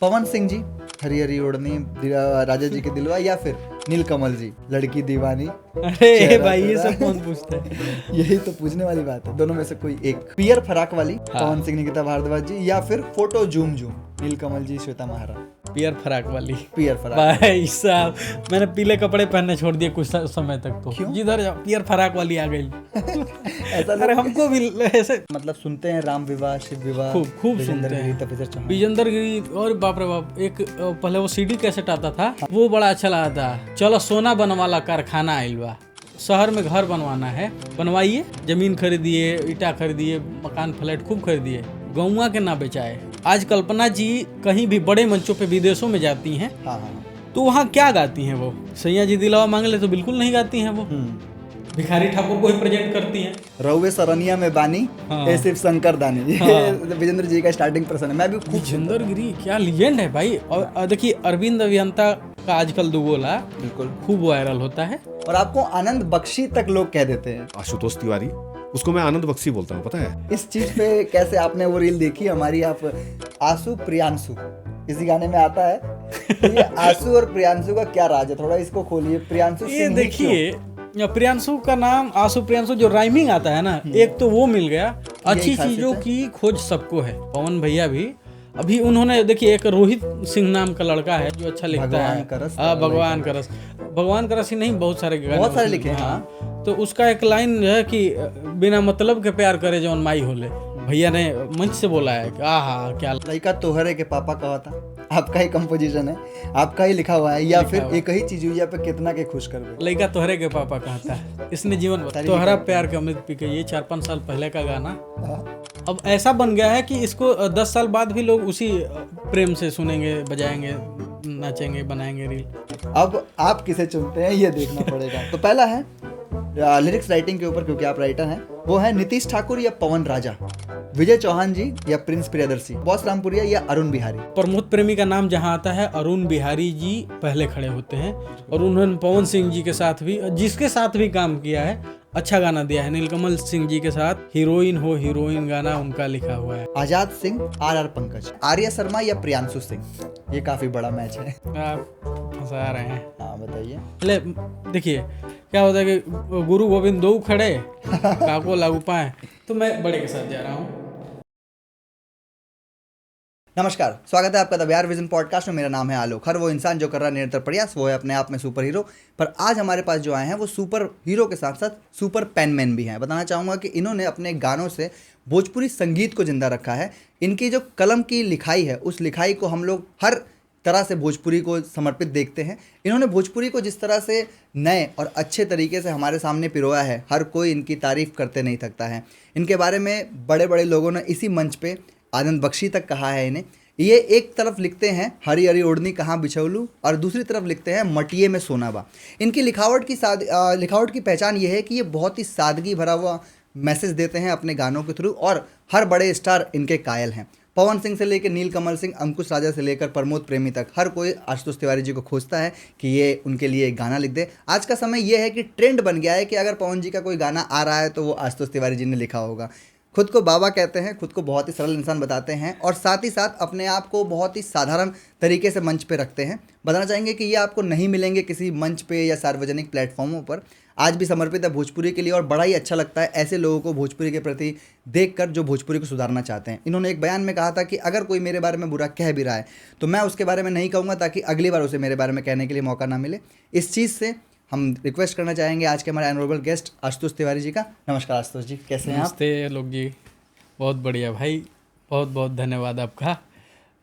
पवन सिंह जी, हरी हरी ओढ़नी, राजा जी के दिलवा, या फिर नीलकमल जी, लड़की दीवानी। अरे भाई ये सब कौन पूछता है? यही तो पूछने वाली बात है, दोनों में से कोई एक। पियर फराक वाली पवन सिंह निकिता भारद्वाज जी, या फिर फोटो जूम जूम नीलकमल जी श्वेता महाराज। पियर फराक वाली। पियर फराक भाई साहब मैंने पीले कपड़े पहनने छोड़ दिए कुछ समय तक। तो क्यों? जिधर जाओ पियर फराक वाली आ गई। ऐसा अरे हमको भी ऐसे मतलब सुनते हैं राम विवाह, शिव विवाह, खूब सुनते हैं। विजेंद्र गिरी और बाप रे बाप, एक पहले वो सीडी कैसेट आता था, वो बड़ा अच्छा लगा था। चलो सोना बनवाला कारखाना आइल बा, शहर में घर बनवाना है, बनवाइए, जमीन खरीदिए, ईटा खरीदिए, मकान फ्लैट खूब खरीदिए, गौवा के ना बेचाए। आज कल्पना जी कहीं भी बड़े मंचों पे विदेशों में जाती हैं, तो वहाँ क्या गाती हैं वो? सैया जी दिलावा मांग ले तो बिल्कुल नहीं गाती हैं वो, भिखारी ठाकुर को ही प्रेजेंट करती हैं। रउवे सरनिया में बानी, हाँ। सिर्फ शंकर दानी। हाँ। विजेंद्र जी का स्टार्टिंग पर्सन है, मैं भी खूब। विजेंद्र गिरी क्या लीजेंड है भाई। और देखिए अरविंद अभियंता का आजकल दुगोला बिल्कुल खूब वायरल होता है, और आपको आनंद बख्शी तक लोग कह देते हैं। आशुतोष तिवारी, उसको मैं आनंद बख्शी बोलता हूँ, पता है। इस चीज पे कैसे आपने वो रील देखी हमारी? आप आंसू प्रियांशु इसी गाने में आता है, तो ये आंसू और प्रियांशु का क्या राज है? थोड़ा इसको खोलिए। प्रियांशु ये सिंह देखिए प्रियांशु का नाम आंसू प्रियांशु जो राइमिंग आता है ना, एक तो वो मिल गया। अच्छी चीजों की खोज सबको है। पवन भैया भी अभी उन्होंने देखिए, एक रोहित सिंह नाम का लड़का है जो अच्छा लिखता है, भगवान का रस ही नहीं, बहुत सारे लिखे हैं। हाँ, तो उसका एक लाइन है कि बिना मतलब के प्यार करे जौन माई होले। भैया ने मंच से बोला है कि आहा क्या लड़का तोहरे के पापा कहा था, आपका ही कंपोजिशन है, आपका ही लिखा हुआ है, या फिर एक ही चीज हुई पे कितना के खुश कर दे। लड़का तोहरे के पापा कहता है, इसने जीवन तोहरा प्यार के अमृत पी के, ये 4-5 साल पहले का गाना अब ऐसा बन गया है कि इसको 10 साल बाद भी लोग उसी प्रेम से सुनेंगे, बजाएंगे, नाचेंगे, बनाएंगे रील। अब आप किसे चुनते हैं ये देखना पड़ेगा। तो पहला है लिरिक्स राइटिंग के ऊपर, क्योंकि आप राइटर हैं, वो है नीतीश ठाकुर या पवन राजा, विजय चौहान जी या प्रिंस प्रियदर्शी, बॉस रामपुरिया या अरुण बिहारी। प्रमोद प्रेमी का नाम जहां आता है, अरुण बिहारी जी पहले खड़े होते हैं। और उन्होंने पवन सिंह जी के साथ भी, जिसके साथ भी काम किया है, अच्छा गाना दिया है। नीलकमल सिंह जी के साथ हीरोइन हो हीरोइन गाना उनका लिखा हुआ है। आजाद सिंह, आर पंकज, आर्या शर्मा या प्रियांशु सिंह, ये काफी बड़ा मैच है। आप फंसा रहे हैं। हाँ बताइए। पहले देखिए क्या होता है कि गुरु गोविंद दो खड़े काको लागू पाए, तो मैं बड़े के साथ जा रहा हूँ। नमस्कार, स्वागत है आपका द बिहार विजन पॉडकास्ट में। मेरा नाम है आलोक। हर वो इंसान जो कर रहा है निरंतर प्रयास, वो है अपने आप में सुपर हीरो। पर आज हमारे पास जो आए हैं वो सुपर हीरो के साथ साथ सुपर पेनमैन भी हैं। बताना चाहूँगा कि इन्होंने अपने गानों से भोजपुरी संगीत को जिंदा रखा है। इनकी जो कलम की लिखाई है, उस लिखाई को हम लोग हर तरह से भोजपुरी को समर्पित देखते हैं। इन्होंने भोजपुरी को जिस तरह से नए और अच्छे तरीके से हमारे सामने पिरोया है, हर कोई इनकी तारीफ करते नहीं थकता है। इनके बारे में बड़े बड़े लोगों ने इसी मंच पे आनंद बख्शी तक कहा है इन्हें। ये एक तरफ लिखते हैं हरी हरी ओढ़नी कहाँ बिछौलू, और दूसरी तरफ लिखते हैं मटिए में सोना बा। इनकी लिखावट की पहचान ये है कि ये बहुत ही सादगी भरा हुआ मैसेज देते हैं अपने गानों के थ्रू, और हर बड़े स्टार इनके कायल हैं। पवन सिंह से लेकर नीलकमल सिंह, अंकुश राजा से लेकर प्रमोद प्रेमी तक, हर कोई आशुतोष तिवारी जी को खोजता है कि ये उनके लिए एक गाना लिख दे। आज का समय ये है कि ट्रेंड बन गया है कि अगर पवन जी का कोई गाना आ रहा है तो वो आशुतोष तिवारी जी ने लिखा होगा। खुद को बाबा कहते हैं, खुद को बहुत ही सरल इंसान बताते हैं, और साथ ही साथ अपने आप को बहुत ही साधारण तरीके से मंच पे रखते हैं। बताना चाहेंगे कि ये आपको नहीं मिलेंगे किसी मंच पे या सार्वजनिक प्लेटफॉर्मों पर। आज भी समर्पित है भोजपुरी के लिए, और बड़ा ही अच्छा लगता है ऐसे लोगों को भोजपुरी के प्रति देखकर जो भोजपुरी को सुधारना चाहते हैं। इन्होंने एक बयान में कहा था कि अगर कोई मेरे बारे में बुरा कह भी रहा है तो मैं उसके बारे में नहीं कहूँगा, ताकि अगली बार उसे मेरे बारे में कहने के लिए मौका ना मिले। इस चीज़ से हम रिक्वेस्ट करना चाहेंगे आज के हमारे ऑनरेबल गेस्ट आशुतोष तिवारी जी का। नमस्कार आशुतोष जी, कैसे हैं आप? नमस्ते लोग जी, बहुत बढ़िया भाई, बहुत बहुत धन्यवाद आपका।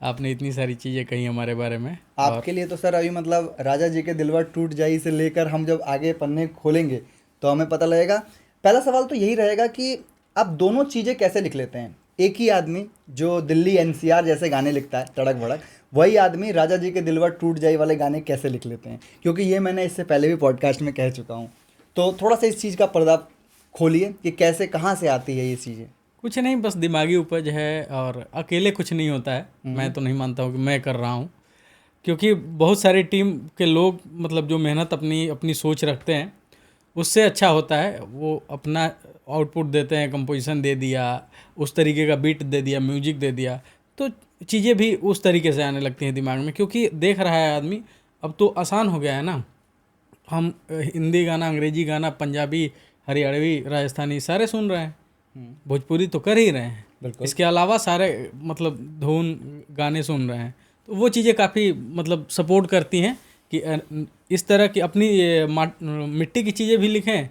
आपने इतनी सारी चीज़ें कही हमारे बारे में। आपके लिए तो सर अभी मतलब राजा जी के दिलवा टूट जाई से लेकर हम जब आगे पन्ने खोलेंगे तो हमें पता लगेगा। पहला सवाल तो यही रहेगा कि आप दोनों चीज़ें कैसे लिख लेते हैं? एक ही आदमी जो दिल्ली एनसीआर जैसे गाने लिखता है तड़क भड़क, वही आदमी राजा जी के दिलवा टूट जाई वाले गाने कैसे लिख लेते हैं? क्योंकि ये मैंने इससे पहले भी पॉडकास्ट में कह चुका हूँ। तो थोड़ा सा इस चीज़ का पर्दा खोलिए कि कैसे, कहाँ से आती है ये चीज़ें। कुछ नहीं, बस दिमागी उपज है, और अकेले कुछ नहीं होता है। मैं तो नहीं मानता हूँ कि मैं कर रहा हूँ, क्योंकि बहुत सारी टीम के लोग मतलब जो मेहनत अपनी सोच रखते हैं, उससे अच्छा होता है। वो अपना आउटपुट देते हैं, कंपोजिशन दे दिया, उस तरीके का बीट दे दिया, म्यूजिक दे दिया, तो चीज़ें भी उस तरीके से आने लगती हैं दिमाग में, क्योंकि देख रहा है आदमी, अब तो आसान हो गया है ना। हम हिंदी गाना, अंग्रेजी गाना, पंजाबी, हरियाणवी, राजस्थानी सारे सुन रहे हैं, भोजपुरी तो कर ही रहे हैं, बिल्कुल। इसके अलावा सारे मतलब धुन गाने सुन रहे हैं। तो वो चीज़ें काफ़ी मतलब सपोर्ट करती हैं कि इस तरह की अपनी ये मिट्टी की चीज़ें भी लिखें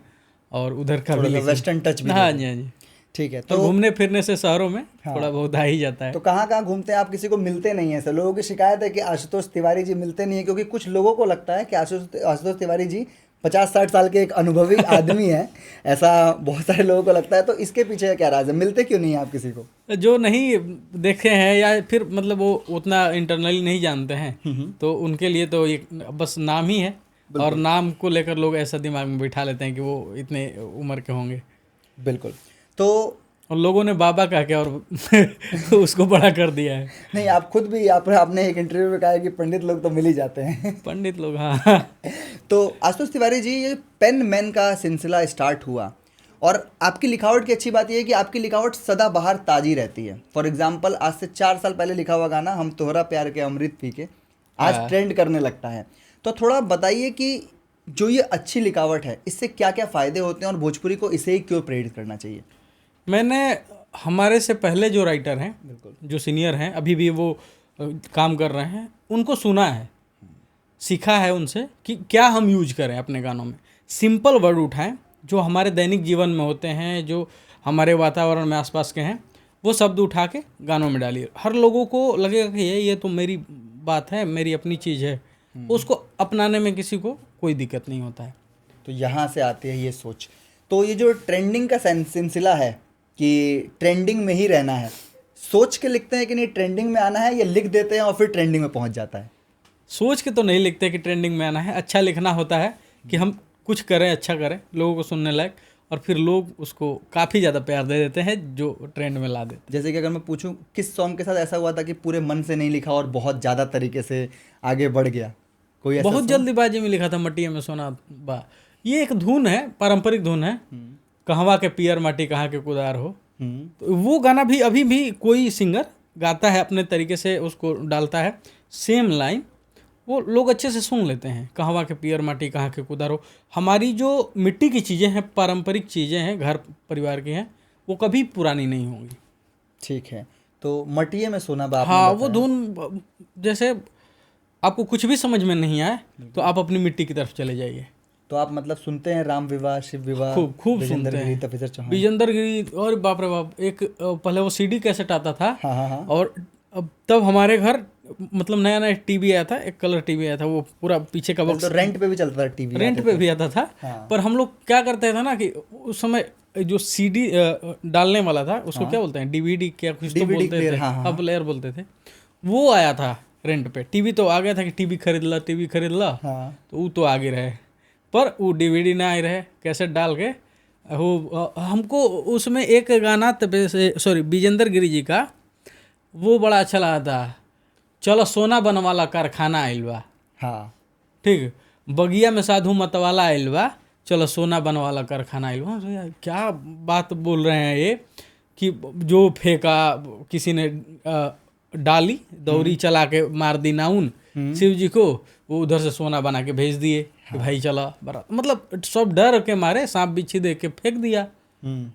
और उधर का भी लिखें, वेस्टर्न टच भी हाँ दे जी, दें। हाँ जी। ठीक है। तो घूमने फिरने से शहरों में थोड़ा बहुत आ ही जाता है। तो कहाँ घूमते हैं आप? किसी को मिलते नहीं है? ऐसे लोगों की शिकायत है कि आशुतोष तिवारी जी मिलते नहीं है, क्योंकि कुछ लोगों को लगता है कि आशुतोष तिवारी जी 50-60 साल के एक अनुभवी आदमी है, ऐसा बहुत सारे लोगों को लगता है। तो इसके पीछे क्या राज है? मिलते क्यों नहीं है आप किसी को? जो नहीं देखे हैं या फिर मतलब वो उतना इंटरनली नहीं जानते हैं, तो उनके लिए तो ये बस नाम ही है, और नाम को लेकर लोग ऐसा दिमाग में बिठा लेते हैं कि वो इतने उम्र के होंगे। बिल्कुल। तो और लोगों ने बाबा कहा के और उसको बड़ा कर दिया है। नहीं, आप खुद भी आपने एक इंटरव्यू में कहा है कि पंडित लोग तो मिल ही जाते हैं। पंडित लोग, हाँ। तो आशुतोष तिवारी जी, ये पेन मैन का सिलसिला स्टार्ट हुआ, और आपकी लिखावट की अच्छी बात यह है कि आपकी लिखावट सदाबहार ताज़ी रहती है। फॉर एग्जांपल, आज से 4 साल पहले लिखा हुआ गाना हम तोहरा प्यार के अमृत पी के आज ट्रेंड करने लगता है। तो थोड़ा बताइए कि जो ये अच्छी लिखावट है, इससे क्या क्या फ़ायदे होते हैं और भोजपुरी को इसे ही क्यों प्रेरित करना चाहिए? मैंने हमारे से पहले जो राइटर हैं, जो सीनियर हैं, अभी भी वो काम कर रहे हैं, उनको सुना है, सीखा है उनसे कि क्या हम यूज करें अपने गानों में। सिंपल वर्ड उठाएं जो हमारे दैनिक जीवन में होते हैं, जो हमारे वातावरण में आसपास के हैं, वो शब्द उठा के गानों में डालिए। हर लोगों को लगेगा कि ये तो मेरी बात है, मेरी अपनी चीज़ है, उसको अपनाने में किसी को कोई दिक्कत नहीं होता है। तो यहाँ से आती है ये सोच। तो ये जो ट्रेंडिंग का सिलसिला है कि ट्रेंडिंग में ही रहना है, सोच के लिखते हैं कि नहीं ट्रेंडिंग में आना है, या लिख देते हैं और फिर ट्रेंडिंग में पहुंच जाता है? सोच के तो नहीं लिखते कि ट्रेंडिंग में आना है। अच्छा लिखना होता है कि हम कुछ करें, अच्छा करें, लोगों को सुनने लायक, और फिर लोग उसको काफ़ी ज़्यादा प्यार दे देते हैं, जो ट्रेंड में ला देते। जैसे कि अगर मैं पूछूं, किस सॉन्ग के साथ ऐसा हुआ था कि पूरे मन से नहीं लिखा और बहुत ज़्यादा तरीके से आगे बढ़ गया? कोई ऐसा बहुत जल्दीबाजी में लिखा था, मटिया में सोना बा। ये एक धुन है, पारंपरिक धुन है, कहवा के पियर माटी कहाँ के कुदार हो। तो वो गाना भी अभी भी कोई सिंगर गाता है, अपने तरीके से उसको डालता है, सेम लाइन वो लोग अच्छे से सुन लेते हैं। कहवा के पियर माटी कहाँ के कुदार हो। हमारी जो मिट्टी की चीज़ें हैं, पारंपरिक चीज़ें हैं, घर परिवार की हैं, वो कभी पुरानी नहीं होंगी। ठीक है। तो मटिया में सोना बा, हाँ, वो धुन जैसे आपको कुछ भी समझ में नहीं आए तो आप अपनी मिट्टी की तरफ चले जाइए। तो आप मतलब सुनते हैं राम विवाह, शिव विवाह, खूब सुनते हैं, तफीसर चौहान, विजेंद्र गिरी, और बाप रे बाप, एक पहले वो सीडी कैसेट आता था। हाँ। और अब तब हमारे घर मतलब नया नया टीवी आया था, एक कलर टीवी आया था, वो पूरा पीछे का बॉक्स, तो रेंट पे भी चलता था टीवी, रेंट पे भी आता था। पर हम लोग क्या करते थे ना कि उस समय जो सीडी डालने वाला था, उसको क्या बोलते हैं, डीवीडी क्या कुछ तो बोलते थे, हाँ प्लेयर बोलते थे, वो आया था रेंट पे। टीवी तो आ गया था कि टीवी खरीद ला, तो वो तो आगे रहे, पर वो डीवीडी ना आए रहे, कैसेट डाल के वो हमको उसमें एक गाना सॉरी विजेंद्र गिरी जी का वो बड़ा अच्छा लगा था, चलो सोना बनवाला कारखाना आइल बा। हाँ, ठीक, बगिया में साधु मतवाला आइल बा, चलो सोना बनवाला कारखाना आइल बा। तो यार क्या बात बोल रहे हैं ये, कि जो फेंका किसी ने डाली, दौरी चला के मार दी नाउन शिव जी को, वो उधर से सोना बना के भेज दिए कि भाई चला बरा, मतलब सब डर के मारे सांप बिच्छी देख के फेंक दिया।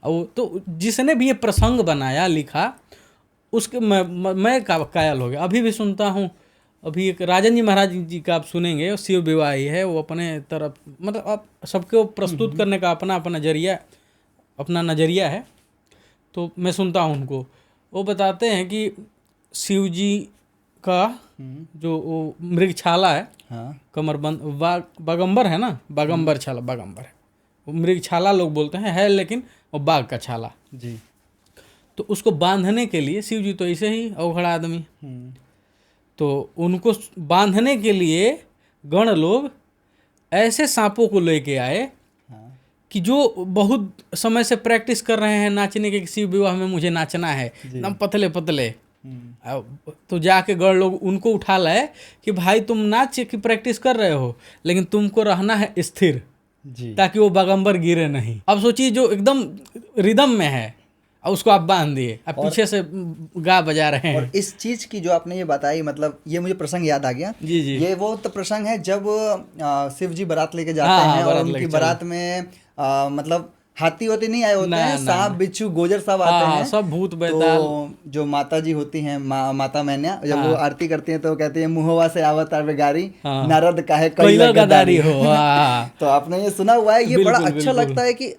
और तो जिसने भी ये प्रसंग बनाया, लिखा, उसके मैं कायल हो गया। अभी भी सुनता हूँ। अभी एक राजन जी महाराज जी का आप सुनेंगे, शिव विवाही है, वो अपने तरफ मतलब आप सबको प्रस्तुत करने का अपना नज़रिया है। तो मैं सुनता हूँ उनको, वो बताते हैं कि शिव जी का जो वो मृगछाला है, कमरबंद बागंबर है ना, बागंबर छाला, बागंबर है वो, मृगछाला लोग बोलते हैं, है लेकिन वो बाघ का छाला जी। तो उसको बांधने के लिए, शिव जी तो ऐसे ही अवघड़ आदमी, तो उनको बांधने के लिए गण लोग ऐसे सांपों को लेके आए कि जो बहुत समय से प्रैक्टिस कर रहे हैं नाचने के, किसी विवाह में मुझे नाचना है, एकदम पतले पतले। तो जाके गण लोग उनको उठा लाए कि भाई तुम नाच की प्रैक्टिस कर रहे हो, लेकिन तुमको रहना है स्थिर, ताकि वो बागंबर गिरे नहीं। अब सोचिए, जो एकदम रिदम में है, और उसको आप बांध दिए, अब पीछे से गा बजा रहे हैं। और इस चीज की जो आपने ये बताई, मतलब ये मुझे प्रसंग याद आ गया। जी जी। ये वो तो प्रसंग है जब शिव जी बारात लेके जाते हाँ, हैं और बारात उनकी लेके बारात में मतलब हाथी होती नहीं आए होते हैं, सांप बिच्छू गोजर सब आते हाँ, हैं, सब भूत बैताल। तो जो माता जी होती हैं माता मैन्या, जब वो आरती करती हैं तो कहती है मुहवा से आवत आवे गारी, नारद काहे कैला गद्दारी हो। हाँ। तो आपने ये सुना हुआ है, ये बड़ा बिल्कुल, अच्छा बिल्कुल। लगता है कि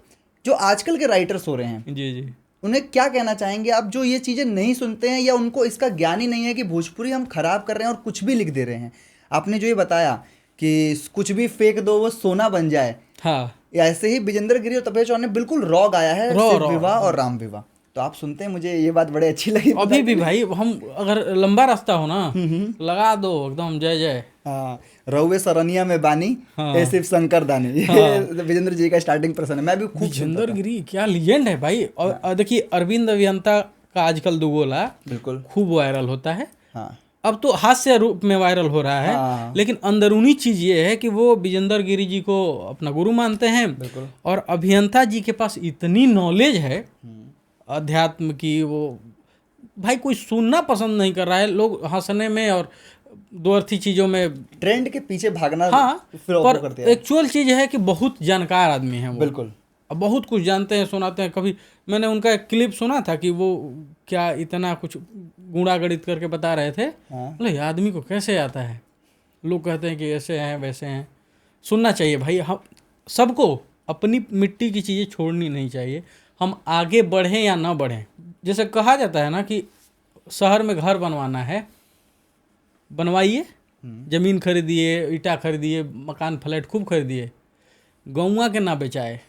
जो आजकल के राइटर्स हो रहे हैं जी जी। उन्हें क्या कहना चाहेंगे आप, जो ये चीज़ें नहीं सुनते हैं या उनको इसका ज्ञान ही नहीं है कि भोजपुरी हम खराब कर रहे हैं और कुछ भी लिख दे रहे हैं। आपने जो ये बताया कि कुछ भी फेंक दो वो सोना बन जाए, हाँ, ऐसे ही विजेंद्र गिरी और तपेश चौहान ने बिल्कुल रॉ गाया है शिव विवाह और राम विवाह। तो आप सुनते हैं, मुझे ये बात बड़ी अच्छी लगी। अभी भी भाई हम अगर लंबा रास्ता हो ना लगा दो एकदम जय जय। हाँ, रउए सरनिया में बानी ए शिव शंकर दानी, ये विजेंद्र जी का स्टार्टिंग पर्सन है, मैं भी खूब विजेंद्र गिरी क्या लीजेंड है भाई। और देखिए अरविंद अभियंता का आजकल दुगोला बिल्कुल खूब वायरल होता है। हाँ, अब तो हास्य रूप में वायरल हो रहा है। हाँ। लेकिन अंदरूनी चीज ये है कि वो विजेंद्र गिरी जी को अपना गुरु मानते हैं। बिल्कुल। और अभियंता जी के पास इतनी नॉलेज है अध्यात्म की, वो भाई कोई सुनना पसंद नहीं कर रहा है, लोग हंसने में और दो अर्थी चीजों में ट्रेंड के पीछे भागना हाँ, फिर करते हैं। एक्चुअल चीज है कि बहुत जानकार आदमी है वो। बिल्कुल। अब बहुत कुछ जानते हैं, सुनाते हैं। कभी मैंने उनका एक क्लिप सुना था कि वो क्या इतना कुछ गुणा गणित करके बता रहे थे। बोले ये आदमी को कैसे आता है। लोग कहते हैं कि ऐसे हैं वैसे हैं। सुनना चाहिए भाई, हम सबको अपनी मिट्टी की चीज़ें छोड़नी नहीं चाहिए। हम आगे बढ़ें या ना बढ़ें, जैसे कहा जाता है ना कि शहर में घर बनवाना है, बनवाइए, जमीन खरीदिए, ईटा खरीदिए, मकान फ्लैट खूब खरीदिए, गौवा के ना बेचाए।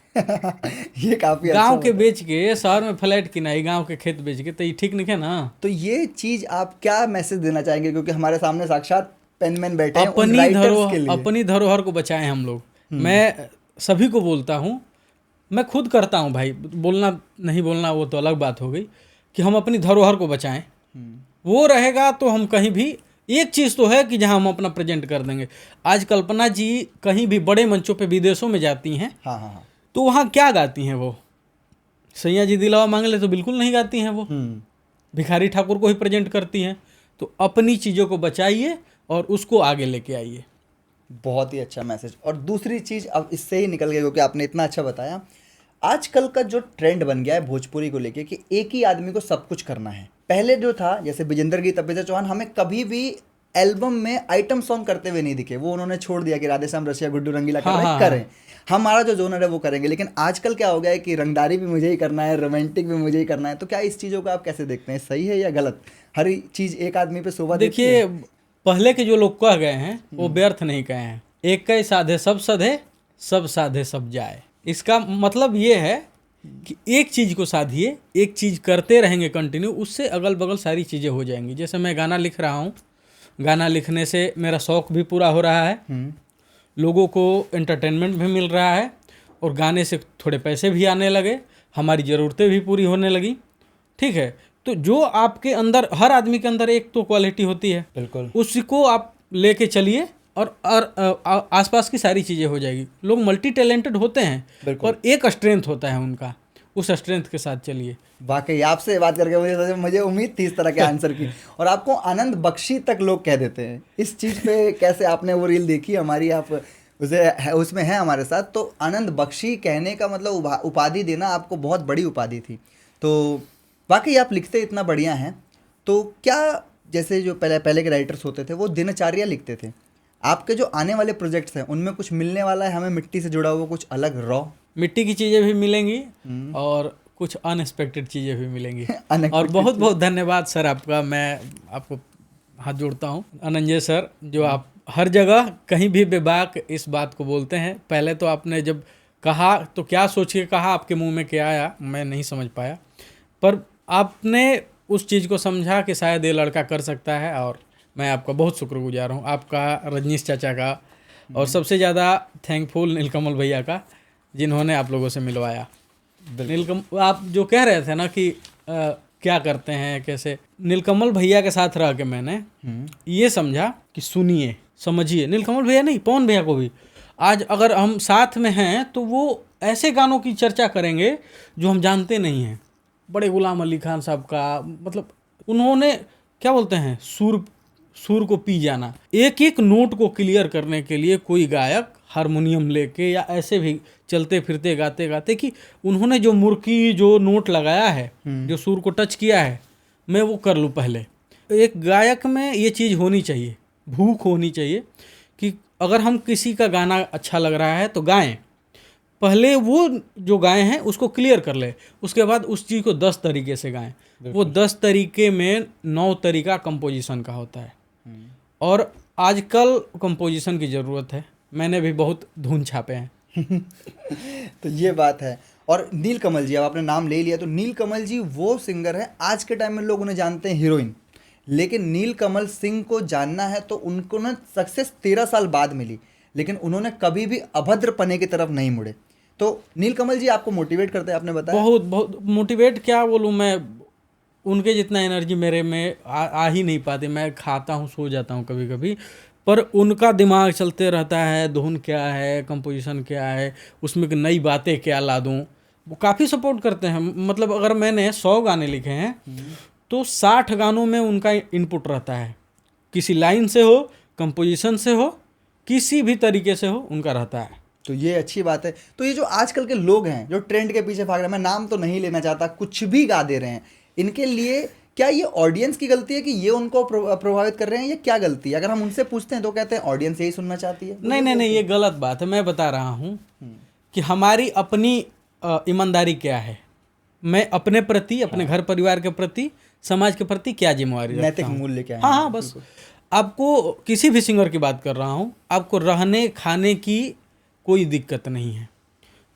ये काफी गांव के बेच के शहर में फ्लैट किनाई, गांव के खेत बेच के, तो ये ठीक नहीं है ना। तो ये चीज आप क्या मैसेज देना चाहेंगे, क्योंकि हमारे सामने साक्षात पेनमैन बैठे हैं उन राइटर्स के लिए। अपनी धरोहर को बचाएं हम लोग। मैं सभी को बोलता हूँ, मैं खुद करता हूँ भाई, बोलना नहीं बोलना वो तो अलग बात हो गई, कि हम अपनी धरोहर को बचाएं। वो रहेगा तो हम कहीं भी, एक चीज़ तो है कि जहाँ हम अपना प्रेजेंट कर देंगे। आज कल्पना जी कहीं भी बड़े मंचों पे विदेशों में जाती हैं, हाँ हाँ हाँ, तो वहाँ क्या गाती हैं वो, सैया जी दिलावा मांग ले तो बिल्कुल नहीं गाती हैं वो, भिखारी ठाकुर को ही प्रेजेंट करती हैं। तो अपनी चीज़ों को बचाइए और उसको आगे लेके आइए। बहुत ही अच्छा मैसेज। और दूसरी चीज़ अब इससे ही निकल गया, क्योंकि आपने इतना अच्छा बताया, आजकल का जो ट्रेंड बन गया है भोजपुरी को लेके कि एक ही आदमी को सब कुछ करना है। पहले जो था, जैसे विजेंद्र गिरी, तपेश चौहान, हमें कभी भी एल्बम में आइटम सॉन्ग करते हुए नहीं दिखे। वो उन्होंने छोड़ दिया कि राधेश्याम रसिया गुड्डू रंगीला कर रहे हैं, करें, हमारा जो जोनर है वो करेंगे। लेकिन आजकल क्या हो गया है कि रंगदारी भी मुझे ही करना है, रोमांटिक भी मुझे ही करना है। तो क्या इस चीज़ों को आप कैसे देखते हैं, सही है या गलत? हर चीज़ एक आदमी पे शोभा देती है? देखिए, पहले के जो लोग कह गए हैं वो व्यर्थ नहीं कहे हैं। एक कई साधे सब सधे, सब साधे सब जाए। इसका मतलब ये है कि एक चीज़ को साधिए, एक चीज़ करते रहेंगे कंटिन्यू, उससे अगल बगल सारी चीज़ें हो जाएंगी। जैसे मैं गाना लिख रहा हूँ, गाना लिखने से मेरा शौक़ भी पूरा हो रहा है, लोगों को एंटरटेनमेंट भी मिल रहा है, और गाने से थोड़े पैसे भी आने लगे, हमारी ज़रूरतें भी पूरी होने लगी। ठीक है, तो जो आपके अंदर, हर आदमी के अंदर एक तो क्वालिटी होती है, बिल्कुल, उसको आप लेके चलिए और आसपास की सारी चीज़ें हो जाएगी। लोग मल्टी टैलेंटेड होते हैं और एक स्ट्रेंथ होता है उनका, उस स्ट्रेंथ के साथ चलिए। वाकई आपसे बात करके मुझे उम्मीद थी इस तरह के आंसर की। और आपको आनंद बख्शी तक लोग कह देते हैं। इस चीज़ पे कैसे, आपने वो रील देखी हमारी, आप उसमें है हमारे साथ, तो आनंद बख्शी कहने का मतलब उपाधि देना आपको बहुत बड़ी उपाधि थी। तो वाकई आप लिखते इतना बढ़िया हैं। तो क्या, जैसे जो पहले के राइटर्स होते थे वो दिनचर्या लिखते थे, आपके जो आने वाले प्रोजेक्ट्स हैं उनमें कुछ मिलने वाला है हमें मिट्टी से जुड़ा हुआ कुछ अलग रॉ? मिट्टी की चीज़ें भी मिलेंगी और कुछ अनएक्सपेक्टेड चीज़ें भी मिलेंगी। और बहुत बहुत धन्यवाद सर आपका, मैं आपको हाथ जोड़ता हूँ। अनंजय सर, जो आप हर जगह कहीं भी बेबाक इस बात को बोलते हैं। पहले तो आपने जब कहा तो क्या सोच के कहा, आपके मुंह में क्या आया मैं नहीं समझ पाया, पर आपने उस चीज़ को समझा कि शायद ये लड़का कर सकता है, और मैं आपका बहुत शुक्रगुजार हूँ, आपका, रजनीश चाचा का, और सबसे ज़्यादा थैंकफुल नीलकमल भैया का, जिन्होंने आप लोगों से मिलवाया। आप जो कह रहे थे ना कि क्या करते हैं कैसे, नीलकमल भैया के साथ रह के मैंने ये समझा कि सुनिए समझिए। नीलकमल भैया नहीं, पवन भैया को भी आज अगर हम साथ में हैं तो वो ऐसे गानों की चर्चा करेंगे जो हम जानते नहीं हैं, बड़े गुलाम अली खान साहब का, मतलब उन्होंने क्या बोलते हैं, सुर को पी जाना। एक एक नोट को क्लियर करने के लिए कोई गायक हारमोनियम लेके या ऐसे भी चलते फिरते गाते गाते कि उन्होंने जो मुर्की जो नोट लगाया है, जो सुर को टच किया है, मैं वो कर लूँ पहले। एक गायक में ये चीज़ होनी चाहिए, भूख होनी चाहिए कि अगर हम किसी का गाना अच्छा लग रहा है तो गाएं, पहले वो जो गाए हैं उसको क्लियर कर ले, उसके बाद उस चीज़ को 10 तरीके से गाएं। वो 10 तरीके में 9 तरीका कंपोजिशन का होता है, और आजकल कंपोजिशन की ज़रूरत है। मैंने भी बहुत धुन छापे हैं। तो ये बात है। और नीलकमल जी, अब आपने नाम ले लिया, तो नीलकमल जी वो सिंगर है, आज के टाइम में लोग उन्हें जानते हैं हीरोइन, लेकिन नीलकमल सिंह को जानना है तो उनको ना सक्सेस 13 साल बाद मिली, लेकिन उन्होंने कभी भी अभद्र पने की तरफ नहीं मुड़े। तो नीलकमल जी आपको मोटिवेट करते हैं, आपने बताया। बहुत मोटिवेट क्या बोलूँ मैं, उनके जितना एनर्जी मेरे में आ ही नहीं पाती। मैं खाता हूँ, सो जाता हूँ कभी कभी, पर उनका दिमाग चलते रहता है, धुन क्या है, कंपोजिशन क्या है, उसमें नई बातें क्या ला दूँ। वो काफ़ी सपोर्ट करते हैं। मतलब अगर मैंने 100 गाने लिखे हैं तो 60 गानों में उनका इनपुट रहता है, किसी लाइन से हो, कंपोजिशन से हो, किसी भी तरीके से हो, उनका रहता है। तो ये अच्छी बात है। तो ये जो आजकल के लोग हैं जो ट्रेंड के पीछे भाग रहे हैं, मैं नाम तो नहीं लेना चाहता, कुछ भी गा दे रहे हैं, इनके लिए क्या ये ऑडियंस की गलती है कि ये उनको प्रभावित कर रहे हैं, या क्या गलती है? अगर हम उनसे पूछते हैं तो कहते हैं ऑडियंस यही सुनना चाहती है। नहीं, ये गलत बात है। मैं बता रहा हूँ कि हमारी अपनी ईमानदारी क्या है। मैं अपने प्रति, अपने घर परिवार के प्रति, समाज के प्रति क्या जिम्मेवारी रखता हूँ, नैतिक मूल्य क्या है। हाँ, बस। आपको किसी भी सिंगर की बात कर रहा हूँ, आपको रहने खाने की कोई दिक्कत नहीं है,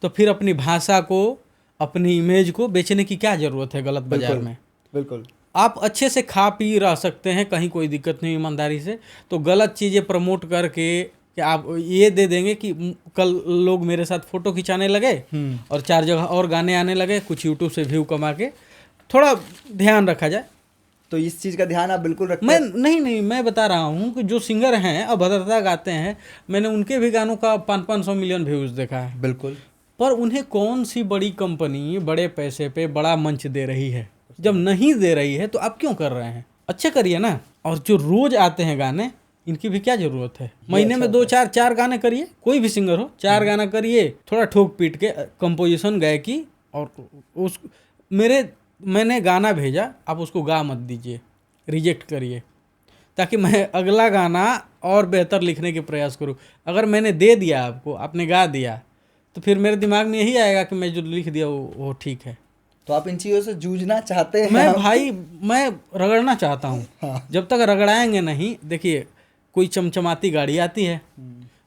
तो फिर अपनी भाषा को, अपनी इमेज को बेचने की क्या ज़रूरत है गलत बाजार में? बिल्कुल। आप अच्छे से खा पी रह सकते हैं, कहीं कोई दिक्कत नहीं ईमानदारी से। तो गलत चीज़ें प्रमोट करके कि आप ये दे देंगे कि कल लोग मेरे साथ फ़ोटो खिंचाने लगे और 4 जगह और गाने आने लगे, कुछ यूट्यूब से व्यू कमा के, थोड़ा ध्यान रखा जाए। तो इस चीज़ का ध्यान आप बिल्कुल रखते मैं हैं? नहीं, मैं बता रहा हूँ कि जो सिंगर हैं अभद्रता गाते हैं, मैंने उनके भी गानों का 500 मिलियन व्यूज़ देखा है। बिल्कुल। पर उन्हें कौन सी बड़ी कंपनी बड़े पैसे पे बड़ा मंच दे रही है? जब नहीं दे रही है तो आप क्यों कर रहे हैं? अच्छे करिए ना। और जो रोज आते हैं गाने, इनकी भी क्या जरूरत है? महीने में 2-4 गाने करिए, कोई भी सिंगर हो, 4 गाना करिए, थोड़ा ठोक पीट के कंपोजिशन गायकी। और उस मैंने गाना भेजा, आप उसको गा मत दीजिए, रिजेक्ट करिए, ताकि मैं अगला गाना और बेहतर लिखने के प्रयास करूं। अगर मैंने दे दिया आपको, आपने गा दिया, तो फिर मेरे दिमाग में यही आएगा कि मैं जो लिख दिया वो ठीक है। तो आप इन चीज़ों से जूझना चाहते हैं? मैं रगड़ना चाहता हूँ। हाँ। जब तक रगड़ाएंगे नहीं, देखिए कोई चमचमाती गाड़ी आती है,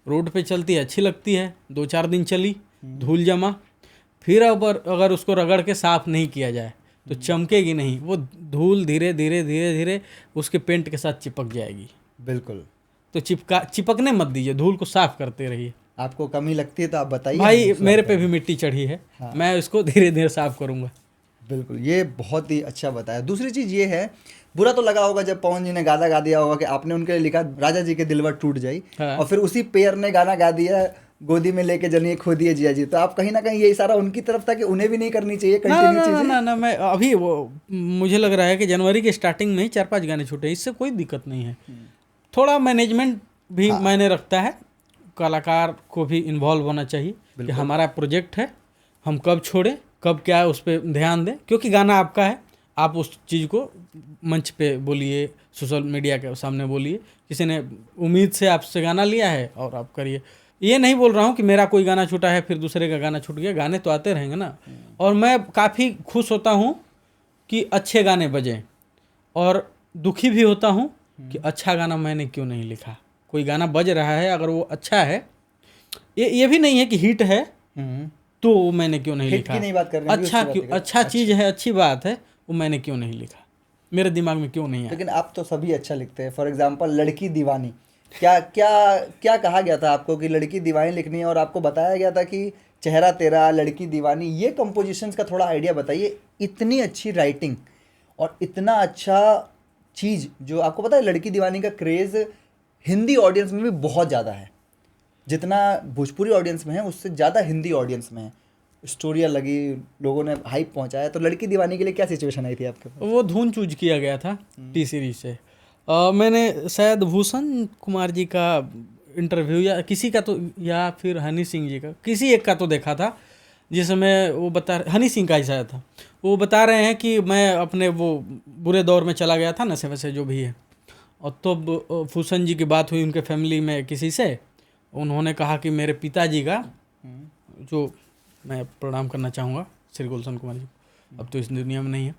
रोड पे चलती है, अच्छी लगती है, 2-4 दिन चली, धूल जमा, फिर अगर उसको रगड़ के साफ नहीं किया जाए तो चमकेगी नहीं, वो धूल धीरे धीरे उसके पेंट के साथ चिपक जाएगी। बिल्कुल। तो चिपकने मत दीजिए, धूल को साफ करते रहिए। आपको कमी लगती है तो आप बताइए। भाई मेरे पे भी मिट्टी चढ़ी है। हाँ। मैं इसको धीरे धीरे साफ करूँगा। बिल्कुल, ये बहुत ही अच्छा बताया। दूसरी चीज़ ये है, बुरा तो लगा होगा जब पवन जी ने गाना गा दिया होगा कि आपने उनके लिए लिखा राजा जी के दिलवर टूट जाई, हाँ। और फिर उसी पेयर ने गाना गा दिया गोदी में लेके जनिए खो दिए जिया जी। तो आप कहीं ना कहीं ये इशारा उनकी तरफ था कि उन्हें भी नहीं करनी चाहिए कंटिन्यू चीजें। ना, मैं अभी वो मुझे लग रहा है कि जनवरी के स्टार्टिंग में ही 4-5 गाने छूटे, इससे कोई दिक्कत नहीं है। थोड़ा मैनेजमेंट भी मायने रखता है, कलाकार को भी इन्वॉल्व होना चाहिए कि हमारा प्रोजेक्ट है, हम कब छोड़ें, कब क्या है, उस पर ध्यान दें, क्योंकि गाना आपका है। आप उस चीज़ को मंच पे बोलिए, सोशल मीडिया के सामने बोलिए, किसी ने उम्मीद से आपसे गाना लिया है और आप करिए। ये नहीं बोल रहा हूँ कि मेरा कोई गाना छूटा है फिर दूसरे का गाना छूट गया, गाने तो आते रहेंगे ना। और मैं काफ़ी खुश होता हूँ कि अच्छे गाने बजें, और दुखी भी होता हूँ कि अच्छा गाना मैंने क्यों नहीं लिखा। कोई गाना बज रहा है, अगर वो अच्छा है, ये भी नहीं है कि हिट है तो मैंने क्यों नहीं लिखा। नहीं बात कर रहे हैं, अच्छा क्यों, अच्छा चीज़ है, अच्छी बात है, वो मैंने क्यों नहीं लिखा, मेरे दिमाग में क्यों नहीं आया। लेकिन आप तो सभी अच्छा लिखते हैं। फॉर एग्जाम्पल लड़की दीवानी, क्या क्या क्या कहा गया था आपको कि लड़की दीवानी लिखनी है, और आपको बताया गया था कि चेहरा तेरा, लड़की दीवानी, ये कंपोजिशंस का थोड़ा आइडिया बताइए। इतनी अच्छी राइटिंग और इतना अच्छा चीज़, जो आपको पता है लड़की दीवानी का क्रेज़ हिंदी ऑडियंस में भी बहुत ज़्यादा है, जितना भोजपुरी ऑडियंस में है उससे ज़्यादा हिंदी ऑडियंस में है। स्टोरियाँ लगी, लोगों ने हाइप पहुंचाया, तो लड़की दीवानी के लिए क्या सिचुएशन आई थी आपके पास? वो धुन चूज किया गया था टी सीरीज से। मैंने शायद भूषण कुमार जी का इंटरव्यू या किसी का तो, या फिर हनी सिंह जी का, किसी एक का तो देखा था, जिसमें वो हनी सिंह का ही शायद था। वो बता रहे हैं कि मैं अपने वो बुरे दौर में चला गया था, नशे वशे जो भी है, और तो भूषण जी की बात हुई उनके फैमिली में किसी से, उन्होंने कहा कि मेरे पिताजी का, जो मैं प्रणाम करना चाहूँगा श्री गुलशन कुमार जी, अब तो इस दुनिया में नहीं है,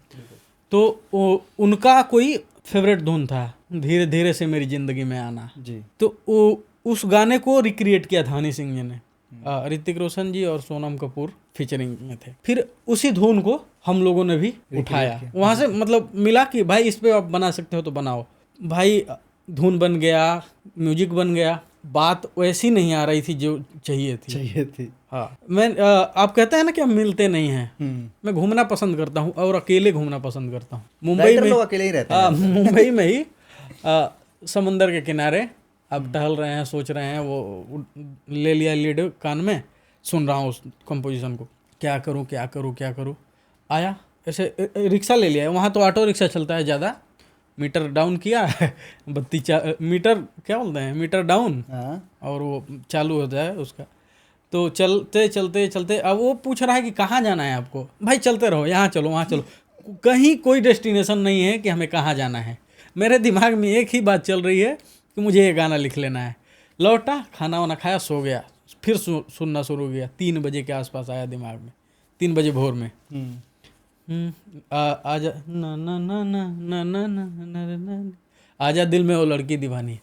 तो उनका कोई फेवरेट धुन था धीरे धीरे से मेरी ज़िंदगी में आना जी। तो वो उस गाने को रिक्रिएट किया था हनी सिंह जी ने। ऋतिक रोशन जी और सोनम कपूर फीचरिंग में थे। फिर उसी धुन को हम लोगों ने भी उठाया, वहाँ से मतलब मिला कि भाई इस पे आप बना सकते हो तो बनाओ। भाई धुन बन गया, म्यूजिक बन गया, बात वैसी नहीं आ रही थी जो चाहिए थी। हाँ, मैं आप कहते हैं ना कि हम मिलते नहीं हैं, मैं घूमना पसंद करता हूँ और अकेले घूमना पसंद करता हूँ। मुंबई में लोग अकेले ही रहते हैं। मुंबई में ही समंदर के किनारे अब टहल रहे हैं, सोच रहे हैं, वो ले लिया लीड कान में, सुन रहा हूँ उस कंपोजिशन को, क्या करूँ। आया ऐसे रिक्शा ले लिया, वहाँ तो ऑटो रिक्शा चलता है ज़्यादा, मीटर डाउन किया बत्ती मीटर क्या बोलते हैं, मीटर डाउन, और वो चालू होता है उसका। तो चलते अब वो पूछ रहा है कि कहाँ जाना है आपको। भाई चलते रहो, यहाँ चलो वहाँ चलो, कहीं कोई डेस्टिनेशन नहीं है कि हमें कहाँ जाना है। मेरे दिमाग में एक ही बात चल रही है कि मुझे ये गाना लिख लेना है। लौटा, खाना वाना खाया, सो गया, फिर सुनना शुरू किया। 3 बजे के आसपास आया दिमाग में, 3 बजे भोर में, आजा ना ना ना ना ना ना ना ना, आजा दिल में वो लड़की दीवानी।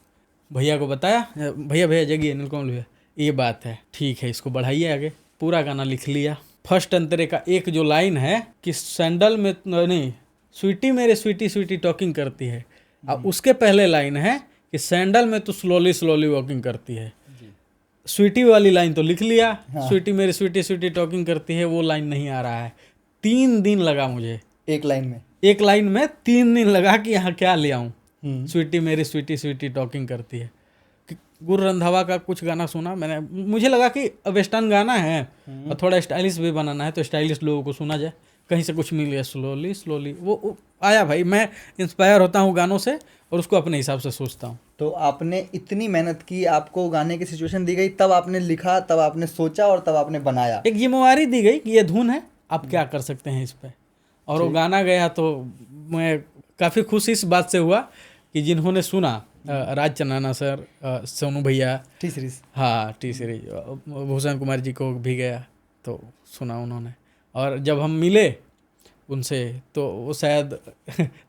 भैया को बताया, भैया जगिए नीलकमल भैया, ये बात है, ठीक है, इसको बढ़ाइए आगे। पूरा गाना लिख लिया। फर्स्ट अंतरे का एक जो लाइन है कि सैंडल में नहीं, स्वीटी मेरे स्वीटी टॉकिंग करती है, अब उसके पहले लाइन है कि सैंडल में तो स्लोली वॉकिंग करती है। स्वीटी वाली लाइन तो लिख लिया, हाँ। स्वीटी मेरी स्वीटी टॉकिंग करती है, वो लाइन नहीं आ रहा है। 3 दिन लगा मुझे एक लाइन में 3 दिन लगा कि यहाँ क्या ले आऊँ। स्वीटी मेरी स्वीटी टॉकिंग करती है। गुरु रंधावा का कुछ गाना सुना मैंने, मुझे लगा कि वेस्टर्न गाना है और थोड़ा स्टाइलिश भी बनाना है, तो स्टाइलिश लोगों को सुना जाए, कहीं से कुछ मिल गया, स्लोली वो आया। भाई मैं इंस्पायर होता हूँ गानों से और उसको अपने हिसाब से सोचता हूँ। तो आपने इतनी मेहनत की, आपको गाने की सिचुएशन दी गई, तब आपने लिखा, तब आपने सोचा और तब आपने बनाया। एक जिम्मेवारी दी गई कि ये धुन है, आप क्या कर सकते हैं इस पर, और वो गाना गया। तो मैं काफ़ी खुश इस बात से हुआ कि जिन्होंने सुना, राज चन्नाना सर, सोनू भैया, टी सीरीज, हाँ टी सीरीज, भूषण कुमार जी को भी गया तो सुना उन्होंने। और जब हम मिले उनसे तो वो शायद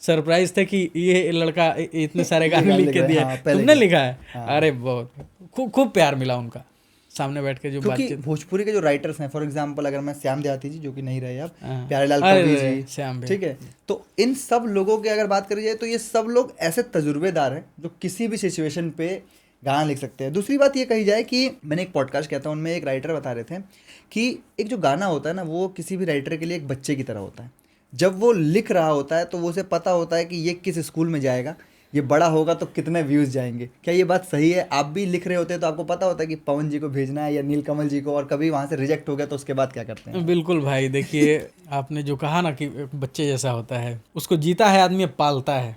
सरप्राइज थे कि ये लड़का इतने सारे गाने लिख के दिया, हाँ, तुमने लिखा है, हाँ। अरे बहुत खूब प्यार मिला उनका सामने बैठ के जो बातचीत। भोजपुरी के जो राइटर्स हैं, फॉर एग्जांपल अगर मैं श्याम देहाती जी, जो कि नहीं रहे अब, प्यारेलाल कवि जी, श्याम, ठीक है, तो इन सब लोगों की अगर बात करी जाए तो ये सब लोग ऐसे तजुर्बेदार हैं जो किसी भी सिचुएशन पे गाना लिख सकते हैं। दूसरी बात ये कही जाए कि मैंने एक पॉडकास्ट किया था, उनमें एक राइटर बता रहे थे कि एक जो गाना होता है ना, वो किसी भी राइटर के लिए एक बच्चे की तरह होता है। जब वो लिख रहा होता है तो वो उसे पता होता है कि ये किस स्कूल में जाएगा, ये बड़ा होगा तो कितने व्यूज़ जाएंगे। क्या ये बात सही है? आप भी लिख रहे होते हैं तो आपको पता होता है कि पवन जी को भेजना है या नीलकमल जी को, और कभी वहाँ से रिजेक्ट हो गया तो उसके बाद क्या करते हैं? बिल्कुल भाई, देखिए आपने जो कहा ना कि बच्चे जैसा होता है, उसको जीता है आदमी, पालता है।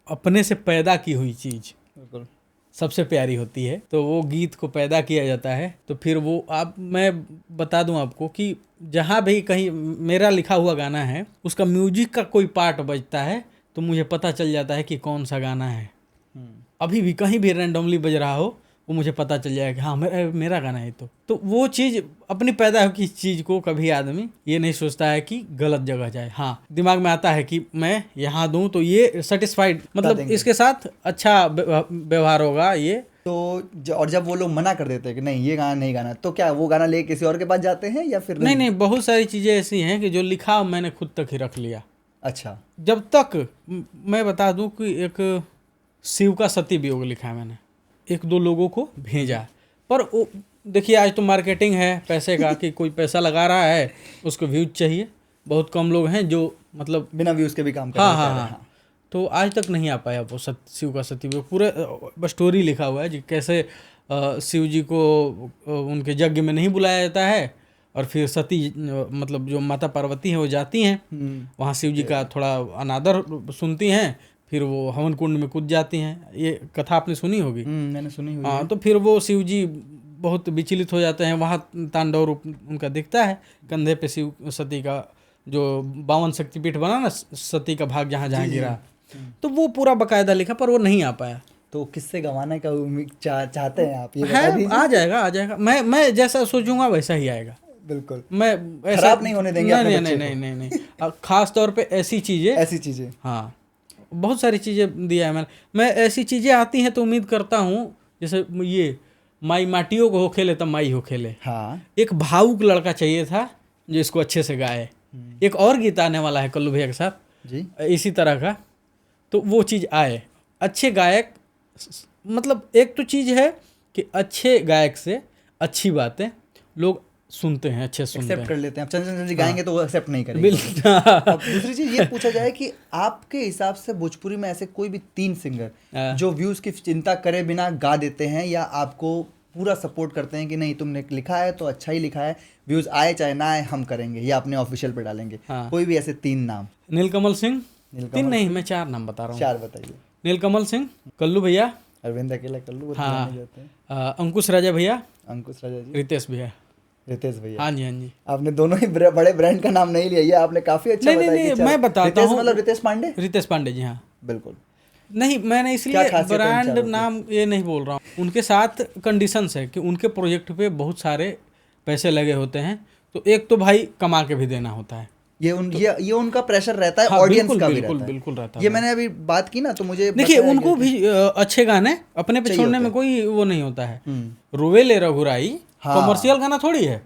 अपने से पैदा की हुई चीज़ बिल्कुल सबसे प्यारी होती है। तो वो गीत को पैदा किया जाता है तो फिर वो मैं बता दूं आपको कि जहाँ भी कहीं मेरा लिखा हुआ गाना है, उसका म्यूजिक का कोई पार्ट बजता है तो मुझे पता चल जाता है कि कौन सा गाना है। अभी भी कहीं भी रैंडमली बज रहा हो, वो मुझे पता चल जाएगा हाँ मेरा गाना है। तो वो चीज़, अपनी पैदा की चीज़ को कभी आदमी ये नहीं सोचता है कि गलत जगह जाए। हाँ, दिमाग में आता है कि मैं यहाँ दूँ तो ये सेटिस्फाइड, मतलब इसके साथ अच्छा व्यवहार होगा ये। तो और जब वो लोग मना कर देते हैं कि नहीं ये गाना नहीं गाना, तो क्या वो गाना ले किसी और के पास जाते हैं या फिर नहीं? बहुत सारी चीज़ें ऐसी हैं कि जो लिखा मैंने खुद तक ही रख लिया। अच्छा, जब तक मैं बता दूं कि एक शिव का सती वियोग लिखा है मैंने, 1-2 लोगों को भेजा, पर वो देखिए आज तो मार्केटिंग है पैसे का कि कोई पैसा लगा रहा है, उसको व्यूज चाहिए। बहुत कम लोग हैं जो मतलब बिना व्यूज़ के भी काम कर रहे हैं। हाँ। तो आज तक नहीं आ पाया वो शिव का सती वियोग। पूरे स्टोरी लिखा हुआ है जी, कैसे शिव जी को उनके यज्ञ में नहीं बुलाया जाता है और फिर सती मतलब जो माता पार्वती हैं वो जाती हैं, वहाँ शिव जी का थोड़ा अनादर सुनती हैं, फिर वो हवन कुंड में कूद जाती हैं। ये कथा आपने सुनी होगी। मैंने सुनी हुई हाँ, तो फिर वो शिव जी बहुत विचलित हो जाते हैं, वहाँ तांडव रूप उनका दिखता है, कंधे पे शिव सती का जो 52 शक्तिपीठ बना ना, सती का भाग जहाँ जहाँ गिरा, तो वो पूरा बकायदा लिखा, पर वो नहीं आ पाया। तो किससे गंवाने का उम्मीद चाहते हैं आप, ये बता है, दीजिए। आ जाएगा। मैं जैसा सोचूंगा वैसा ही आएगा। बिल्कुल, मैं ऐसा खराब नहीं होने देंगे अपने बच्चे को। नहीं। खास तौर पे ऐसी चीजें, हाँ, बहुत सारी चीजें दिया है मैं ऐसी चीजें आती हैं तो उम्मीद करता हूँ, जैसे ये माई माटियों को हो खेले तब माई हो खेले। हाँ, एक भावुक लड़का चाहिए था जो इसको अच्छे से गाए। एक और गीत आने वाला है कल्लू भैया के साथ जी, इसी तरह का, तो वो चीज़ आए। अच्छे गायक, मतलब एक तो चीज़ है कि अच्छे गायक से अच्छी बातें लोग सुनते हैं, अच्छे सुनते एक्सेप्ट कर हैं। लेते हैं। अब चंद्र जी गाएंगे तो वो एक्सेप्ट नहीं करेंगे। बिल्कुल। अब दूसरी चीज ये पूछा जाए कि आपके हिसाब से भोजपुरी में ऐसे कोई भी 3 सिंगर जो व्यूज की चिंता करे बिना गा देते हैं, या आपको पूरा सपोर्ट करते हैं कि नहीं तुमने लिखा है तो अच्छा ही लिखा है, व्यूज आए चाहे ना आए हम करेंगे, या अपने ऑफिशियल पे डालेंगे। हाँ। कोई भी ऐसे 3 नाम। नीलकमल सिंह, नीलकमल 3 नहीं, मैं 4 नाम बता रहा हूँ। 4 बताइए। नीलकमल सिंह, कल्लू भैया, अरविंद अकेला कल्लू, वो तो हाँ, जाने जाते हैं। अंकुश राजा भैया, अंकुश राजा जी, रितेश भैया। रितेश भैया। हाँ जी। आपने दोनों ही बड़े ब्रांड का नाम नहीं लिया, ये आपने काफी अच्छा बताया कि नहीं, चल- मैं बताता रितेश हूँ। मतलब रितेश पांडे। रितेश पांडे जी, हाँ। बिल्कुल। नहीं, मैंने क्या इसलिए खासियत है इन ब्रांड चारों की? नाम ये नहीं बोल रहा हूँ। उनके साथ कंडीशंस है कि उनके प्रोजेक्ट पे बहुत सारे पैसे लगे होते हैं, तो एक तो भाई कमा के भी देना होता है। ये उनका प्रेशर रहता है, हाँ, ऑडियंस बिल्कुल, का भी बिल्कुल, रहता है। बिल्कुल रहता है। ये मैंने अभी बात की ना, तो मुझे देखिए, बताया उनको गया भी अच्छे गाने अपने पे चाहिए छोड़ने होते में कोई वो नहीं होता है। हम्म। रोवे ले रघुराई हाँ। कमर्शियल गाना थोड़ी है,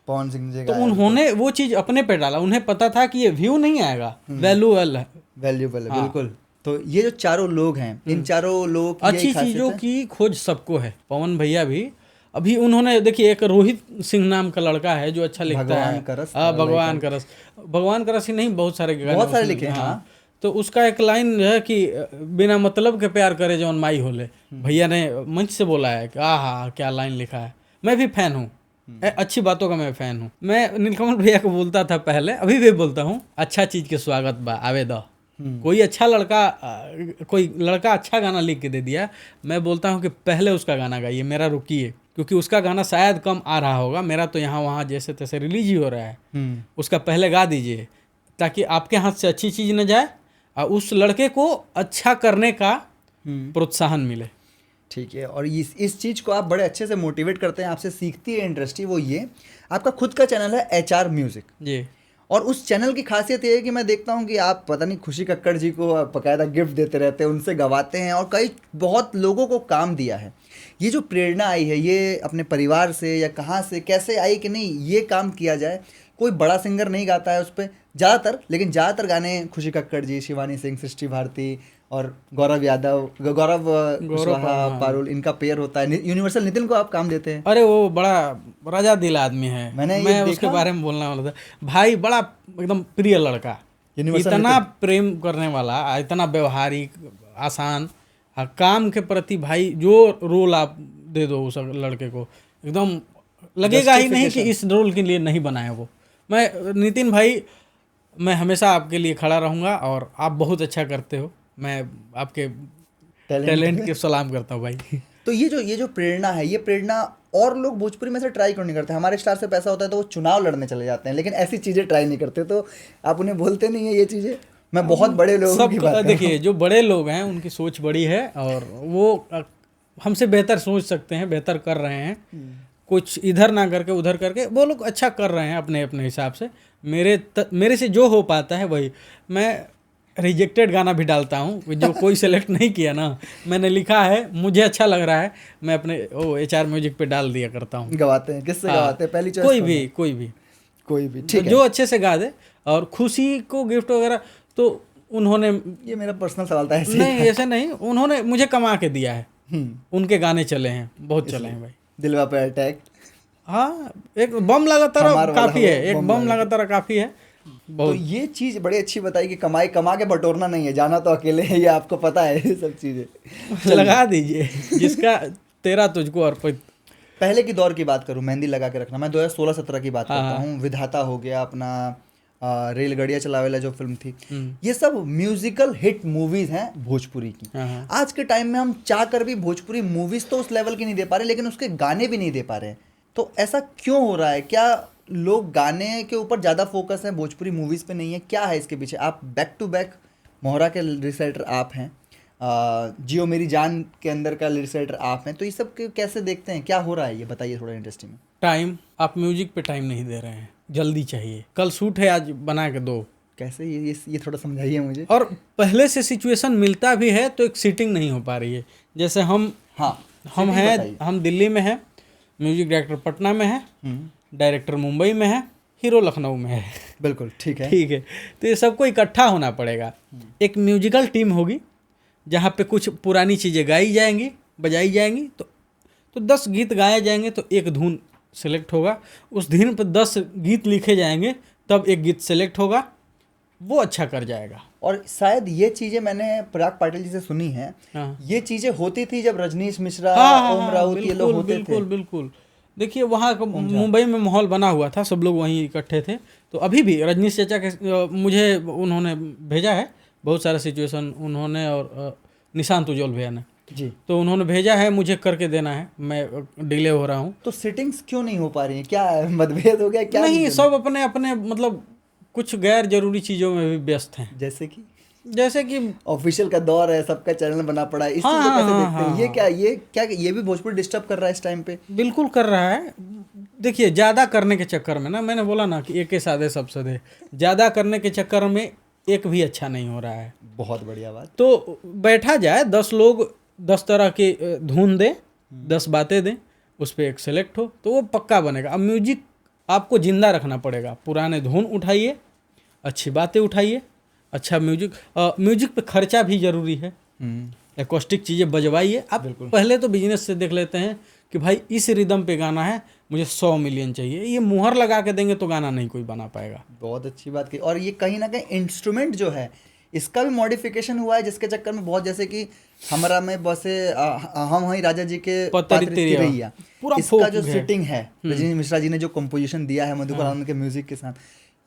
पवन सिंह जी तो का उन्होंने वो चीज अपने पे डाला। उन्हें पता था कि ये व्यू नहीं आएगा, वैल्यूएबल है। वैल्यूएबल है, बिल्कुल। तो ये जो चारों लोग हैं, इन चारों लोग की यही अच्छी खासियत चीजों है। की खोज सबको है। पवन भैया भी अभी उन्होंने, देखिए, एक रोहित सिंह नाम का लड़का है जो अच्छा लिखता भगवान है। का रस, भगवान का रस ही नहीं, बहुत सारे गाने बहुत सारे उसने- लिखे हैं, हाँ। तो उसका एक लाइन है कि बिना मतलब के प्यार करे जौन माई होले, भैया ने मंच से बोला है कि आहा क्या लाइन लिखा है। मैं भी फैन हूँ, अच्छी बातों का मैं फैन हूँ। मैं नीलकमल भैया को बोलता था पहले, अभी भी बोलता हूँ, अच्छा चीज के स्वागत बा, आवे दो। कोई अच्छा लड़का, कोई लड़का अच्छा गाना लिख के दे दिया, मैं बोलता हूँ कि पहले उसका गाना गाइए, मेरा रुकिए, क्योंकि उसका गाना शायद कम आ रहा होगा, मेरा तो यहाँ वहाँ जैसे तैसे रिलीज ही हो रहा है। उसका पहले गा दीजिए, ताकि आपके हाथ से अच्छी चीज़ न जाए और उस लड़के को अच्छा करने का प्रोत्साहन मिले। ठीक है। और इस चीज़ को आप बड़े अच्छे से मोटिवेट करते हैं, आपसे सीखती है इंडस्ट्री। वो ये आपका खुद का चैनल है HR म्यूजिक जी। और उस चैनल की खासियत ये है कि मैं देखता हूँ कि आप पता नहीं खुशी कक्कड़ जी को बकायदा गिफ्ट देते रहते हैं, उनसे गवाते हैं, और कई बहुत लोगों को काम दिया है। ये जो प्रेरणा आई है, ये अपने परिवार से या कहाँ से कैसे आई कि नहीं ये काम किया जाए? कोई बड़ा सिंगर नहीं गाता है उस पर ज़्यादातर, लेकिन ज़्यादातर गाने खुशी कक्कड़ जी, शिवानी सिंह, सृष्टि भारती और गौरव यादव, गौरव कुशवाहा, पारुल, इनका पेयर होता है। यूनिवर्सल नितिन को आप काम देते हैं। अरे वो बड़ा राजा दिल आदमी है, मैं उसके बारे में बोलने वाला था भाई। बड़ा एकदम प्रिय लड़का, इतना प्रेम करने वाला, इतना व्यवहारिक, आसान, काम के प्रति भाई जो रोल आप दे दो उस लड़के को, एकदम लगेगा ही नहीं कि इस रोल के लिए नहीं बनाए वो। मैं नितिन भाई, मैं हमेशा आपके लिए खड़ा रहूँगा, और आप बहुत अच्छा करते हो, मैं आपके टैलेंट के सलाम करता हूँ भाई। तो ये जो प्रेरणा है, ये प्रेरणा और लोग भोजपुरी में से ट्राई क्यों नहीं करते? हमारे स्टार से पैसा होता है तो वो चुनाव लड़ने चले जाते हैं, लेकिन ऐसी चीज़ें ट्राई नहीं करते। तो आप उन्हें बोलते नहीं है ये चीज़ें? मैं बहुत बड़े लोगों की बात देखिए, जो बड़े लोग हैं उनकी सोच बड़ी है, और वो हमसे बेहतर सोच सकते हैं, बेहतर कर रहे हैं। कुछ इधर ना करके उधर करके वो लोग अच्छा कर रहे हैं अपने अपने हिसाब से। मेरे से जो हो पाता है वही। मैं रिजेक्टेड गाना भी डालता हूँ, जो कोई सेलेक्ट नहीं किया ना, मैंने लिखा है, मुझे अच्छा लग रहा है, मैं अपने HR म्यूजिक पे डाल दिया करता हूँ। गवाते हैं? किससे गवाते हैं? पहली चॉइस कोई भी ठीक है, जो अच्छे से गा दे। और खुशी को गिफ्ट वगैरह तो उन्होंने, ये मेरा पर्सनल सवाल था, ऐसे नहीं ऐसे नहीं, उन्होंने मुझे कमा के दिया है। उनके गाने चले हैं, बहुत चले हैं भाई। दिलवा पे अटैक, हाँ, एक बम लगातार काफी है, एक बम लगातार काफी है। तो ये चीज बड़ी अच्छी बताई कि कमाई कमा के बटोरना नहीं है, जाना तो अकेले है, ये आपको पता है ये सब चीजें। लगा दीजिए, जिसका तेरा तुझको अर्पित। पहले की दौर की बात करूं, मेहंदी लगा के रखना, मैं 2016-17 की बात हाँ, करता हूँ, विधाता हो गया अपना, रेलगाड़ियाँ चलावेला जो फिल्म थी, ये सब म्यूजिकल हिट मूवीज हैं भोजपुरी की। हाँ। आज के टाइम में हम चाह कर भी भोजपुरी मूवीज तो उस लेवल की नहीं दे पा रहे, लेकिन उसके गाने भी नहीं दे पा रहे हैं। तो ऐसा क्यों हो रहा है? क्या लोग गाने के ऊपर ज़्यादा फोकस है, भोजपुरी मूवीज पे नहीं है? क्या है इसके पीछे? आप बैक टू बैक मोहरा के लिरिक्स राइटर आप हैं, जियो मेरी जान के अंदर का लिरिक्स राइटर आप हैं, तो ये सब कैसे देखते हैं? क्या हो रहा है ये बताइए थोड़ा इंटरेस्टिंग में। टाइम, आप म्यूजिक पे टाइम नहीं दे रहे हैं, जल्दी चाहिए, कल शूट है आज बना के दो। कैसे ये थोड़ा समझाइए मुझे। और पहले से सिचुएशन मिलता भी है तो एक सीटिंग नहीं हो पा रही है। जैसे हम setting हैं, बताइए। हम दिल्ली में हैं, म्यूजिक डायरेक्टर पटना में है, डायरेक्टर मुंबई में है, हीरो लखनऊ में है। बिल्कुल ठीक है। ठीक है, तो ये सबको इकट्ठा होना पड़ेगा। एक म्यूजिकल टीम होगी जहाँ पे कुछ पुरानी चीज़ें गाई जाएंगी, बजाई जाएंगी, तो 10 गीत गाए जाएंगे तो एक धुन सेलेक्ट होगा। उस धुन पर 10 गीत लिखे जाएंगे तब एक गीत सेलेक्ट होगा, वो अच्छा कर जाएगा। और शायद ये चीजें मैंने पराग पाटिल जी से सुनी हैं। हाँ। ये चीजें होती थी जब रजनीश मिश्रा, हाँ, ओम राउत ये लोग होते बिल्कुल थे। बिल्कुल। देखिए वहाँ का मुंबई में माहौल बना हुआ था, सब लोग वहीं इकट्ठे थे। तो अभी भी रजनीश चाचा के मुझे उन्होंने भेजा है बहुत सारा सिचुएशन, उन्होंने और निशांत उज्ज्वल भैया ने जी, तो उन्होंने भेजा है, मुझे करके देना है, मैं डिले हो रहा हूँ। तो सिटिंग्स क्यों नहीं हो पा रही हैं? क्या मतभेद हो गया क्या? नहीं, सब अपने अपने मतलब कुछ गैर जरूरी चीज़ों में भी व्यस्त हैं। जैसे कि ऑफिशियल का दौर है, सबका चैनल बना पड़ा है, इस चीज को कैसे देखते हैं? ये भी भोजपुरी डिस्टर्ब कर रहा है इस टाइम पे? बिल्कुल कर रहा है। देखिए ज़्यादा करने के चक्कर में ना, मैंने बोला ना कि एक के साधे सब सधे, ज़्यादा करने के चक्कर में एक भी अच्छा नहीं हो रहा है। बहुत बढ़िया बात। तो बैठा जाए, 10 लोग 10 तरह के धुन दें, 10 बातें दें, उस पर एक सेलेक्ट हो तो वो पक्का बनेगा। अब म्यूजिक आपको जिंदा रखना पड़ेगा, पुराने धुन उठाइए, अच्छी बातें उठाइए, अच्छा म्यूजिक पे खर्चा भी जरूरी है, एकॉस्टिक चीज़ें बजवाइए। आप पहले तो बिजनेस से देख लेते हैं कि भाई इस रिदम पे गाना है, मुझे 100 मिलियन चाहिए, ये मुहर लगा के देंगे तो गाना नहीं कोई बना पाएगा। बहुत अच्छी बात की। और ये कहीं ना कहीं इंस्ट्रूमेंट जो है इसका भी मॉडिफिकेशन हुआ है, जिसके चक्कर में बहुत, जैसे कि हमरा में बसे हम वही राजा जी के पतरी रही पूरा इसका जो सेटिंग है, रजनीश मिश्रा जी ने जो कंपोजिशन दिया है मधुकर आनंद के म्यूजिक के साथ,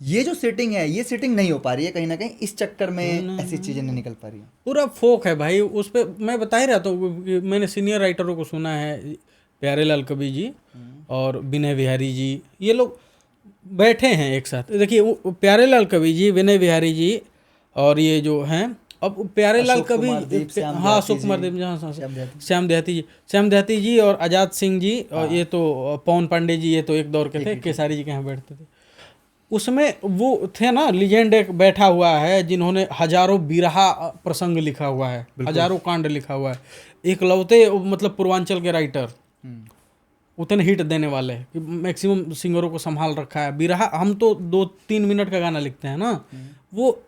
ये जो सेटिंग है, ये सेटिंग नहीं हो पा रही है कहीं ना कहीं, इस चक्कर में ऐसी चीजें नहीं निकल पा रही है। पूरा फोक है भाई उस पर। मैं बता ही रहता हूँ, मैंने सीनियर राइटरों को सुना है, प्यारे लाल कवि जी और विनय बिहारी जी, ये लोग बैठे हैं एक साथ। देखिए प्यारे लाल कवि जी, विनय बिहारी जी और ये जो हैं, अब प्यारे लाल कवि, हाँ अशोक कुमार देव, श्याम देहाती जी और आज़ाद सिंह जी, और ये तो पवन पांडे जी, ये तो एक दौर के थे, केसारी जी के यहाँ बैठते थे। उसमें वो थे ना, लीजेंड एक बैठा हुआ है जिन्होंने हजारों बिरहा प्रसंग लिखा हुआ है, हजारों कांड लिखा हुआ है, एक लौते मतलब पूर्वांचल के राइटर, उतने हिट देने वाले, मैक्सिमम सिंगरों को संभाल रखा है। बिरहा हम तो 2-3 मिनट का गाना लिखते हैं ना, वो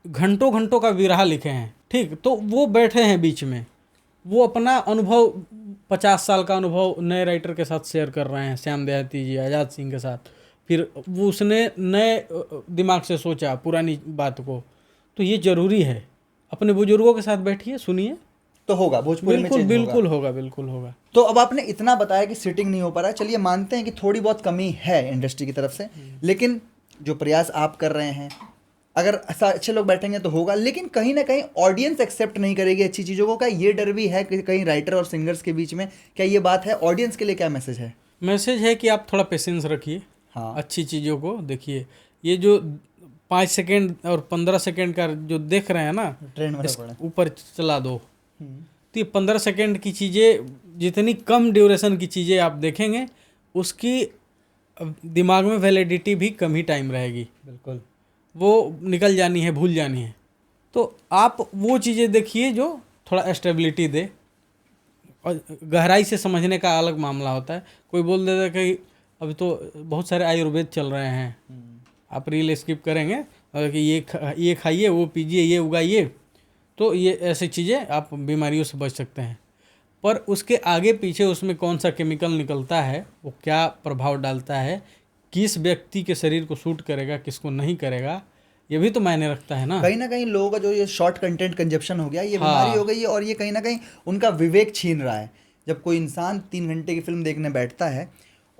घंटों घंटों का बिरहा लिखे हैं। ठीक, तो वो बैठे हैं बीच में, वो अपना अनुभव 50 साल का अनुभव नए राइटर के साथ शेयर कर रहे हैं, श्याम देहाती जी, आज़ाद सिंह के साथ। फिर वो उसने नए दिमाग से सोचा पुरानी बात को। तो ये जरूरी है, अपने बुजुर्गों के साथ बैठिए, सुनिए, तो होगा भोजपुरी में चेंज बिल्कुल होगा, बिल्कुल होगा। तो अब आपने इतना बताया कि सिटिंग नहीं हो पा रहा है, चलिए मानते हैं कि थोड़ी बहुत कमी है इंडस्ट्री की तरफ से, लेकिन जो प्रयास आप कर रहे हैं, अगर अच्छे लोग बैठेंगे तो होगा। लेकिन कहीं ना कहीं ऑडियंस एक्सेप्ट नहीं करेगी अच्छी चीज़ों को, क्या ये डर भी है कि कहीं राइटर और सिंगर्स के बीच में, क्या ये बात है? ऑडियंस के लिए क्या मैसेज है? मैसेज है कि आप थोड़ा पेशेंस रखिए, हाँ, अच्छी चीज़ों को देखिए। ये जो 5 सेकेंड और 15 सेकेंड का जो देख रहे हैं ना, ट्रेंड ऊपर चला दो, तो ये 15 सेकेंड की चीज़ें, जितनी कम ड्यूरेशन की चीज़ें आप देखेंगे, उसकी दिमाग में वैलिडिटी भी कम ही टाइम रहेगी, बिल्कुल वो निकल जानी है, भूल जानी है। तो आप वो चीज़ें देखिए जो थोड़ा स्टेबिलिटी दे, और गहराई से समझने का अलग मामला होता है। कोई बोल देता है कि अभी तो बहुत सारे आयुर्वेद चल रहे हैं, आप रील स्किप करेंगे और कि ये खाइए, वो पीजिए, ये उगाइए, तो ये ऐसी चीज़ें आप बीमारियों से बच सकते हैं। पर उसके आगे पीछे उसमें कौन सा केमिकल निकलता है, वो क्या प्रभाव डालता है, किस व्यक्ति के शरीर को सूट करेगा, किसको नहीं करेगा, ये भी तो मायने रखता है ना। कहीं लोगों का जो ये शॉर्ट कंटेंट कंजप्शन हो गया, ये बीमारी हो गई है, और ये कहीं ना कहीं उनका विवेक छीन रहा है। जब कोई इंसान 3 घंटे की फिल्म देखने बैठता है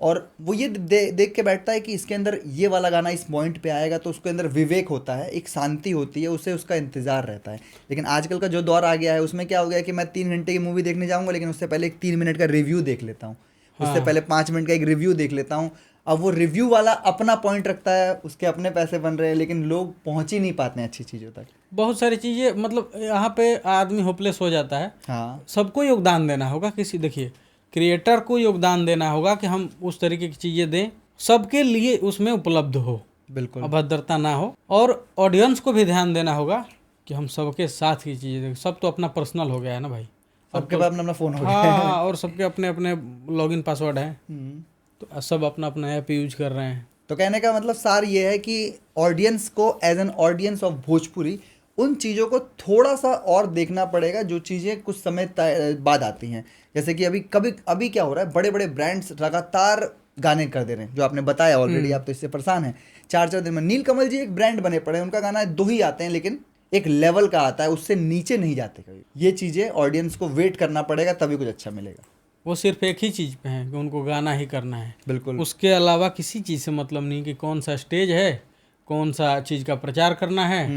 और वो ये देख के बैठता है कि इसके अंदर ये वाला गाना इस पॉइंट पे आएगा, तो उसके अंदर विवेक होता है, एक शांति होती है, उसे उसका इंतजार रहता है। लेकिन आजकल का जो दौर आ गया है उसमें क्या हो गया कि मैं 3 घंटे की मूवी देखने जाऊंगा, लेकिन उससे पहले एक 3 मिनट का रिव्यू देख लेता हूँ, उससे पहले 5 मिनट का एक रिव्यू देख लेता हूँ। अब वो रिव्यू वाला अपना पॉइंट रखता है, उसके अपने पैसे बन रहे हैं, लेकिन लोग पहुंच ही नहीं पाते हैं अच्छी चीज़ों तक। बहुत सारी चीज़ें, मतलब यहाँ पे आदमी होपलेस हो जाता है। हाँ, सबको योगदान देना होगा, किसी देखिए क्रिएटर को योगदान देना होगा कि हम उस तरीके की चीज़ें दें सबके लिए, उसमें उपलब्ध हो, बिल्कुल। अभद्रता ना हो। और ऑडियंस को भी ध्यान देना होगा कि हम सबके साथ की चीज़ें देखें। सब तो अपना पर्सनल हो गया है ना भाई, सबके पास अपना अपना फ़ोन हो गया हाँ, और सबके अपने अपने लॉगिन पासवर्ड हैं, है। तो सब अपना अपना ऐप यूज कर रहे हैं। तो कहने का मतलब सार ये है कि ऑडियंस को as an audience of Bhojpuri उन चीज़ों को थोड़ा सा और देखना पड़ेगा जो चीज़ें कुछ समय बाद आती हैं। जैसे कि अभी क्या हो रहा है, बड़े बड़े ब्रांड्स लगातार गाने कर दे रहे हैं, जो आपने बताया ऑलरेडी, आप तो इससे परेशान हैं। 4-4 दिन में नीलकमल जी एक ब्रांड बने पड़े हैं, उनका गाना 2 ही आते हैं, लेकिन एक लेवल का आता है, उससे नीचे नहीं जाते कभी। ये चीज़ें ऑडियंस को वेट करना पड़ेगा, तभी कुछ अच्छा मिलेगा। वो सिर्फ एक ही चीज़ पे हैं कि उनको गाना ही करना है, बिल्कुल। उसके अलावा किसी चीज़ से मतलब नहीं कि कौन सा स्टेज है, कौन सा चीज़ का प्रचार करना है,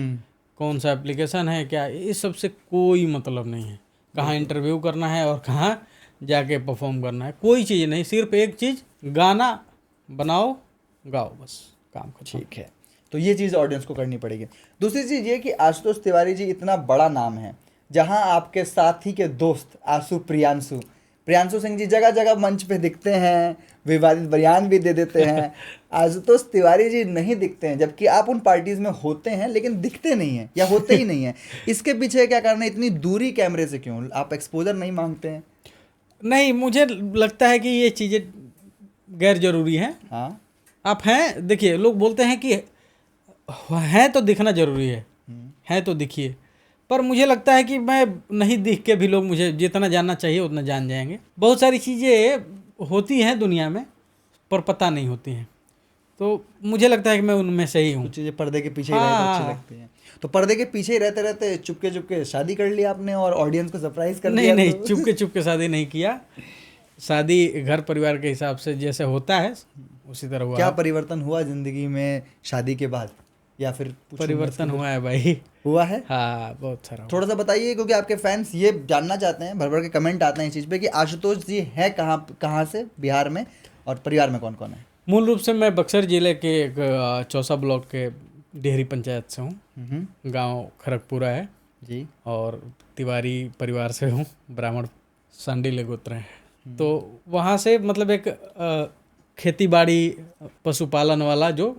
कौन सा एप्लीकेशन है, क्या, इस सब से कोई मतलब नहीं है। कहाँ इंटरव्यू करना है और कहाँ जाके परफॉर्म करना है, कोई चीज़ नहीं। सिर्फ एक चीज़, गाना बनाओ, गाओ, बस काम खत्म। ठीक है, तो ये चीज़ ऑडियंस को करनी पड़ेगी। दूसरी चीज़ ये कि आशुतोष तिवारी जी इतना बड़ा नाम है, जहाँ आपके साथी के दोस्त प्रियांशु सिंह जी जगह जगह मंच पे दिखते हैं, विवादित बयान भी दे देते हैं। आशुतोष तिवारी जी नहीं दिखते हैं, जबकि आप उन पार्टीज में होते हैं, लेकिन दिखते नहीं हैं या होते ही नहीं हैं। इसके पीछे क्या कारण है? इतनी दूरी कैमरे से क्यों? आप एक्सपोजर नहीं मांगते हैं? नहीं, मुझे लगता है कि ये चीज़ें गैर जरूरी हैं। हाँ, आप हैं, देखिए लोग बोलते हैं कि हैं तो दिखना जरूरी है तो दिखिए, पर मुझे लगता है कि मैं नहीं दिख के भी लोग मुझे जितना जानना चाहिए उतना जान जाएंगे। बहुत सारी चीज़ें होती हैं दुनिया में पर पता नहीं होती हैं, तो मुझे लगता है कि मैं उनमें से ही हूँ। कुछ चीज़ें पर्दे के पीछे ही रहते अच्छी लगती हैं। तो पर्दे के पीछे ही रहते रहते चुपके चुपके शादी कर लिया आपने और ऑडियंस को सरप्राइज कर दिया? नहीं, चुपके चुपके शादी नहीं किया। शादी घर परिवार के हिसाब से जैसे होता है उसी तरह हुआ। क्या परिवर्तन हुआ जिंदगी में शादी के बाद, या फिर परिवर्तन हुआ है भाई? हुआ है, हाँ, बहुत सारा। थोड़ा सा बताइए, क्योंकि आपके फैंस ये जानना चाहते हैं, भर भर के कमेंट आते हैं इस चीज़ पे कि आशुतोष जी है कहाँ से बिहार में, और परिवार में कौन कौन है? मूल रूप से मैं बक्सर जिले के एक चौसा ब्लॉक के डेहरी पंचायत से हूँ। गांव खरगपुरा है जी, और तिवारी परिवार से हूँ, ब्राह्मण सांडील गोत्र हैं। तो वहाँ से मतलब एक खेती बाड़ी पशुपालन वाला जो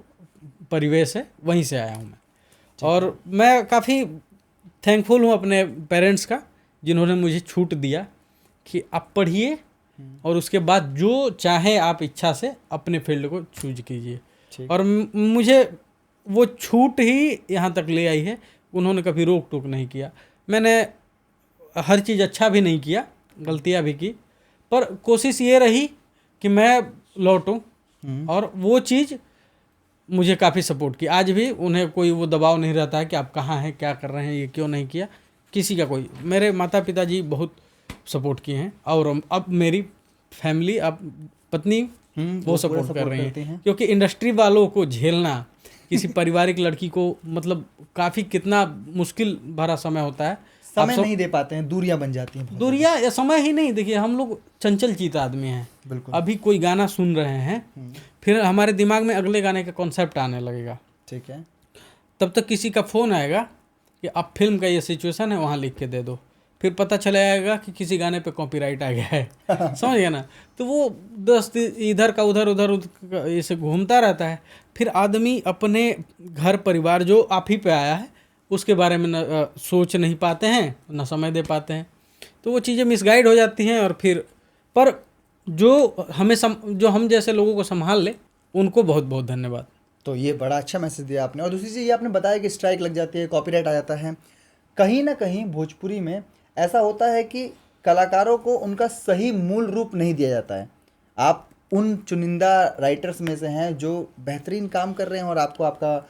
परिवेश है, वहीं से आया हूँ मैं। और मैं काफ़ी थैंकफुल हूँ अपने पेरेंट्स का, जिन्होंने मुझे छूट दिया कि आप पढ़िए और उसके बाद जो चाहे आप इच्छा से अपने फील्ड को चूज कीजिए। और मुझे वो छूट ही यहाँ तक ले आई है। उन्होंने कभी रोक टोक नहीं किया। मैंने हर चीज़ अच्छा भी नहीं किया, गलतियाँ भी की, पर कोशिश ये रही कि मैं लौटूं, और वो चीज़ मुझे काफ़ी सपोर्ट की। आज भी उन्हें कोई वो दबाव नहीं रहता है कि आप कहाँ हैं, क्या कर रहे हैं, ये क्यों नहीं किया, किसी का कोई। मेरे माता पिता जी बहुत सपोर्ट किए हैं, और अब मेरी फैमिली, अब पत्नी वो सपोर्ट कर रही हैं, क्योंकि इंडस्ट्री वालों को झेलना किसी पारिवारिक लड़की को मतलब काफ़ी कितना मुश्किल भरा समय होता है। समय नहीं दे पाते हैं, दूरियां बन जाती हैं। दूरियां या समय ही नहीं, देखिए हम लोग चंचल चित आदमी हैं। बिल्कुल। अभी कोई गाना सुन रहे हैं, फिर हमारे दिमाग में अगले गाने का कॉन्सेप्ट आने लगेगा, ठीक है, तब तक किसी का फ़ोन आएगा कि अब फिल्म का ये सिचुएशन है, वहाँ लिख के दे दो। फिर पता चला जाएगा कि किसी गाने पे कॉपीराइट आ गया है समझ गया ना। तो वो 10 इधर का उधर ऐसे घूमता रहता है। फिर आदमी अपने घर परिवार जो आप ही पे आया है उसके बारे में न सोच नहीं पाते हैं, न समय दे पाते हैं, तो वो चीज़ें मिसगाइड हो जाती हैं। और फिर पर जो हम जैसे लोगों को संभाल ले, उनको बहुत बहुत धन्यवाद। तो ये बड़ा अच्छा मैसेज दिया आपने। और दूसरी चीज़ ये आपने बताया कि स्ट्राइक लग जाती है, कॉपीराइट आ जाता है। कहीं ना कहीं भोजपुरी में ऐसा होता है कि कलाकारों को उनका सही मूल रूप नहीं दिया जाता है। आप उन चुनिंदा राइटर्स में से हैं जो बेहतरीन काम कर रहे हैं, और आपको आपका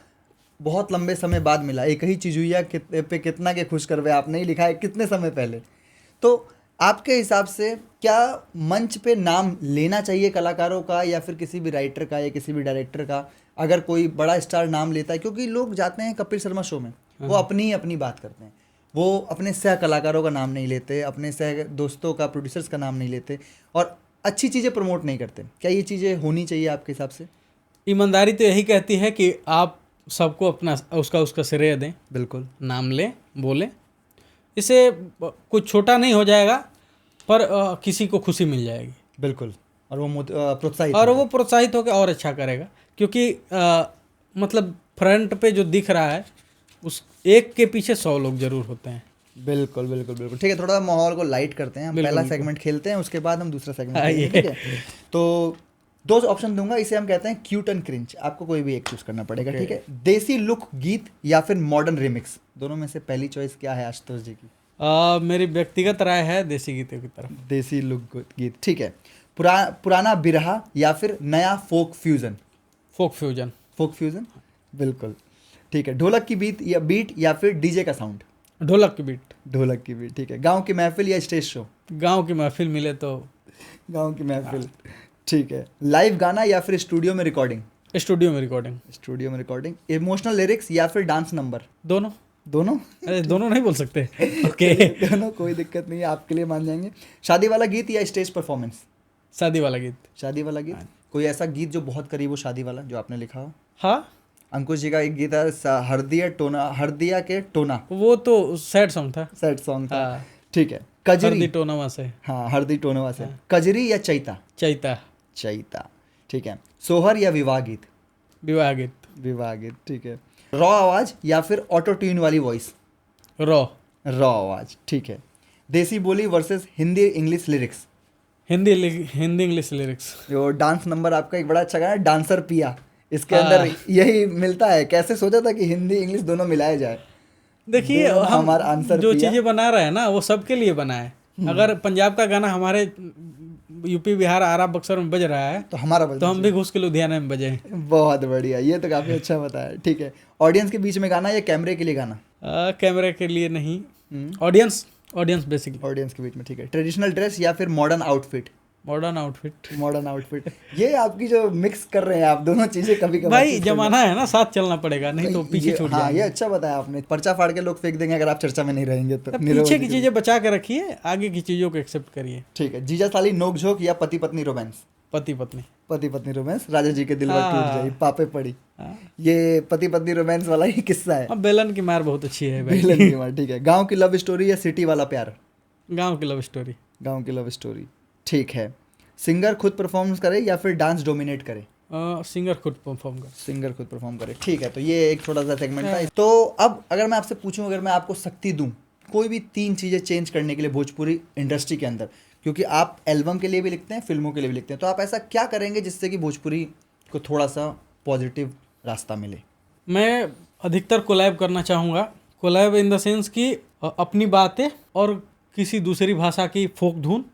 बहुत लंबे समय बाद मिला। एक ही चीज़ हुई है पे कितना के खुश करवे आपने ही लिखा है कितने समय पहले। तो आपके हिसाब से क्या मंच पे नाम लेना चाहिए कलाकारों का, या फिर किसी भी राइटर का या किसी भी डायरेक्टर का, अगर कोई बड़ा स्टार नाम लेता है? क्योंकि लोग जाते हैं कपिल शर्मा शो में, वो अपनी ही अपनी बात करते हैं, वो अपने सह कलाकारों का नाम नहीं लेते, अपने सह दोस्तों का, प्रोड्यूसर्स का नाम नहीं लेते, और अच्छी चीज़ें प्रमोट नहीं करते। क्या ये चीज़ें होनी चाहिए आपके हिसाब से? ईमानदारी तो यही कहती है कि आप सबको अपना उसका श्रेय दें, बिल्कुल। नाम लें, बोलें। इससे कुछ छोटा नहीं हो जाएगा, पर किसी को खुशी मिल जाएगी। बिल्कुल। और वो प्रोत्साहित और वो प्रोत्साहित होकर और अच्छा करेगा, क्योंकि मतलब फ्रंट पे जो दिख रहा है उस एक के पीछे 100 लोग जरूर होते हैं। बिल्कुल बिल्कुल बिल्कुल। ठीक है, थोड़ा माहौल को लाइट करते हैं। हम पहला सेगमेंट खेलते हैं, उसके बाद हम दूसरा सेगमेंट खेलेंगे, ठीक है? तो 2 ऑप्शन दूंगा, इसे हम कहते हैं क्यूट एंड क्रिंज। आपको कोई भी एक चूज करना पड़ेगा, ठीक है? देसी लुक गीत या फिर मॉडर्न रिमिक्स, दोनों में से पहली चॉइस क्या है आशुतोष जी की? मेरी व्यक्तिगत राय है देसी गीतों की तरफ। देसी लुक गीत, ठीक है। पुराना बिरहा या फिर नया folk fusion? Folk fusion. Folk fusion, बिल्कुल, ठीक है। ढोलक की बीट या फिर डीजे का साउंड? ढोलक की बीट। ढोलक की बीट, ठीक है। गांव की महफिल या स्टेज शो? गांव की महफिल मिले तो गांव की महफिल, ठीक है। लाइव गाना या फिर स्टूडियो में रिकॉर्डिंग? स्टूडियो में रिकॉर्डिंग। स्टूडियो में रिकॉर्डिंग। इमोशनल लिरिक्स या फिर डांस नंबर? दोनों। दोनों? अरे दोनों नहीं बोल सकते। ओके। दोनों, कोई दिक्कत नहीं है, आपके लिए मान जाएंगे। शादी वाला गीत या स्टेज परफॉर्मेंस? शादी वाला गीत। शादी वाला गीत। कोई ऐसा गीत जो बहुत करीब हो शादी वाला, जो आपने लिखा हो? हाँ, अंकुश जी का एक गीत है, हरदिया के टोना। वो तो सैड सॉन्ग था। सैड सॉन्ग था, हाँ। ठीक है। कजरी। हरदी टोनवा से। हाँ, हरदी टोनवा से। कजरी या चैता? चैता। चैता, ठीक है। सोहर या विवाह गीत? विवाह गीत। विवाह गीत, ठीक है। रॉ आवाज या फिर ऑटो ट्यून वाली वॉइस? रॉ। रॉ आवाज, ठीक है। देसी बोली versus Hindi English lyrics? Hindi English lyrics. जो डांस नंबर आपका एक बड़ा अच्छा गाना है, डांसर पिया, इसके अंदर यही मिलता है। कैसे सोचा था कि हिंदी इंग्लिश दोनों मिलाए जाए? देखिए, हम हमारा आंसर जो चीजें बना रहे हैं ना, वो सबके लिए बना है। अगर पंजाब का गाना हमारे यूपी, बिहार, आरा, बक्सर में बज रहा है, तो हमारा तो हम भी घुस के लुधियाना में बजे। बहुत बढ़िया, ये तो काफी अच्छा बताया, ठीक है। ऑडियंस के बीच में गाना या कैमरे के लिए गाना? कैमरे के लिए नहीं, ऑडियंस बेसिकली। ऑडियंस के बीच में, ठीक है। ट्रेडिशनल ड्रेस या फिर modern outfit? Modern outfit. Modern outfit, ये आपकी जो मिक्स कर रहे हैं आप दोनों चीजें, कभी कभी भाई जमाना है ना, साथ चलना पड़ेगा, नहीं तो पीछे छूट हाँ, जाएंगे। ये अच्छा बताया आपने। पर्चा फाड़ के लोग फेंक देंगे अगर आप चर्चा में नहीं रहेंगे तो। पीछे की चीजें बचा के रखिए, आगे की चीजों को एक्सेप्ट करिए। ठीक है। जीजा साली नोक झोंक या पति पत्नी रोमांस? पति पत्नी। पति पत्नी रोमांस, राजा जी के दिल पर टूट जाई पापे पड़ी, ये पति पत्नी रोमांस वाला ही किस्सा है। अब बेलन की मार बहुत अच्छी है भाई। बेलन की मार, ठीक है। गांव की लव स्टोरी या सिटी वाला प्यार? गांव की लव स्टोरी। गांव की लव स्टोरी, ठीक है। सिंगर खुद परफॉर्मेंस करे या फिर डांस डोमिनेट करे? सिंगर खुद परफॉर्म करे। सिंगर खुद परफॉर्म करे, ठीक है। तो ये एक छोटा सा सेगमेंट था। तो अब अगर मैं आपसे पूछूं, अगर मैं आपको शक्ति दूं कोई भी 3 चीज़ें चेंज करने के लिए भोजपुरी इंडस्ट्री के अंदर, क्योंकि आप एल्बम के लिए भी लिखते हैं, फिल्मों के लिए भी लिखते हैं, तो आप ऐसा क्या करेंगे जिससे कि भोजपुरी को थोड़ा सा पॉजिटिव रास्ता मिले? मैं अधिकतर कोलैब करना चाहूँगा। कोलैब इन द सेंस कि अपनी बातें और किसी दूसरी भाषा की फोक धुन,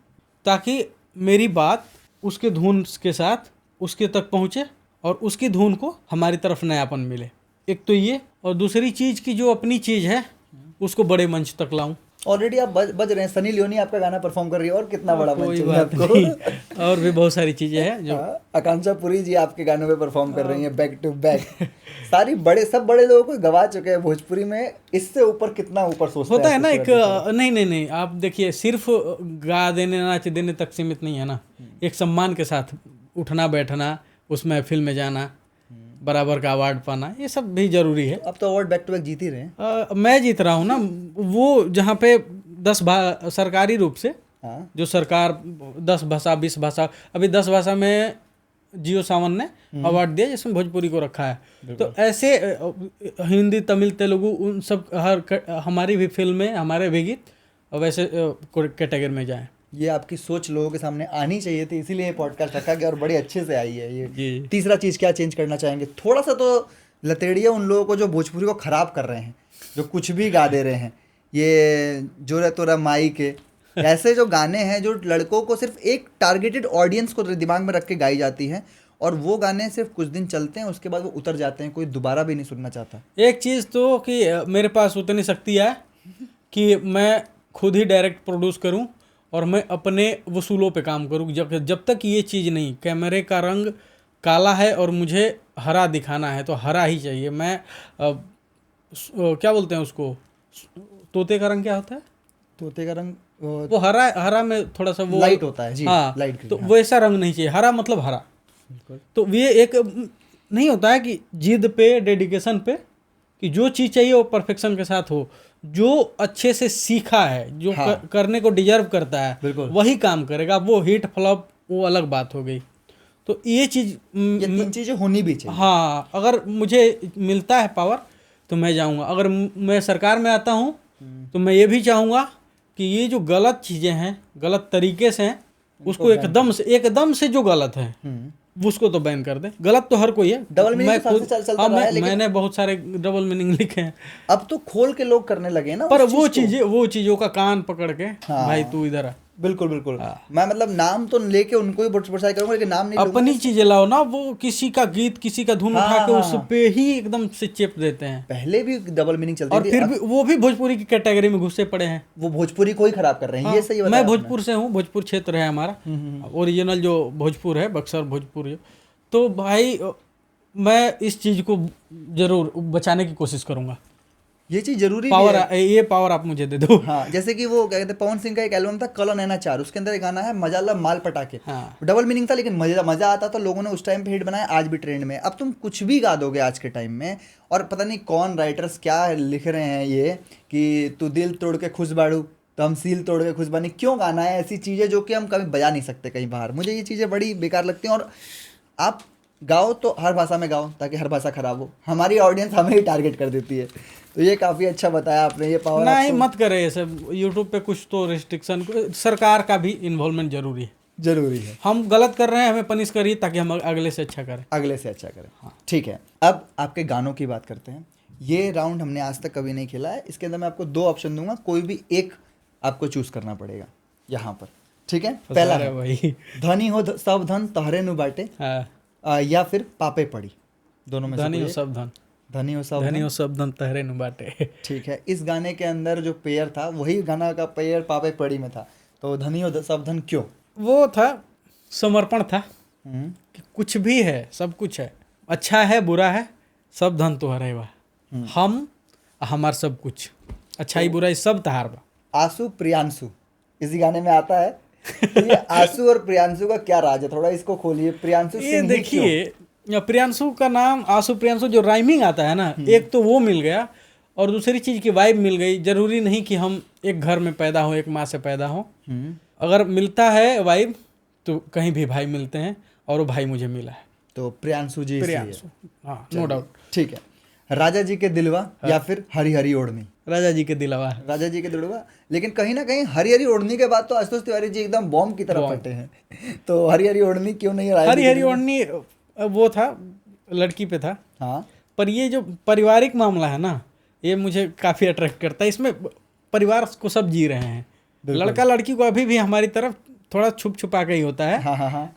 ताकि मेरी बात उसके धुन के साथ उसके तक पहुँचे और उसकी धुन को हमारी तरफ नयापन मिले। एक तो ये, और दूसरी चीज़ की जो अपनी चीज़ है उसको बड़े मंच तक लाऊं। ऑलरेडी आप बज रहे हैं, सनी लियोनी आपका गाना परफॉर्म कर रही है, और कितना बड़ा मंच है बात आपको। नहीं। और भी बहुत सारी चीज़ें हैं जो आकांक्षा पुरी जी आपके गानों पे परफॉर्म कर रही हैं बैक टू बैक। सारी सब बड़े लोगों को गवा चुके हैं भोजपुरी में। इससे ऊपर कितना ऊपर सोचते होता है ना एक, नहीं, आप देखिए, सिर्फ गा देने नाच देने तक सीमित नहीं है ना। एक सम्मान के साथ उठना बैठना, उस महफिल में जाना, बराबर का अवार्ड पाना, ये सब भी जरूरी है। अब तो अवार्ड बैक टू बैक जीत ही रहे हैं। मैं जीत रहा हूँ ना, वो जहाँ पे 10 सरकारी रूप से, हाँ। जो सरकार 10 भाषा 20 भाषा, अभी 10 भाषा में जियो सावन ने अवार्ड दिया, जिसमें भोजपुरी को रखा है। तो ऐसे हिंदी, तमिल, तेलुगु, उन सब हमारी भी फिल्में, हमारे भी गीत वैसे कैटेगरी में जाएं। ये आपकी सोच लोगों के सामने आनी चाहिए थी, इसीलिए ये पॉडकास्ट रखा गया और बड़ी अच्छे से आई है ये। जी। तीसरा चीज़ क्या चेंज करना चाहेंगे? थोड़ा सा तो लतेड़िए उन लोगों को जो भोजपुरी को ख़राब कर रहे हैं, जो कुछ भी गा दे रहे हैं, ये जो रे तोरा माई के ऐसे जो गाने हैं, जो लड़कों को सिर्फ एक टारगेटेड ऑडियंस को दिमाग में रख के गाई जाती हैं, और वो गाने सिर्फ कुछ दिन चलते हैं, उसके बाद वो उतर जाते हैं, कोई दोबारा भी नहीं सुनना चाहता। एक चीज़ तो कि मेरे पास उतनी शक्ति है कि मैं खुद ही डायरेक्ट प्रोड्यूस करूं और मैं अपने वसूलों पे काम करूँ। जब तक ये चीज़ नहीं, कैमरे का रंग काला है और मुझे हरा दिखाना है तो हरा ही चाहिए। मैं क्या बोलते हैं उसको, तोते का रंग क्या होता है? तोते का रंग वो हरा, हरा में थोड़ा सा वो लाइट होता है जी, हाँ, लाइट ग्रीन, तो हाँ। वैसा रंग नहीं चाहिए, हरा मतलब हरा। तो ये एक नहीं होता है कि जिद पे, डेडिकेशन पे, कि जो चीज़ चाहिए वो परफेक्शन के साथ हो। जो अच्छे से सीखा है, जो हाँ। करने को डिजर्व करता है, बिल्कुल। वही काम करेगा। वो हिट फ्लॉप वो अलग बात हो गई। तो ये चीज़ ये 3 चीजें होनी भी चाहिए। हाँ, अगर मुझे मिलता है पावर तो मैं जाऊंगा। अगर मैं सरकार में आता हूँ तो मैं ये भी चाहूँगा कि ये जो गलत चीज़ें हैं, गलत तरीके से हैं, उसको एकदम से जो गलत है उसको तो बैन कर दे। गलत तो हर कोई है। डबल मीनिंग मैं तो सबसे चलता हाँ, रहा है, लेकिन मैंने बहुत सारे डबल मीनिंग लिखे हैं। अब तो खोल के लोग करने लगे हैं ना पर उस वो चीज़ को। वो चीज़ों का कान पकड़ के, हाँ। भाई तू इधर आ, बिल्कुल बिल्कुल। मैं मतलब नाम तो लेके उनको ही बुरसाई करूंगा, लेकिन नाम नहीं लूंगा। अपनी चीजें लाओ ना। वो किसी का गीत, किसी का धुन हाँ, उठा के हाँ, उस पे ही एकदम से चेप देते हैं। पहले भी डबल मीनिंग चलती और थी, फिर अब भी वो भी भोजपुरी की कैटेगरी में घुसे पड़े हैं। वो भोजपुरी को ही खराब कर रहे हैं। ये सही बताया मैं आपने। भोजपुर से हूँ, भोजपुर क्षेत्र है हमारा, ओरिजिनल जो भोजपुर है, बक्सर भोजपुर जो। तो भाई मैं इस चीज को जरूर बचाने की कोशिश करूंगा। ये चीज जरूरी भी पावर, है। ये पावर आप मुझे दे दो। हाँ, जैसे कि वो क्या कहते हैं, पवन सिंह का एक एल्बम था कल नैना चार, उसके अंदर एक गाना है मजाला माल पटाके। हाँ। डबल मीनिंग था, लेकिन मजा आता था। लोगों ने उस टाइम पे हिट बनाया, आज भी ट्रेंड में। अब तुम कुछ भी गा दोगे आज के टाइम में, और पता नहीं कौन राइटर्स क्या लिख रहे हैं ये कि तू दिल तोड़ के खुश बाड़ू तो हम सील तोड़ के खुश बानी। क्यों गाना है ऐसी चीज़ें जो कि हम कभी बजा नहीं सकते कहीं बाहर? मुझे ये चीज़ें बड़ी बेकार लगती हैं। और आप गाओ तो हर भाषा में गाओ, ताकि हर भाषा खराब हो। हमारी ऑडियंस हमें ही टारगेट कर देती है। तो ये काफ़ी अच्छा बताया आपने, ये पावर नहीं, मत करे ये सब। यूट्यूब पे कुछ तो रिस्ट्रिक्शन, सरकार का भी इन्वॉल्वमेंट जरूरी है। जरूरी है। हम गलत कर रहे हैं, हमें पनिश करिए ताकि हम अगले से अच्छा करें। अगले से अच्छा करें। हाँ, ठीक है। अब आपके गानों की बात करते हैं। ये राउंड हमने आज तक कभी नहीं खेला है। इसके अंदर मैं आपको 2 ऑप्शन दूंगा, कोई भी एक आपको चूज करना पड़ेगा यहाँ पर, ठीक है? पहला है भाई, धनी हो सब धन तहरे नु बाटे, हाँ, या फिर पापे पड़ी। दोनों में से धनी कोई हो एक। सब धन, धनी हो सब धनी धन। हो सब धन तहरे नु बाटे। ठीक है। इस गाने के अंदर जो पेयर था वही गाना का पेयर पापे पड़ी में था। तो धनी हो सब धन क्यों? वो था समर्पण था हम्म, कि कुछ भी है, सब कुछ है, अच्छा है बुरा है, सब धन तो हरे बा, हम हमार सब कुछ, अच्छाई बुराई सब तहार बा। आंसू प्रियांशु इसी गाने में आता है। तो ये आंसू और प्रियांशु का क्या राज है? थोड़ा इसको खोलिए। प्रियांशु ये सिंह ही देखिए, प्रियांशु का नाम आंसू प्रियांशु जो राइमिंग आता है ना, एक तो वो मिल गया, और दूसरी चीज की वाइब मिल गई। जरूरी नहीं कि हम एक घर में पैदा हो, एक माँ से पैदा हो। क्यों? अगर मिलता है वाइब तो कहीं भी भाई मिलते हैं, और वो भाई मुझे मिला है, तो प्रियांशु जी इसलिए। प्रियांशु। हाँ, नो डाउट। ठीक है। राजा जी के दिलवा या फिर हरी हरी ओढ़नी? राजा जी के दिलावा। राजा जी के दिलवा, लेकिन कहीं ना कहीं हरी हरी ओढ़नी के बाद तो आशुतोष तिवारी जी एकदम बॉम्ब की तरह फटे हैं। तो हरी हरी ओढ़नी क्यों नहीं है? राजा जी हरी के हरी दिलवा? ओढ़नी वो था, लड़की पे था। हाँ, पर ये जो पारिवारिक मामला है ना, ये मुझे काफ़ी अट्रैक्ट करता है। इसमें परिवार को सब जी रहे हैं। लड़का लड़की को अभी भी हमारी तरफ थोड़ा छुप छुपा के ही होता है, हाँ, हाँ, हाँ।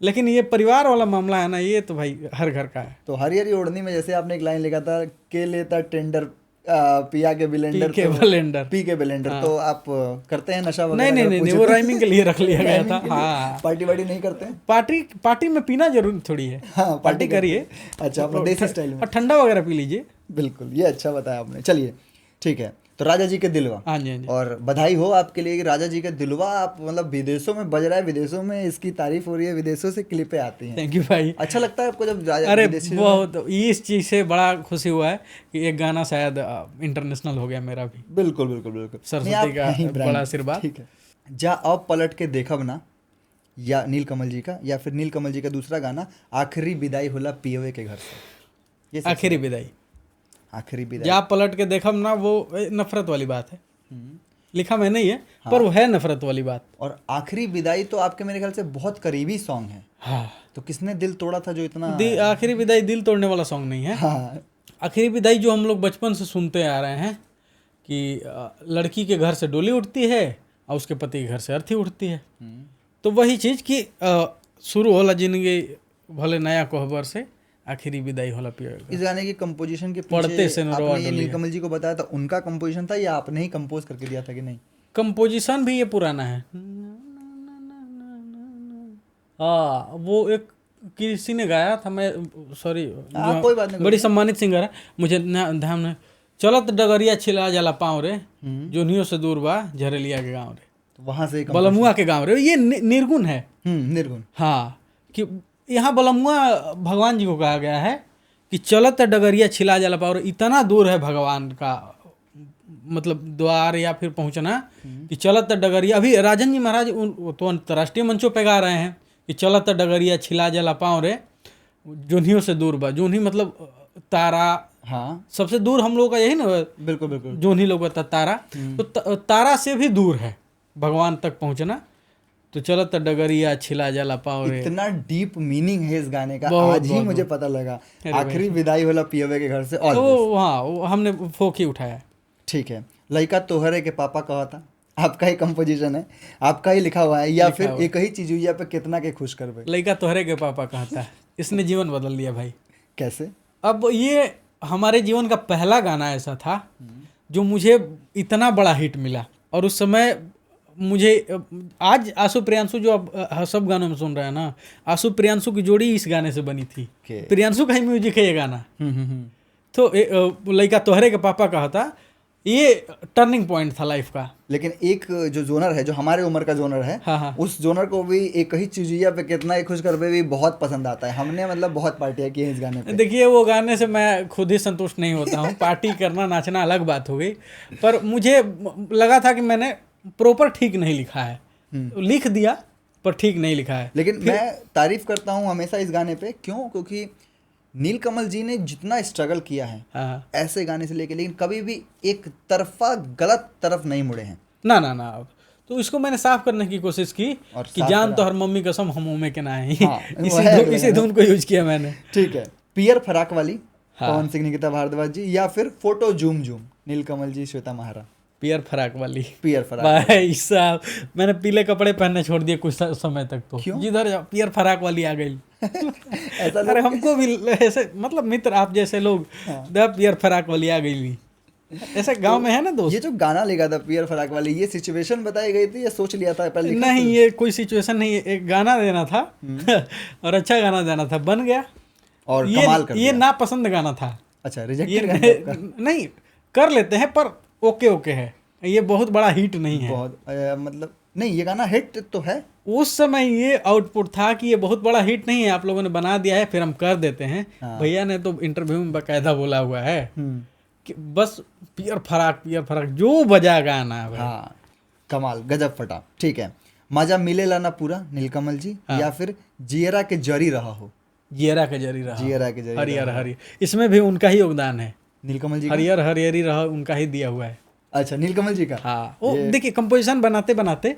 लेकिन ये परिवार वाला मामला है ना, ये तो भाई हर घर का है। तो हरी हरी ओढ़नी में जैसे आपने एक लाइन लिखा था, के लेता टेंडर पिया के ब्लेंडर, पी के ब्लेंडर। पी के ब्लेंडर। तो आप करते हैं नशा वगैरह? नहीं, अगर पूछे वो तो? राइमिंग के लिए रख लिया गया था। Rhyming के लिए। हाँ, पार्टी वार्टी नहीं करते हैं? पार्टी में पीना जरूरी थोड़ी है। हाँ, पार्टी करिए। अच्छा, अपना देसी स्टाइल में। और ठंडा वगैरह पी लीजिए। बिल्कुल, ये अच्छा बताया आपने। चलिए, ठीक है। तो राजा जी के दिलवा। हाँ जी, हाँ जी। और बधाई हो आपके लिए कि राजा जी का दिलवा आप मतलब विदेशों में बज रहा है, विदेशों में इसकी तारीफ हो रही है, विदेशों से क्लिपें आती हैं। थैंक यू भाई। अच्छा लगता है आपको जब राजा अरे विदेशी? बहुत, इस चीज़ से बड़ा खुशी हुआ है कि एक गाना शायद इंटरनेशनल हो गया मेरा भी। बिल्कुल बिल्कुल बिल्कुल। सरस्वती नहीं, आप का नहीं, brand, बड़ा आशीर्वाद। ठीक है। जा अब पलट के देखब ना, या नीलकमल जी का, या फिर नीलकमल जी का दूसरा गाना आखिरी विदाई होला पियवे के घर से। ये सबसे- आखिरी विदाई। आखिरी विदाई। या पलट के देखम ना, वो नफरत वाली बात है। लिखा मैं नहीं है, पर वो है नफरत वाली बात। और आखिरी विदाई तो आपके मेरे ख्याल से बहुत करीबी सॉन्ग है। हाँ, तो किसने दिल तोड़ा था जो इतना? आखिरी विदाई दिल तोड़ने वाला सॉन्ग नहीं है। हाँ, आखिरी विदाई जो हम लोग बचपन से सुनते आ रहे हैं कि लड़की के घर से डोली उठती है और उसके पति के घर से अर्थी उठती है। तो वही चीज़ कि शुरू होला जिंदगी भले नया कोहबर से, आखिरी विदाई होला पिया। इस गाने की कंपोजिशन के पढ़ते पीछे से नरवा आपने ये डोली है। नीलकमल जी को बताया था, उनका कंपोजिशन था या आपने ही कंपोज करके दिया था कि नहीं? कंपोजिशन भी ये पुराना है। हाँ, वो एक किसी ने गाया था, मैं सॉरी, कोई बात नहीं, बड़ी सम्मानित सिंगर है, मुझे ध्यान में। चलत डगरिया छिला जाला पाँव रे, जोनियों से दूर बा झरेलिया के गाँव रे, तो वहां से बलमुआ के गाँव रे। ये निर्गुण है। निर्गुण। हाँ, कि यहाँ बलमुआ भगवान जी को कहा गया है कि चलत डगरिया छिला जाला पाँव रे, इतना दूर है भगवान का मतलब द्वार या फिर पहुंचना कि चलत डगरिया। अभी राजन जी महाराज तो अंतर्राष्ट्रीय मंचों पे गा रहे हैं कि चलत डगरिया छिला जला पाँव रे, जोनियों से दूर बा। जोनी मतलब तारा। हाँ, सबसे दूर हम लोग का यही ना, बिल्कुल बिल्कुल, जोनी लोग का तारा। तो तारा से भी दूर है भगवान तक पहुंचना। तो चलत डगरिया छिला जला पाँव रे, इतना डीप मीनिंग है इस गाने का, बहुत, आज ही बहुत, मुझे पता लगा। आखिरी विदाई होला पियवे के घर से। और तो हाँ, हमने फोक ही उठाया। ठीक है, लड़का तोहरे के पापा कहा था, आपका ही कंपोजिशन है, आपका ही लिखा हुआ है, या फिर एक ही चीज हुई पे कितना के खुश करवे? लड़का तोहरे के पापा कहता है, इसने जीवन बदल दिया भाई। कैसे? अब ये हमारे जीवन का पहला गाना ऐसा था जो मुझे इतना बड़ा हिट मिला। और उस समय मुझे, आज आशु प्रियांशु जो अब सब गानों में सुन रहे हैं ना, आशु प्रियांशु की जोड़ी इस गाने से बनी थी। प्रियांशु का ही म्यूजिक है ये गाना। तो लड़का तोहरे के पापा कहा था, ये टर्निंग पॉइंट था लाइफ का। लेकिन एक जो जोनर है, जो हमारे उम्र का जोनर है, हाँ। उस जोनर को भी एक ही चीजिया पे कितना ही खुश कर भी बहुत पसंद आता है। हमने मतलब बहुत पार्टियां की हैं इस गाने पे। देखिए, वो गाने से मैं खुद ही संतुष्ट नहीं होता हूँ। पार्टी करना नाचना अलग बात हो गई, पर मुझे लगा था कि मैंने प्रॉपर ठीक नहीं लिखा है। लिख दिया पर ठीक नहीं लिखा है। लेकिन मैं तारीफ करता हूँ हमेशा इस गाने पे। क्यों? क्योंकि नीलकमल जी ने जितना स्ट्रगल किया है ऐसे गाने से लेके, लेकिन कभी भी एक तरफा गलत तरफ नहीं मुड़े हैं। ना ना ना। तो इसको मैंने साफ करने की कोशिश की कि जान तो हर मम्मी कसम हम उमे के ना है। हाँ, इसी धुन को यूज किया मैंने। ठीक है, पियर फराक वाली पवन सिंह, निकिता भारद्वाज जी, या फिर फोटो जूम जूम, नीलकमल जी, श्वेता महारा? पियर फराक वाली। पियर फराक भाई साहब, मैंने पीले कपड़े पहनने छोड़ दिए कुछ समय तक। तो क्यों? जिधर जाओ पियर फराक वाली आ गई। ऐसा अरे हमको भी ऐसे, मतलब मित्र आप जैसे लोग, पियर फराक वाली आ गई। ऐसे गांव में है ना दोस्त। ये जो गाना लिखा था पियर फराक वाली, ये सिचुएशन बताई गई थी या सोच लिया था पहले? नहीं, ये कोई सिचुएशन नहीं, एक गाना देना था और अच्छा गाना देना था, बन गया और कमाल कर दिया। ये नापसंद गाना था। अच्छा, रिजेक्टेड नहीं, कर लेते हैं पर ओके है, ये बहुत बड़ा हिट नहीं है। बहुत मतलब नहीं, ये गाना हिट तो है। उस समय ये आउटपुट था कि ये बहुत बड़ा हिट नहीं है, आप लोगों ने बना दिया है, फिर हम कर देते हैं। भैया ने तो इंटरव्यू में बाकायदा बोला हुआ है कि बस पियर फराक जो बजा गाना है। हाँ, कमाल, गजब फटा। ठीक है, मजा मिलेला ना पूरा, नीलकमल जी, या फिर जियरा के जरी रहा हो? जियरा के जरी रहा, जियरा के जरी, हरियर, इसमें भी उनका ही योगदान है। नीलकमल जी हरियरी रहा, उनका ही दिया हुआ है। अच्छा, नीलकमल जी का। हाँ, वो देखिए, कंपोजिशन बनाते बनाते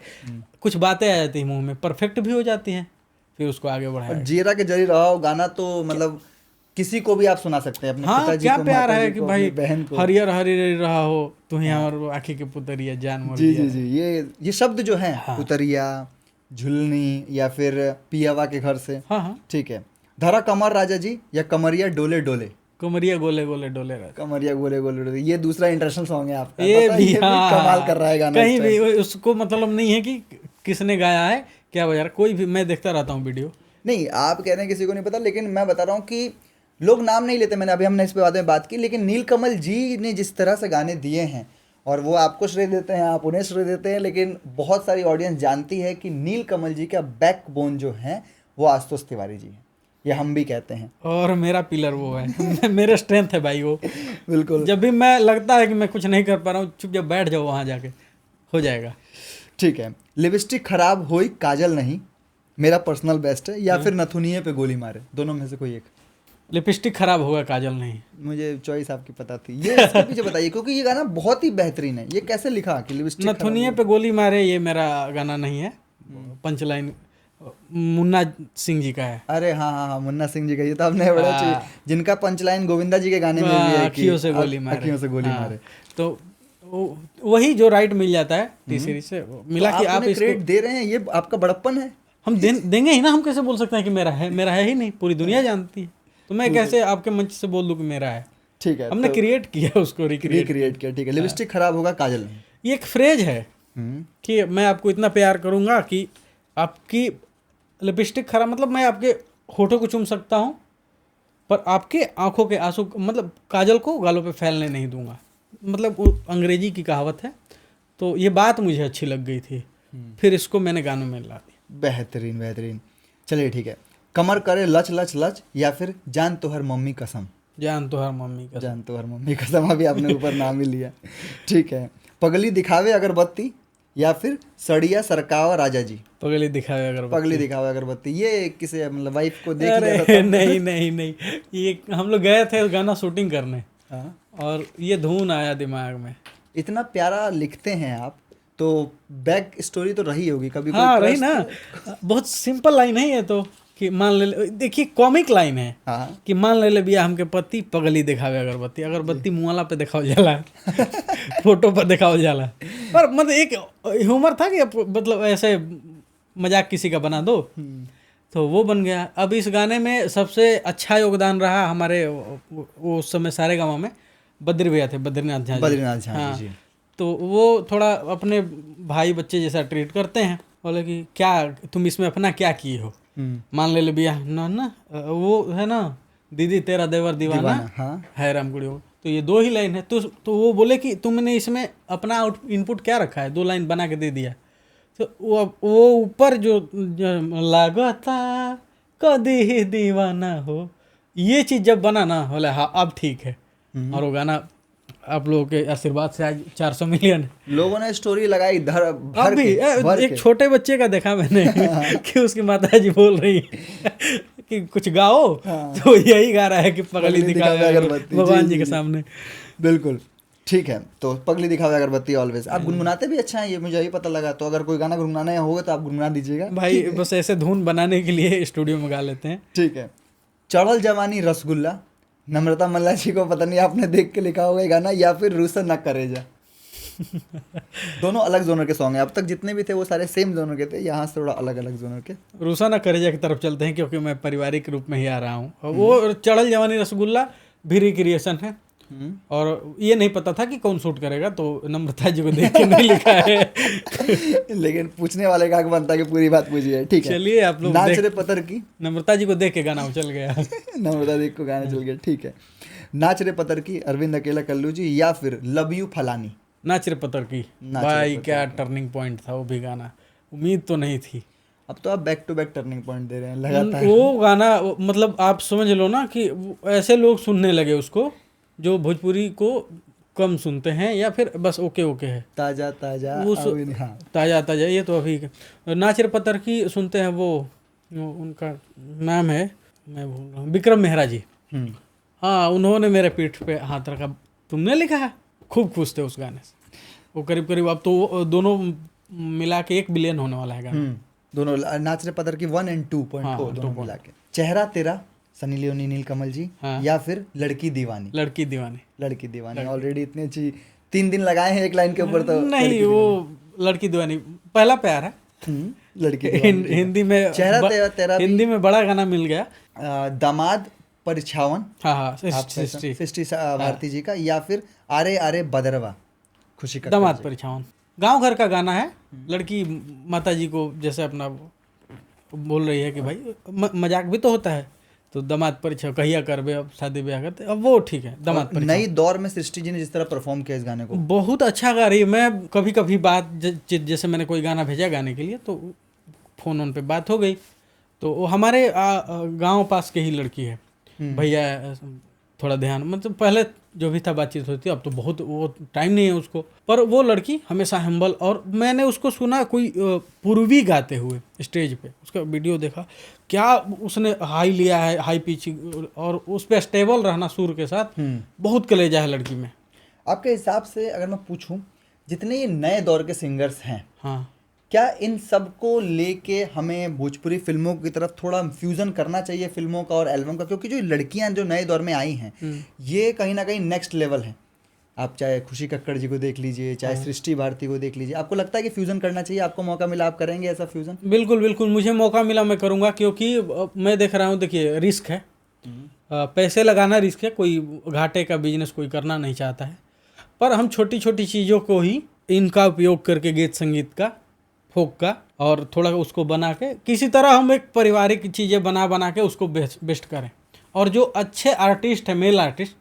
कुछ बातें आ जाती हैं मुंह में, परफेक्ट भी हो जाती हैं, फिर उसको आगे बढ़ाया। जियरा के जरी रहा हो गाना तो मतलब किसी को भी आप सुना सकते हैं, अपने पिताजी क्या को, प्यार है कि भाई बहन को। हरियर रहा हो तू ही और आँखी के पुतरिया जान मोर जी जी जी, ये शब्द जो है, पुतरिया, झुलनी, या फिर पियावा के घर से। हाँ। ठीक है, धरा कमर राजा जी, या कमरिया डोले डोले? कमरिया गोले गोले डोले रहा, कमरिया गोले गोले डोले, ये दूसरा इंटरनेशनल सॉन्ग है आपका। ये भी कमाल कर रहा है गाना। कहीं भी उसको मतलब नहीं है कि किसने गाया है क्या बजा, कोई भी, मैं देखता रहता हूँ वीडियो। नहीं, आप कह रहे हैं किसी को नहीं पता, लेकिन मैं बता रहा हूँ कि लोग नाम नहीं लेते। मैंने हमने इस पे बाद में बात की, लेकिन नीलकमल जी ने जिस तरह से गाने दिए हैं, और वो आपको श्रेय देते हैं, आप उन्हें श्रेय देते हैं, लेकिन बहुत सारी ऑडियंस जानती है कि नीलकमल जी का बैकबोन जो है वो आशुतोष तिवारी जी है, ये हम भी कहते हैं। और मेरा पिलर वो है। मेरे स्ट्रेंथ है भाई वो। बिल्कुल। जब भी मैं लगता है कि मैं कुछ नहीं कर पा रहा हूँ, चुप जब बैठ जाओ, वहाँ जाके हो जाएगा। ठीक है, लिपस्टिक खराब होई काजल नहीं, मेरा पर्सनल बेस्ट है, या फिर नथुनिये पे गोली मारे? दोनों में से कोई एक। लिपस्टिक खराब होगा काजल नहीं। मुझे चॉइस आपकी पता थी। ये इसके पीछे बताइए, क्योंकि ये गाना बहुत ही बेहतरीन है। ये कैसे लिखा कि लिपस्टिक नथुनिये पे गोली मारे? ये मेरा गाना नहीं है, पंचलाइन मुन्ना सिंह जी का है। अरे हाँ, मुन्ना सिंह जी का। ये तो आपने बड़ा चाहिए, जिनका पंचलाइन गोविंदा जी के गाने में भी है, अखियों से गोली मारे, अखियों से गोली मारे। तो वही जो राइट मिल जाता है टी सीरीज से मिला कि आप इसको क्रेडिट दे रहे हैं, ये आपका बड़प्पन है। हम देंगे ही ना, हम कैसे बोल सकते हैं कि मेरा है ही नहीं, पूरी दुनिया जानती है, तो मैं कैसे आपके मंच से बोल दूं कि मेरा है। ठीक है, हमने क्रिएट किया उसको, रिक्रिएट किया। ठीक है, लिपस्टिक खराब होगा काजल नहीं, ये एक फ्रेज है कि मैं आपको इतना प्यार करूंगा कि आपकी लिपस्टिक खराब, मतलब मैं आपके होठों को चूम सकता हूँ पर आपके आंखों के आंसू, मतलब काजल को गालों पे फैलने नहीं दूंगा। मतलब वो अंग्रेजी की कहावत है। तो ये बात मुझे अच्छी लग गई थी, फिर इसको मैंने गानों में ला दिया। बेहतरीन बेहतरीन। चलिए ठीक है, कमर करे लच लच लच या फिर जान तो हर मम्मी कसम। जान तो हर मम्मी का। जान तो हर मम्मी कसम, अभी आपने ऊपर नाम ही लिया। ठीक है, पगली दिखावे अगरबत्ती या फिर सड़िया सरकावा राजा जी। पगली दिखावे अगर पगली दिखावे अगरबत्ती, ये किसे मतलब वाइफ को देख लिया था अरे तब? नहीं नहीं नहीं, ये हम लोग गए थे गाना शूटिंग करने हाँ। और ये धुन आया दिमाग में। इतना प्यारा लिखते हैं आप, तो बैक स्टोरी तो रही होगी कभी कोई हाँ रही crush ना, तो- बहुत सिंपल लाइन है ये तो, कि मान ले, देखिए कॉमिक लाइन है हाँ कि मान ले बिया हमके पति पगली दिखावे अगरबत्ती। अगरबत्ती मुआला पे दिखावल जाला, फोटो पर दिखावल जाला, पर मतलब एक ह्यूमर था कि मतलब ऐसे मजाक किसी का बना दो, तो वो बन गया। अब इस गाने में सबसे अच्छा योगदान रहा हमारे वो उस समय सारे गाँव में बद्री भैया थे, बद्रीनाथ झा जी। बद्रीनाथ झा हाँ, जी। तो वो थोड़ा अपने भाई बच्चे जैसा ट्रीट करते हैं। बोले कि क्या तुम इसमें अपना क्या किए हो, मान ले बिया ना ना, वो है ना दीदी तेरा देवर दीवाना हाँ। है रामगुड़ी हो। तो ये 2 ही लाइन है। तो वो बोले कि तुमने इसमें अपना इनपुट क्या रखा है, 2 लाइन बना के दे दिया। तो वो ऊपर जो लागता कदी दीवाना हो, ये चीज़ जब बना ना, बोले हाँ अब ठीक है। और वो गाना आप लोगों के आशीर्वाद से आज 400 मिलियन है। लोगों ने स्टोरी लगाई धर भर अभी के, भर एक के। छोटे बच्चे का देखा मैंने कि उसकी माता जी बोल रही है कि कुछ गाओ, तो यही गा रहा है कि पगली दिखावे अगरबत्ती भगवान जी के सामने। बिल्कुल ठीक है, तो पगली दिखावे अगरबत्ती ऑलवेज। आप गुनगुनाते भी अच्छा है, ये मुझे यही पता लगा। तो अगर कोई गाना गुनगुनाना होगा तो आप गुनगुना दीजिएगा भाई बस ऐसे धुन बनाने के लिए स्टूडियो में गा लेते हैं। ठीक है। चढ़ल जवानी रसगुल्ला, नम्रता मल्ला जी को पता नहीं आपने देख के लिखा होगा ये गाना, या फिर रूसन न करेजा। दोनों अलग जोनर के सॉन्ग हैं, अब तक जितने भी थे वो सारे सेम जोनर के थे, यहाँ से थोड़ा अलग अलग जोनर के। रूसा ना करेजा की तरफ चलते हैं क्योंकि मैं पारिवारिक रूप में ही आ रहा हूँ। और वो चढ़ल जवानी रसगुल्ला भी रिक्रिएशन है, और ये नहीं पता था कि कौन शूट करेगा, तो नम्रता जी को देख के नहीं लिखा है। लेकिन पूछने वाले का हक बनता है कि पूरी बात पूछिए। ठीक है, चलिए आप लोग नाच रे पतर की। नम्रता जी को देख के गाना उछल गया। नम्रता जी को गाना चल गया। ठीक है, नाच रे पतर की अरविंद अकेला कल्लू जी, या फिर लव यू फलानी। नाच रे पतर की, भाई क्या टर्निंग पॉइंट था वो भी गाना, उम्मीद तो नहीं थी। अब तो आप back to back turning point दे रहे हैं लगातार। वो गाना मतलब आप समझ लो ना कि ऐसे लोग सुनने लगे उसको जो भोजपुरी को कम सुनते हैं, या फिर बस ओके ओके है। ताजा ताजा हाँ। ताजा ताजा ये तो अभी नाच रे पतर की सुनते हैं। वो उनका नाम है, मैं भूल रहा हूँ, विक्रम मेहरा जी। हाँ, उन्होंने मेरे पीठ पे हाथ रखा, तुमने लिखा है। खूब खुश थे उस गाने से। वो करीब करीब अब तो दोनों मिला के 1 बिलियन होने वाला है गाना। दोनों नाच रे पतर की 1 और 2.0 दोनों मिला के। चेहरा तेरा सनी लियोनी नीलकमल जी, या फिर लड़की दीवानी। लड़की दीवानी। लड़की दीवानी ऑलरेडी इतनी अच्छी 3 दिन लगाए हैं एक लाइन के ऊपर, तो नहीं वो लड़की दीवानी पहला प्यार है। लड़की हिंदी में चेहरा तेरा हिंदी में बड़ा गाना मिल गया। दामाद परिछावन। हाँ सृष्टि भारती जी का, या फिर आरे आरे बदरवा खुशी का। दामाद परिछावन गांव घर का गाना है। लड़की माता जी को जैसे अपना बोल रही है कि भाई मजाक भी तो होता है, तो दामाद परिछावन कहिया करबे, अब शादी ब्याह करते, अब वो ठीक है। दामाद परिछावन नई दौर में सृष्टि जी ने जिस तरह परफॉर्म किया इस गाने को, बहुत अच्छा गा रही है। मैं कभी कभी बात जैसे मैंने कोई गाना भेजा गाने के लिए, तो फोन ऑन पे बात हो गई, तो वो हमारे गांव पास के ही लड़की है। भैया थोड़ा ध्यान, मतलब पहले जो भी था बातचीत होती, अब तो बहुत वो टाइम नहीं है उसको, पर वो लड़की हमेशा हम्बल। और मैंने उसको सुना कोई पूर्वी गाते हुए स्टेज पे, उसका वीडियो देखा, क्या उसने हाई लिया है, हाई पिच, और उस पर स्टेबल रहना सुर के साथ, बहुत कलेजा है लड़की में। आपके हिसाब से अगर मैं पूछूं, जितने ये नए दौर के सिंगर्स हैं, हाँ, क्या इन सब को लेके हमें भोजपुरी फिल्मों की तरफ थोड़ा फ्यूजन करना चाहिए, फिल्मों का और एल्बम का? क्योंकि जो लड़कियां जो नए दौर में आई हैं, ये कहीं ना कहीं नेक्स्ट लेवल है। आप चाहे खुशी कक्कड़ जी को देख लीजिए, चाहे सृष्टि भारती को देख लीजिए, आपको लगता है कि फ्यूजन करना चाहिए? आपको मौका मिला, आप करेंगे ऐसा फ्यूजन? बिल्कुल बिल्कुल, मुझे मौका मिला मैं करूँगा, क्योंकि मैं देख रहा हूँ, देखिए रिस्क है, पैसे लगाना रिस्क है, कोई घाटे का बिजनेस कोई करना नहीं चाहता है, पर हम छोटी छोटी चीज़ों को ही इनका उपयोग करके गीत संगीत का, फोक का, और थोड़ा उसको बना के किसी तरह हम एक पारिवारिक चीज़ें बना के उसको बेस्ट करें। और जो अच्छे आर्टिस्ट है, मेल आर्टिस्ट,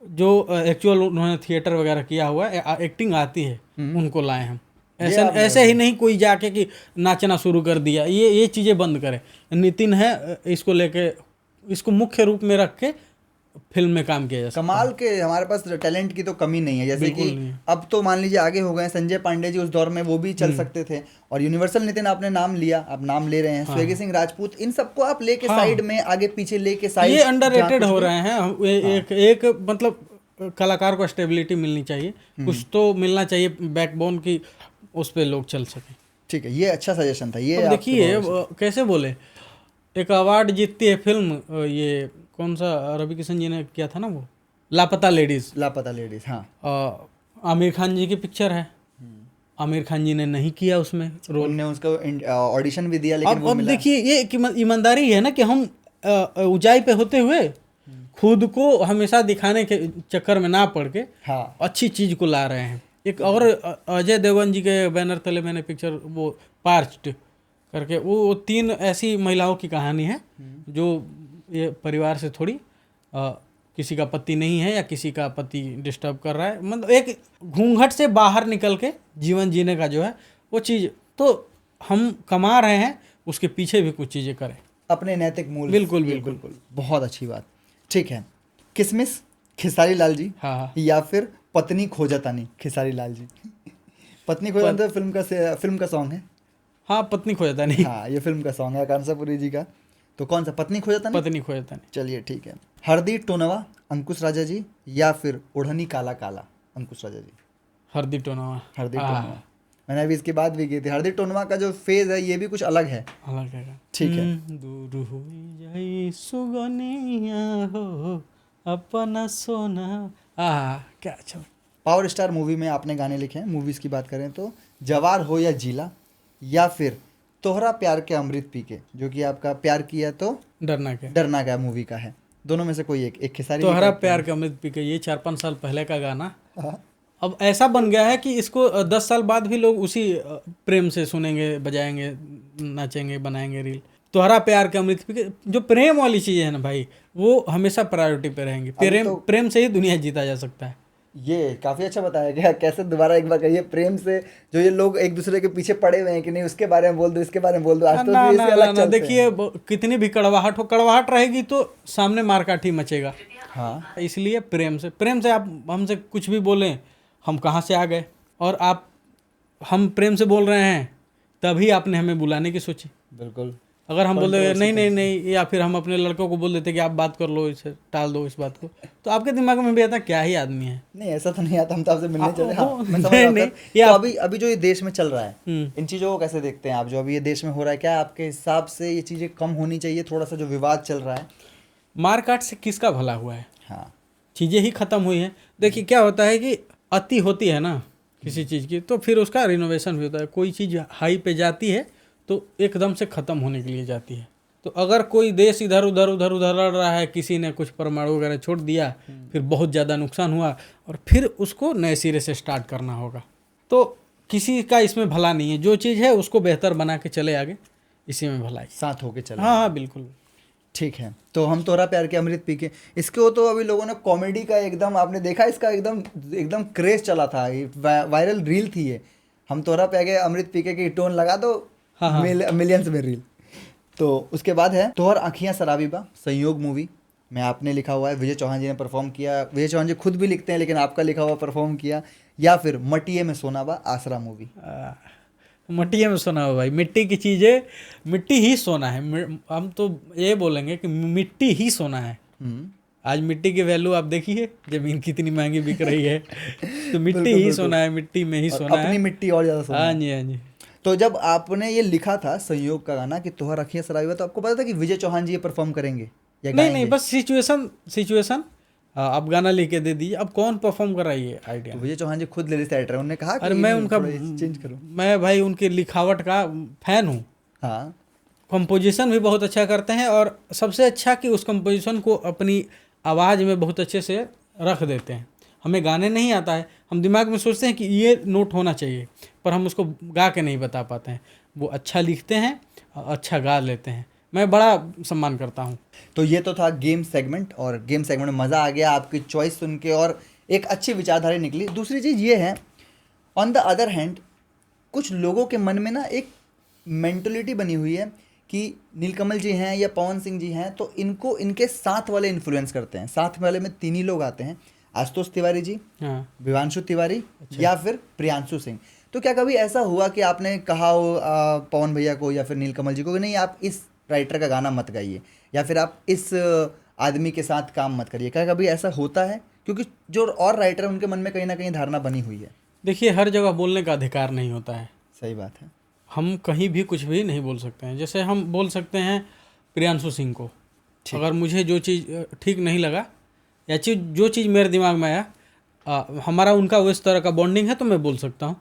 जो एक्चुअल उन्होंने थिएटर वगैरह किया हुआ है, एक्टिंग आती है, उनको लाए हम। ऐसे ही नहीं कोई जाके कि नाचना शुरू कर दिया, ये चीज़ें बंद करें। नितिन है, इसको लेके, इसको मुख्य रूप में रख के फिल्म में काम किया जा सकता है। कमाल के हमारे पास टैलेंट की तो कमी नहीं है। जैसे कि अब तो मान लीजिए आगे हो गए संजय पांडे जी, उस दौर में वो भी चल सकते थे। और यूनिवर्सल नितिन आपने नाम लिया, आप नाम ले रहे हैं, स्वेगी सिंह राजपूत, इन सबको आप लेके साइड में, आगे पीछे लेके साइड, ये अंडररेटेड हो रहे हैं। एक मतलब कलाकार को स्टेबिलिटी मिलनी चाहिए, कुछ तो मिलना चाहिए बैकबोन की, उस पे लोग चल सके। ठीक है, ये अच्छा सजेशन था। ये देखिए कैसे बोले, एक अवार्ड जीतती है फिल्म, ये कौन सा, रवि किशन जी ने किया था ना, वो लापता लेडीज। हाँ, आमिर खान जी की पिक्चर है, आमिर खान जी ने नहीं किया उसमें रोल, उन्होंने उसका ऑडिशन भी दिया, लेकिन वो अब देखिए ये ईमानदारी है ना कि हम ऊंचाई पे होते हुए खुद को हमेशा दिखाने के चक्कर में ना पड़ के अच्छी चीज को ला रहे हैं। एक और अजय देवगन जी के बैनर तले मैंने पिक्चर, वो पार्च्ड करके, वो 3 ऐसी महिलाओं की कहानी है जो ये परिवार से थोड़ी किसी का पति नहीं है या किसी का पति डिस्टर्ब कर रहा है, मतलब एक घूंघट से बाहर निकल के जीवन जीने का जो है वो चीज़, तो हम कमा रहे हैं, उसके पीछे भी कुछ चीज़ें करें, अपने नैतिक मूल्य। बिल्कुल। बहुत अच्छी बात। ठीक है, किसमिस खेसारी लाल जी, हाँ, या फिर पत्नी खोजतानी खेसारी लाल जी। पत्नी खोजतानी फिल्म का सॉन्ग है। हाँ, पत्नी खोजतानी, हाँ, ये फिल्म का सॉन्ग है कांसापुरी जी का। तो कौन सा, पत्नी खोजतानी? पत्नी खोजतानी। चलिए ठीक है। हरदी टोनवा अंकुश राजा जी, या फिर ओढ़नी काला काला अंकुश राजा जी? हरदी टोनवा। मैंने अभी इसके बाद भी की थी। हरदी टोनवा का जो फेज है ये भी कुछ अलग है। ठीक है। दूर हो जाई सुगनिया हो अपना सोना, क्या अच्छा। पावर स्टार मूवी में आपने गाने लिखे हैं, मूवीज की बात करें तो जवार हो या जीला, या फिर तोहरा प्यार के अमृत पी के, जो कि आपका प्यार किया तो डरना क्या मूवी का है। दोनों में से कोई एक खेसारी। तोहरा प्यार के अमृत पी के, ये 4-5 साल पहले का गाना अब ऐसा बन गया है कि इसको 10 साल बाद भी लोग उसी प्रेम से सुनेंगे, बजाएंगे, नाचेंगे, बनाएंगे रील। तोहरा प्यार के अमृत पी के, जो प्रेम वाली चीज़ है ना भाई, वो हमेशा प्रायोरिटी पे रहेंगी। प्रेम से ही दुनिया जीता जा सकता है। ये काफ़ी अच्छा बताया गया। कैसे, दोबारा एक बार कहिए। प्रेम से जो ये लोग एक दूसरे के पीछे पड़े हुए हैं कि नहीं उसके बारे में बोल दो, इसके बारे में बोल दो, आज तो इससे अलग चलते हैं। देखिए कितनी भी कड़वाहट हो, कड़वाहट रहेगी तो सामने मारकाठी मचेगा। हाँ, इसलिए प्रेम से आप हमसे कुछ भी बोलें, हम कहाँ से आ गए, और हम प्रेम से बोल रहे हैं तभी आपने हमें बुलाने की सोची। बिल्कुल। अगर हम बोल देते नहीं, या फिर हम अपने लड़कों को बोल देते कि आप बात कर लो, इसे टाल दो इस बात को, तो आपके दिमाग में भी आता क्या ही आदमी है। नहीं, ऐसा तो नहीं आता, हम तो आपसे मिलने चले। हाँ, मैं समझ रहा हूँ। तो अभी जो ये देश में चल रहा है, इन चीज़ों को कैसे देखते हैं आप? जो अभी ये देश में हो रहा है, क्या आपके हिसाब से ये चीज़ें कम होनी चाहिए? थोड़ा सा जो विवाद चल रहा है, मारकाट से किसका भला हुआ है? हाँ, चीज़ें ही खत्म हुई हैं। देखिए क्या होता है कि अति होती है ना किसी चीज़ की, तो फिर उसका रिनोवेशन भी होता है। कोई चीज़ हाई पे जाती है तो एकदम से ख़त्म होने के लिए जाती है। तो अगर कोई देश इधर उधर लड़ रहा है, किसी ने कुछ परमाणु वगैरह छोड़ दिया, फिर बहुत ज़्यादा नुकसान हुआ, और फिर उसको नए सिरे से स्टार्ट करना होगा, तो किसी का इसमें भला नहीं है। जो चीज़ है उसको बेहतर बना के चले आगे, इसी में भलाई, साथ होके चले। हाँ, बिल्कुल। ठीक है, तो हम तोहरा प्यार के अमृत पी के, इसको तो अभी लोगों ने कॉमेडी का एकदम, आपने देखा इसका एकदम क्रेज चला था, वायरल रील थी ये। हम तोहरा प्यार के अमृत पी के की टोन लगा दो, मिलियंस में रील। तो उसके बाद है तोहर आँखियाँ शराबी बा, संयोग मूवी में आपने लिखा हुआ है, विजय चौहान जी ने परफॉर्म किया। विजय चौहान जी खुद भी लिखते हैं, लेकिन आपका लिखा हुआ परफॉर्म किया। या फिर मटिए में सोना बा, आसरा मूवी। मटिया में सोना हो भाई, मिट्टी की चीज़ें, मिट्टी ही सोना है। हम तो ये बोलेंगे कि मिट्टी ही सोना है। आज मिट्टी की वैल्यू आप देखिए, जमीन कितनी महंगी बिक रही है, तो मिट्टी ही सोना है, मिट्टी में ही सोना है, अपनी मिट्टी और ज़्यादा सोना। हाँ जी। तो जब आपने ये लिखा था संयोग का गाना कि तोहर आँखियाँ शराबी, तो आपको पता था कि विजय चौहान जी ये परफॉर्म करेंगे या नहीं, बस सिचुएशन आप गाना लिख के दे दीजिए। अब कौन परफॉर्म कर रहा है ये आइडिया? विजय चौहान जी खुद लिरिक्स राइटर हैं, उन्होंने कहा कि अरे मैं उनका चेंज करूं। मैं भाई उनके लिखावट का फैन हूँ। हाँ, कंपोजिशन भी बहुत अच्छा करते हैं, और सबसे अच्छा कि उस कंपोजिशन को अपनी आवाज़ में बहुत अच्छे से रख देते हैं। हमें गाने नहीं आता है, हम दिमाग में सोचते हैं कि ये नोट होना चाहिए, पर हम उसको गा के नहीं बता पाते हैं। वो अच्छा लिखते हैं, अच्छा गा लेते हैं, मैं बड़ा सम्मान करता हूँ। तो ये तो था गेम सेगमेंट, और गेम सेगमेंट में मज़ा आ गया आपकी चॉइस सुन के, और एक अच्छी विचारधारा निकली। दूसरी चीज़ ये है, ऑन द अदर हैंड कुछ लोगों के मन में ना एक मेंटलिटी बनी हुई है कि नीलकमल जी हैं या पवन सिंह जी हैं तो इनको इनके साथ वाले इन्फ्लुएंस करते हैं। साथ वाले में 3 ही लोग आते हैं, आशुतोष तिवारी जी, हाँ, विवांशु तिवारी या फिर प्रियांशु सिंह। तो क्या कभी ऐसा हुआ कि आपने कहा हो पवन भैया को या फिर नीलकमल जी को कि नहीं आप इस राइटर का गाना मत गाइए, या फिर आप इस आदमी के साथ काम मत करिए? क्या कभी ऐसा होता है? क्योंकि जो और राइटर है उनके मन में कहीं ना कहीं धारणा बनी हुई है। देखिए, हर जगह बोलने का अधिकार नहीं होता है। सही बात है। हम कहीं भी कुछ भी नहीं बोल सकते हैं। जैसे हम बोल सकते हैं प्रियांशु सिंह को, अगर मुझे जो चीज़ ठीक नहीं लगा या जो चीज़ मेरे दिमाग में आया, हमारा उनका उस तरह का बॉन्डिंग है तो मैं बोल सकता हूँ।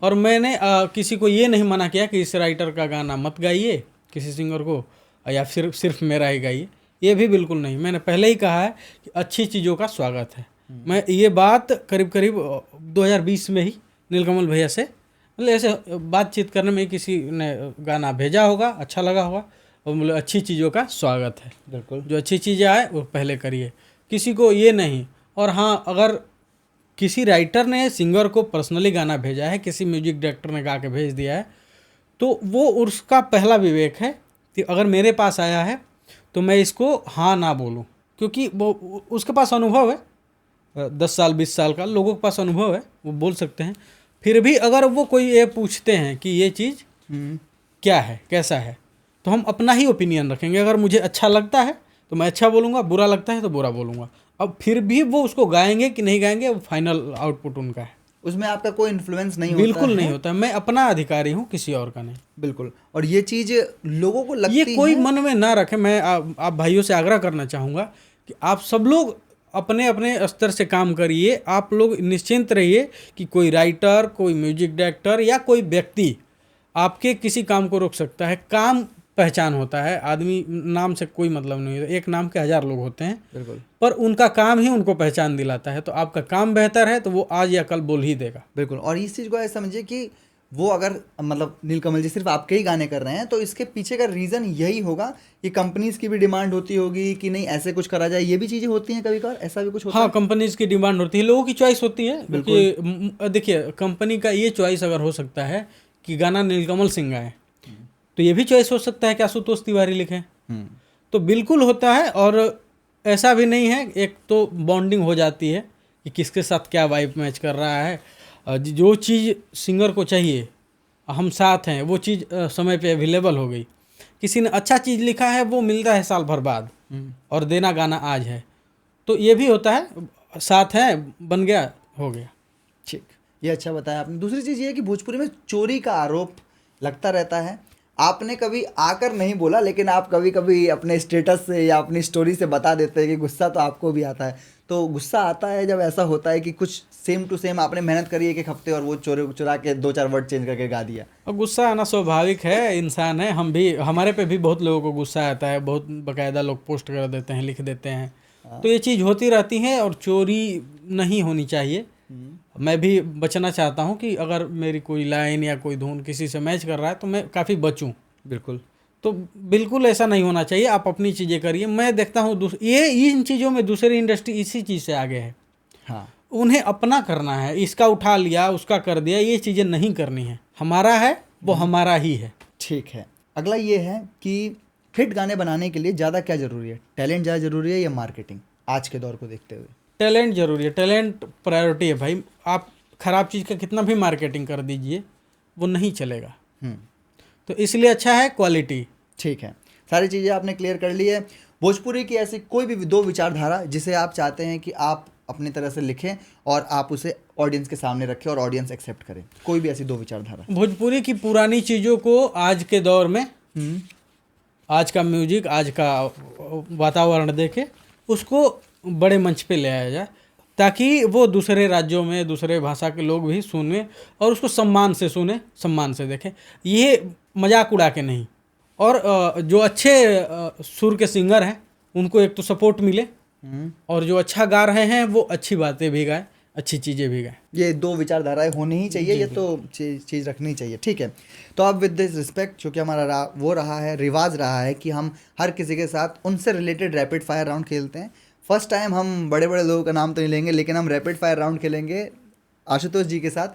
और मैंने किसी को ये नहीं मना किया कि इस राइटर का गाना मत गाइए किसी सिंगर को, या फिर सिर्फ मेरा ही गाइए, ये भी बिल्कुल नहीं। मैंने पहले ही कहा है कि अच्छी चीज़ों का स्वागत है। मैं ये बात करीब 2020 में ही नीलकमल भैया से, मतलब ऐसे बातचीत करने में किसी ने गाना भेजा होगा, अच्छा लगा होगा, और बोले अच्छी चीज़ों का स्वागत है। बिल्कुल, जो अच्छी चीज़ें आए वो पहले करिए, किसी को ये नहीं। और हाँ, अगर किसी राइटर ने सिंगर को पर्सनली गाना भेजा है, किसी म्यूजिक डायरेक्टर ने गा के भेज दिया है, तो वो उसका पहला विवेक है कि अगर मेरे पास आया है तो मैं इसको हाँ ना बोलूँ, क्योंकि वो उसके पास अनुभव है, 10 साल 20 साल का लोगों के पास अनुभव है, वो बोल सकते हैं। फिर भी अगर वो कोई ये पूछते हैं कि ये चीज़ क्या है, कैसा है, तो हम अपना ही ओपिनियन रखेंगे। अगर मुझे अच्छा लगता है तो मैं अच्छा बोलूँगा, बुरा लगता है तो बुरा बोलूँगा। अब फिर भी वो उसको गाएंगे कि नहीं गाएंगे, वो फाइनल आउटपुट उनका है। उसमें आपका कोई इन्फ्लुएंस नहीं होता बिल्कुल है। नहीं होता, मैं अपना अधिकारी हूँ, किसी और का नहीं। बिल्कुल, और ये चीज़ लोगों को लगती ये कोई है। मन में ना रखे। मैं आप भाइयों से आग्रह करना चाहूँगा कि आप सब लोग अपने अपने स्तर से काम करिए। आप लोग निश्चिंत रहिए कि कोई राइटर, कोई म्यूजिक डायरेक्टर या कोई व्यक्ति आपके किसी काम को रोक सकता है। काम पहचान होता है, आदमी नाम से कोई मतलब नहीं होता। एक नाम के 1000 लोग होते हैं, बिल्कुल, पर उनका काम ही उनको पहचान दिलाता है। तो आपका काम बेहतर है तो वो आज या कल बोल ही देगा। बिल्कुल। और इस चीज़ को ऐसा समझिए कि वो अगर मतलब नीलकमल जी सिर्फ आपके ही गाने कर रहे हैं तो इसके पीछे का रीज़न यही होगा कि कंपनीज की भी डिमांड होती होगी कि नहीं ऐसे कुछ करा जाए। ये भी चीज़ें होती हैं कभी कभार, ऐसा भी कुछ होता हाँ, है? कंपनीज की डिमांड होती है, लोगों की चॉइस होती है। क्योंकि देखिए, कंपनी का ये चॉइस अगर हो सकता है कि गाना नीलकमल सिंह गाए, तो ये भी चॉइस हो सकता है कि आशुतोष तिवारी लिखें। तो बिल्कुल होता है। और ऐसा भी नहीं है, एक तो बॉन्डिंग हो जाती है कि किसके साथ क्या वाइब मैच कर रहा है। जो चीज़ सिंगर को चाहिए हम साथ हैं, वो चीज़ समय पे अवेलेबल हो गई। किसी ने अच्छा चीज़ लिखा है, वो मिलता है साल भर बाद, और देना गाना आज है। तो ये भी होता है, साथ है, बन गया, हो गया। ठीक, ये अच्छा बताया आपने। दूसरी चीज़ ये है कि भोजपुरी में चोरी का आरोप लगता रहता है। आपने कभी आकर नहीं बोला, लेकिन आप कभी कभी अपने स्टेटस से या अपनी स्टोरी से बता देते हैं कि गुस्सा तो आपको भी आता है। तो गुस्सा आता है जब ऐसा होता है कि कुछ सेम टू सेम आपने मेहनत करी एक हफ्ते और वो चुरा के 2-4 वर्ड चेंज करके गा दिया। और गुस्सा आना स्वाभाविक है, इंसान है हम भी, हमारे पे भी बहुत लोगों को गुस्सा आता है। बहुत बाकायदा लोग पोस्ट कर देते हैं, लिख देते हैं। तो ये चीज़ होती रहती है, और चोरी नहीं होनी चाहिए। मैं भी बचना चाहता हूँ कि अगर मेरी कोई लाइन या कोई धुन किसी से मैच कर रहा है तो मैं काफ़ी बचूँ। बिल्कुल, तो बिल्कुल ऐसा नहीं होना चाहिए। आप अपनी चीज़ें करिए। मैं देखता हूँ ये इन चीज़ों में दूसरी इंडस्ट्री इसी चीज़ से आगे है। हाँ, उन्हें अपना करना है, इसका उठा लिया, उसका कर दिया, ये चीज़ें नहीं करनी है। हमारा है वो हमारा ही है। ठीक है। अगला ये है कि हिट गाने बनाने के लिए ज़्यादा क्या ज़रूरी है? टैलेंट ज़्यादा ज़रूरी है या मार्केटिंग, आज के दौर को देखते हुए? टैलेंट जरूरी है, टैलेंट प्रायोरिटी है भाई। आप खराब चीज़ का कितना भी मार्केटिंग कर दीजिए, वो नहीं चलेगा। तो इसलिए अच्छा है क्वालिटी। ठीक है, सारी चीज़ें आपने क्लियर कर ली है। भोजपुरी की ऐसी कोई भी 2 विचारधारा जिसे आप चाहते हैं कि आप अपनी तरह से लिखें और आप उसे ऑडियंस के सामने रखें और ऑडियंस एक्सेप्ट करे, कोई भी ऐसी 2 विचारधारा? भोजपुरी की पुरानी चीज़ों को आज के दौर में, आज का म्यूजिक, आज का वातावरण देखे, उसको बड़े मंच पे ले आया जाए, ताकि वो दूसरे राज्यों में दूसरे भाषा के लोग भी सुने और उसको सम्मान से सुने, सम्मान से देखें। ये मजाक उड़ा के नहीं। और जो अच्छे सुर के सिंगर हैं उनको एक तो सपोर्ट मिले, और जो अच्छा गा रहे हैं वो अच्छी बातें भी गाए, अच्छी चीज़ें भी गाए। ये दो विचारधाराएं होनी ही चाहिए, ये तो चीज़ रखनी चाहिए। ठीक है, तो अब विद दिस रिस्पेक्ट, क्योंकि हमारा वो रहा है, रिवाज रहा है कि हम हर किसी के साथ उनसे रिलेटेड रैपिड फायर राउंड खेलते हैं। फर्स्ट टाइम हम बड़े बड़े लोगों का नाम तो नहीं लेंगे, लेकिन हम रैपिड फायर राउंड खेलेंगे आशुतोष जी के साथ।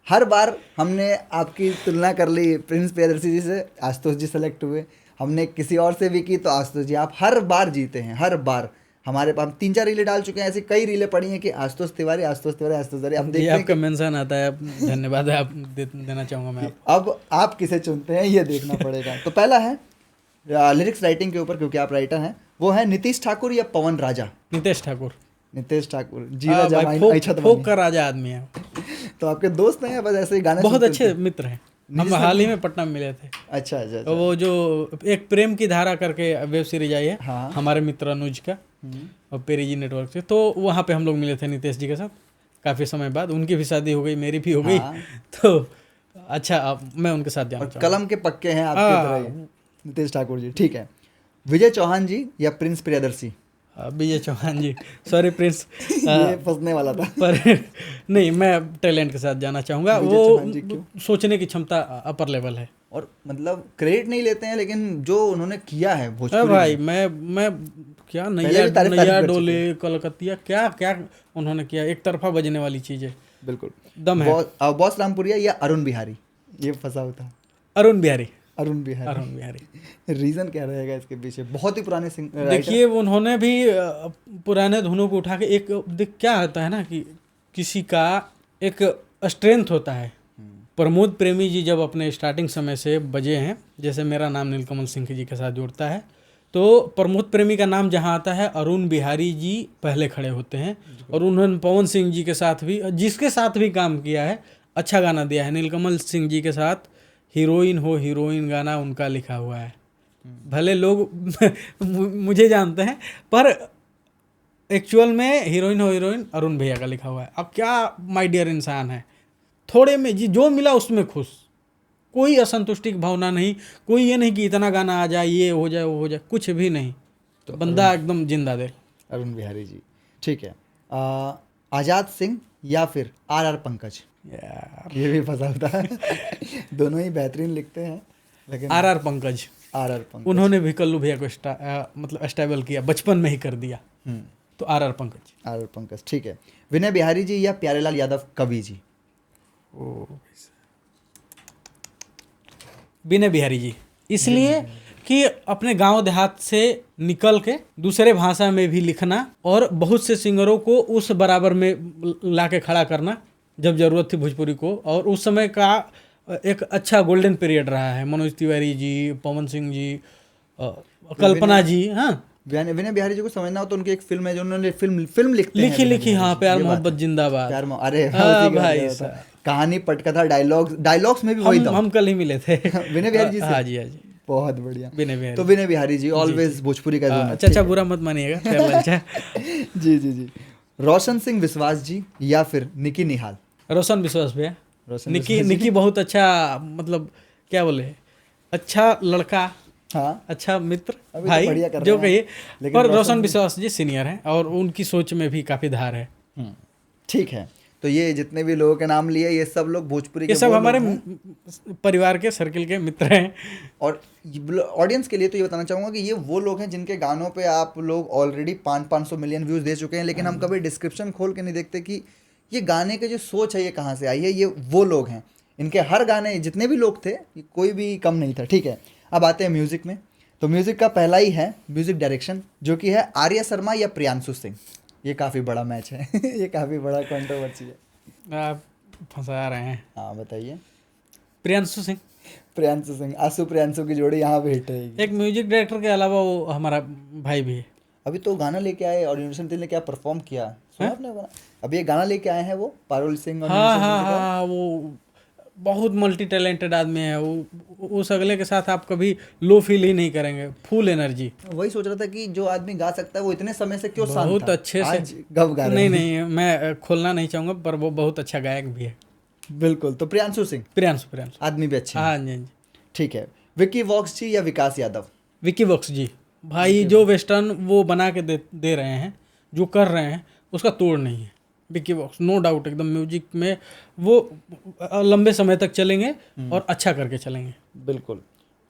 हर बार हमने आपकी तुलना कर ली प्रिंस प्रियदर्शी जी से, आशुतोष जी सेलेक्ट हुए। हमने किसी और से भी की तो आशुतोष जी, आप हर बार जीते हैं, हर बार। हमारे पास 3-4 रीलें डाल चुके हैं, ऐसी कई रीलें पड़ी हैं कि आशुतोष तिवारी, आशुतोष तिवारी, आशुतोष तिवारी। अब ये देखते हैं आपका मेंशन आता है, धन्यवाद है, आप देना चाहूँगा मैं आपको। अब आप किसे चुनते हैं ये देखना पड़ेगा। तो पहला है लिरिक्स राइटिंग के ऊपर, क्योंकि आप राइटर हैं, वो है नीतीश ठाकुर या पवन राजा। नितेश ठाकुर। नीतीश ठाकुर जी, हाँ, राजा भाई, माइन अच्छा फोक का राजा आदमी है। तो आपके दोस्त हैं या बस ऐसे ही गाने बहुत सुनते अच्छे थे? मित्र हैं, हम हाल ही में पटना में मिले थे। अच्छा अच्छा तो वो जो एक प्रेम की धारा करके वेब सीरीज आई है, हाँ। हमारे मित्र अनुज का और पेरीजी नेटवर्क से, तो वहाँ पे हम लोग मिले थे नीतीश जी के साथ काफ़ी समय बाद। उनकी भी शादी हो गई, मेरी भी हो गई। हाँ। तो अच्छा, अब मैं उनके साथ जाना और चाहूँगा। कलम के पक्के हैं आपकी तरह ही, नीतीश ठाकुर जी। ठीक है, विजय चौहान जी या प्रिंस प्रियदर्शी। विजय चौहान जी, सॉरी प्रिंस, ये फंसने वाला था। पर नहीं, मैं टैलेंट के साथ जाना चाहूँगा। विजय चौहान जी क्यों? वो सोचने की क्षमता अपर लेवल है। और मतलब क्रेडिट नहीं लेते हैं, लेकिन जो उन्होंने किया है अरे भोजपुरी भाई, में, मैं क्या पहले भी तारीफ नैया कर डोले चुके कलकतिया, क्या क्या उन्होंने किया, एक तरफा बजने वाली चीज़ है, बिल्कुल दम है। बॉस रामपुरिया या अरुण बिहारी, ये फंसा होता। अरुण बिहारी। अरुण बिहारी, अरुण बिहारी। रीजन क्या रहेगा इसके पीछे? बहुत ही पुराने सिंगर। देखिए, उन्होंने भी पुराने धुनों को उठा के एक क्या होता है ना कि किसी का एक स्ट्रेंथ होता है। प्रमोद प्रेमी जी जब अपने स्टार्टिंग समय से बजे हैं, जैसे मेरा नाम नीलकमल सिंह जी के साथ जुड़ता है, तो प्रमोद प्रेमी का नाम जहाँ आता है, अरुण बिहारी जी पहले खड़े होते हैं। और उन्होंने पवन सिंह जी के साथ भी, जिसके साथ भी काम किया है, अच्छा गाना दिया है। नीलकमल सिंह जी के साथ हीरोइन हो हीरोइन गाना उनका लिखा हुआ है। भले लोग मुझे जानते हैं, पर एक्चुअल में हीरोइन हो हीरोइन अरुण भैया का लिखा हुआ है। अब क्या माय डियर इंसान है, थोड़े में जी जो मिला उसमें खुश, कोई असंतुष्टि की भावना नहीं, कोई ये नहीं कि इतना गाना आ जाए, ये हो जाए, वो हो जाए, कुछ भी नहीं। तो बंदा एकदम जिंदा दिल। अरुण बिहारी जी। ठीक है, आजाद सिंह या फिर आर पंकज। यार, ये भी फंसा होता है। दोनों ही बेहतरीन लिखते हैं, लेकिन आर पंकज। आर पंकज उन्होंने भी कल्लू भैया को मतलब स्टेबल किया, बचपन में ही कर दिया। तो आर पंकज। आर पंकज। ठीक है, विनय बिहारी जी या प्यारेलाल यादव कवि जी। विनय बिहारी जी, इसलिए कि अपने गांव देहात से निकल के दूसरे भाषा में भी लिखना और बहुत से सिंगरों को उस बराबर में ला के खड़ा करना जब जरूरत थी भोजपुरी को। और उस समय का एक अच्छा गोल्डन पीरियड रहा है। मनोज तिवारी जी, पवन सिंह जी, कल्पना जी। हाँ, विनय बिहारी जी को समझना हो तो उनकी एक फिल्म है जो उन्होंने फिल्म लिखते हैं। लिखी विनय बिहारी हाँ, जी। प्यार ये बात मोहब्बत है। जिंदाबाद। प्यार अरे हाँ, उसी का भाई होता है। साहब। कहानी, पटकथा, डायलॉग्स में भी वही दम। हम कल ही मिले थे विनय बिहारी जी से। हाँ जी, हाँ जी, बहुत बढ़िया। विनय बिहारी। तो विनय बिहारी जी ऑलवेज भोजपुरी का जोन है। अच्छा, बुरा मत मानिएगा, प्यार लंचा। जी जी जी। रोशन सिंह विश्वास जी या फिर निकी निहाल। रोशन विश्वास भैया। रोशन निकी बहुत अच्छा, मतलब क्या बोले, अच्छा लड़का, हाँ, अच्छा मित्र, अभी तो भाई बढ़िया कर जो रहे हैं। कहिए। लेकिन पर रोशन रोशन विश्वास जी सीनियर हैं और उनकी सोच में भी काफी धार है। ठीक है, तो ये जितने भी लोगों के नाम लिए, ये सब लोग भोजपुरी ये के सब वो हमारे लोग हैं। परिवार के सर्किल के मित्र हैं। और ऑडियंस के लिए तो ये बताना चाहूँगा कि ये वो लोग हैं जिनके गानों पे आप लोग ऑलरेडी 500 मिलियन व्यूज़ दे चुके हैं, लेकिन हम कभी डिस्क्रिप्शन खोल के नहीं देखते कि ये गाने के जो सोच है ये कहाँ से आई है। ये वो लोग हैं, इनके हर गाने, जितने भी लोग थे, कोई भी कम नहीं था। ठीक है, अब आते हैं म्यूज़िक में। तो म्यूज़िक का पहला ही है म्यूज़िक डायरेक्शन, जो कि है आर्या शर्मा या प्रियांशु सिंह। ये काफ़ी बड़ा मैच है। ये काफ़ी बड़ा कंट्रोवर्सी है। आप फंसा रहे हैं। हाँ बताइए। प्रियांशु सिंह। प्रियांशु सिंह, आंसू प्रियांशु की जोड़ी यहाँ पे हिट रहेगी। एक म्यूजिक डायरेक्टर के अलावा वो हमारा भाई भी है। अभी तो गाना लेके आए और यूनिवर्सल ने क्या परफॉर्म किया, सुना आपने गाना? अभी ये गाना लेके आए हैं वो पारुल सिंह और हाँ यूनिवर्सल हाँ के साथ। हाँ, वो बहुत मल्टी टैलेंटेड आदमी है। वो उस अगले के साथ आप कभी लो फील ही नहीं करेंगे, फुल एनर्जी। वही सोच रहा था कि जो आदमी गा सकता है वो इतने समय से क्यों शांत बहुत था? अच्छे से आज गब गा रहे नहीं हैं। नहीं, मैं खोलना नहीं चाहूँगा, पर वो बहुत अच्छा गायक भी है। बिल्कुल, तो प्रियांशु सिंह प्रियांशु आदमी भी अच्छे हैं। हाँ जी। ठीक है, विक्की वॉक्स जी या विकास यादव। विक्की वॉक्स जी, भाई जो वेस्टर्न वो बना के दे रहे हैं, जो कर रहे हैं उसका तोड़ नहीं है। विक्की वॉक्स नो डाउट एकदम म्यूजिक में वो लंबे समय तक चलेंगे और अच्छा करके चलेंगे। बिल्कुल।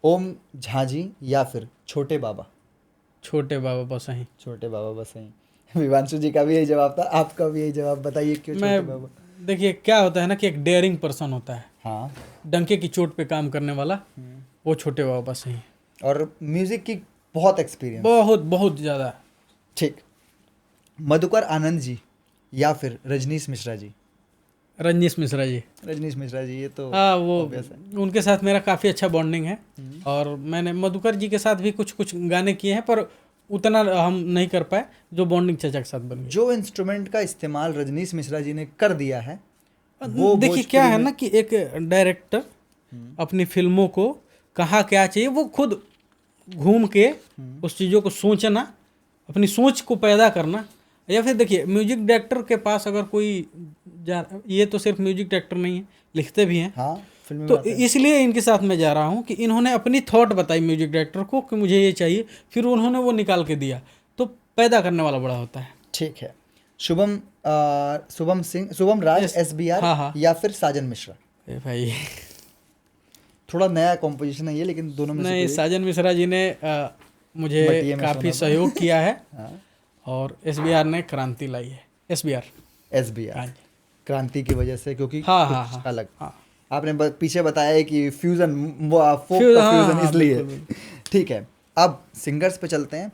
ओम झा जी या फिर छोटे बाबा? छोटे बाबा बस ही। छोटे बाबा बस नहीं। विवांशु जी का भी यही जवाब था, आपका भी यही जवाब, बताइए क्यों छोटे बाबा? देखिए क्या होता है ना कि एक डेयरिंग पर्सन होता है, हाँ, डंके की चोट पे काम करने वाला, वो छोटे बाबा बस ही। और म्यूजिक की बहुत एक्सपीरियंस। बहुत बहुत ज़्यादा। ठीक। मधुकर आनंद जी या फिर रजनीश मिश्रा जी? रजनीश मिश्रा जी। रजनीश मिश्रा जी, ये तो हाँ, वो obvious है। उनके साथ मेरा काफ़ी अच्छा बॉन्डिंग है और मैंने मधुकर जी के साथ भी कुछ कुछ गाने किए हैं, पर उतना हम नहीं कर पाए जो बॉन्डिंग चाचा के साथ बन गई। जो इंस्ट्रूमेंट का इस्तेमाल रजनीश मिश्रा जी ने कर दिया है वो देखिए क्या है ना कि एक डायरेक्टर अपनी फिल्मों को कहाँ क्या चाहिए वो खुद घूम के उस चीज़ों को सोचना, अपनी सोच को पैदा करना। या फिर देखिए म्यूजिक डायरेक्टर के पास अगर कोई ये तो सिर्फ म्यूजिक डायरेक्टर नहीं है, लिखते भी हैं। हाँ, फिल्म तो इसलिए इनके साथ मैं जा रहा हूँ कि इन्होंने अपनी थॉट बताई म्यूजिक डायरेक्टर को कि मुझे ये चाहिए, फिर उन्होंने वो निकाल के दिया, तो पैदा करने वाला बड़ा होता है। ठीक है। शुभम राज SBR हाँ। या फिर साजन मिश्रा? भाई थोड़ा नया कॉम्पोजिशन है ये, लेकिन दोनों में से नहीं, कोई साजन मिश्रा जी ने मुझे मटिये में काफ़ी सोना सहयोग किया है हाँ। और SBR ने क्रांति लाई है। SBR SBR क्रांति की वजह से, क्योंकि हाँ, कुछ हाँ, अलग। हाँ। आपने पीछे बताया है कि फ्यूजन, फोक का हाँ, फ्यूजन हाँ, इसलिए। बिल्कुल, ठीक है, अब सिंगर्स पे चलते हैं।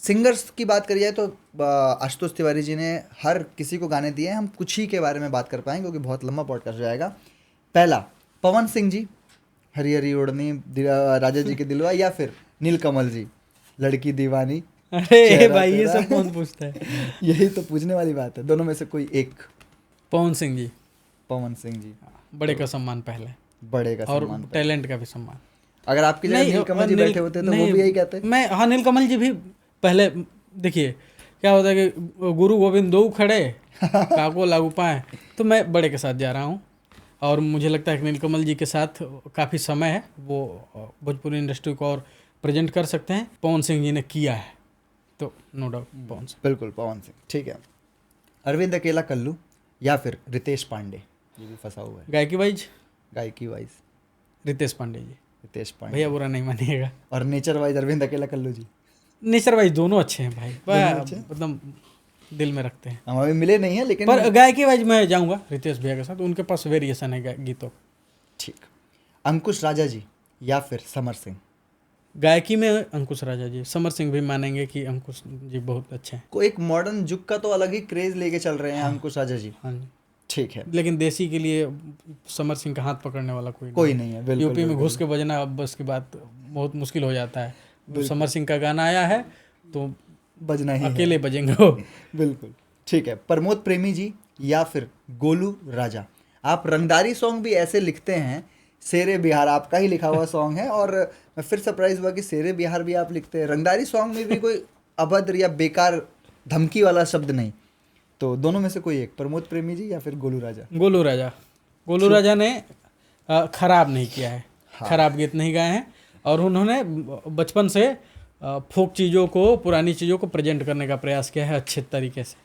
सिंगर्स की बात करी जाए तो आशुतोष तिवारी जी ने हर किसी को गाने दिए हैं। हम कुछ ही के बारे में बात कर पाएंगे क्योंकि बहुत लंबा पॉडकास्ट हो जाएगा। पहला, पवन सिंह जी, हरी हरी ओढ़नी, राजा जी के दिलवा, या फिर नीलकमल जी, लड़की दीवानी। अरे चेहरा भाई ये तेरा। सब कौन पूछता है? यही तो पूछने वाली बात है, दोनों में से कोई एक। पवन सिंह जी। पवन सिंह जी, बड़े का सम्मान पहले, बड़े का और सम्मान पे। टैलेंट का भी सम्मान। अगर आपकी जगह नीलकमल जी बैठे होते तो वो भी यही कहते। मैं हाँ, नीलकमल जी भी पहले। देखिए क्या होता है कि गुरु गोविंद दो खड़े काको लागू पाए, तो मैं बड़े के साथ जा रहा हूँ और मुझे लगता है कि नीलकमल जी के साथ काफ़ी समय है, वो भोजपुरी इंडस्ट्री को और प्रेजेंट कर सकते हैं। पवन सिंह जी ने किया है तो नो डाउट पवन सिंह। बिल्कुल पवन सिंह। ठीक है। अरविंद अकेला कल्लू या फिर रितेश पांडे? ये भी फंसा हुआ है। गायकी वाइज गायकी वाइज रितेश पांडे जी। रितेश पांडे। भैया बुरा नहीं मानिएगा। और नेचर वाइज अरविंद अकेला कल्लू जी? नेचर वाइज दोनों अच्छे हैं भाई, दोनों अच्छे हैं? एकदम दिल में रखते हैं। हम अभी मिले नहीं है, लेकिन पर गायकी वाइज मैं जाऊंगा रितेश भैया के साथ, उनके पास वेरिएशन है गीतों। ठीक। अंकुश राजा जी या फिर समर सिंह? गायकी में अंकुश राजा जी, समर सिंह भी मानेंगे कि अंकुश जी बहुत अच्छे हैं। को एक मॉडर्न जुग का तो अलग ही क्रेज लेके चल रहे हैं अंकुश राजा जी। हाँ जी। ठीक है। लेकिन देसी के लिए समर सिंह का हाथ पकड़ने वाला कोई नहीं है। बिल्कुल यूपी में घुस के बजना अब बस की बात बहुत मुश्किल हो जाता है। समर सिंह का गाना आया है तो बजना ही अकेले बजेंगे वो। बिल्कुल। ठीक है। प्रमोद प्रेमी जी या फिर गोलू राजा? आप रंगदारी सॉन्ग भी ऐसे लिखते हैं, शेरे बिहार आपका ही लिखा हुआ सॉन्ग है, और मैं फिर सरप्राइज हुआ कि शेरे बिहार भी आप लिखते हैं। रंगदारी सॉन्ग में भी कोई अभद्र या बेकार धमकी वाला शब्द नहीं, तो दोनों में से कोई एक, प्रमोद प्रेमी जी या फिर गोलू राजा? गोलू राजा। गोलू राजा ने खराब नहीं किया है, खराब गीत नहीं गाए हैं, और उन्होंने बचपन से फोक चीज़ों को, पुरानी चीज़ों को प्रेजेंट करने का प्रयास किया है अच्छे तरीके से,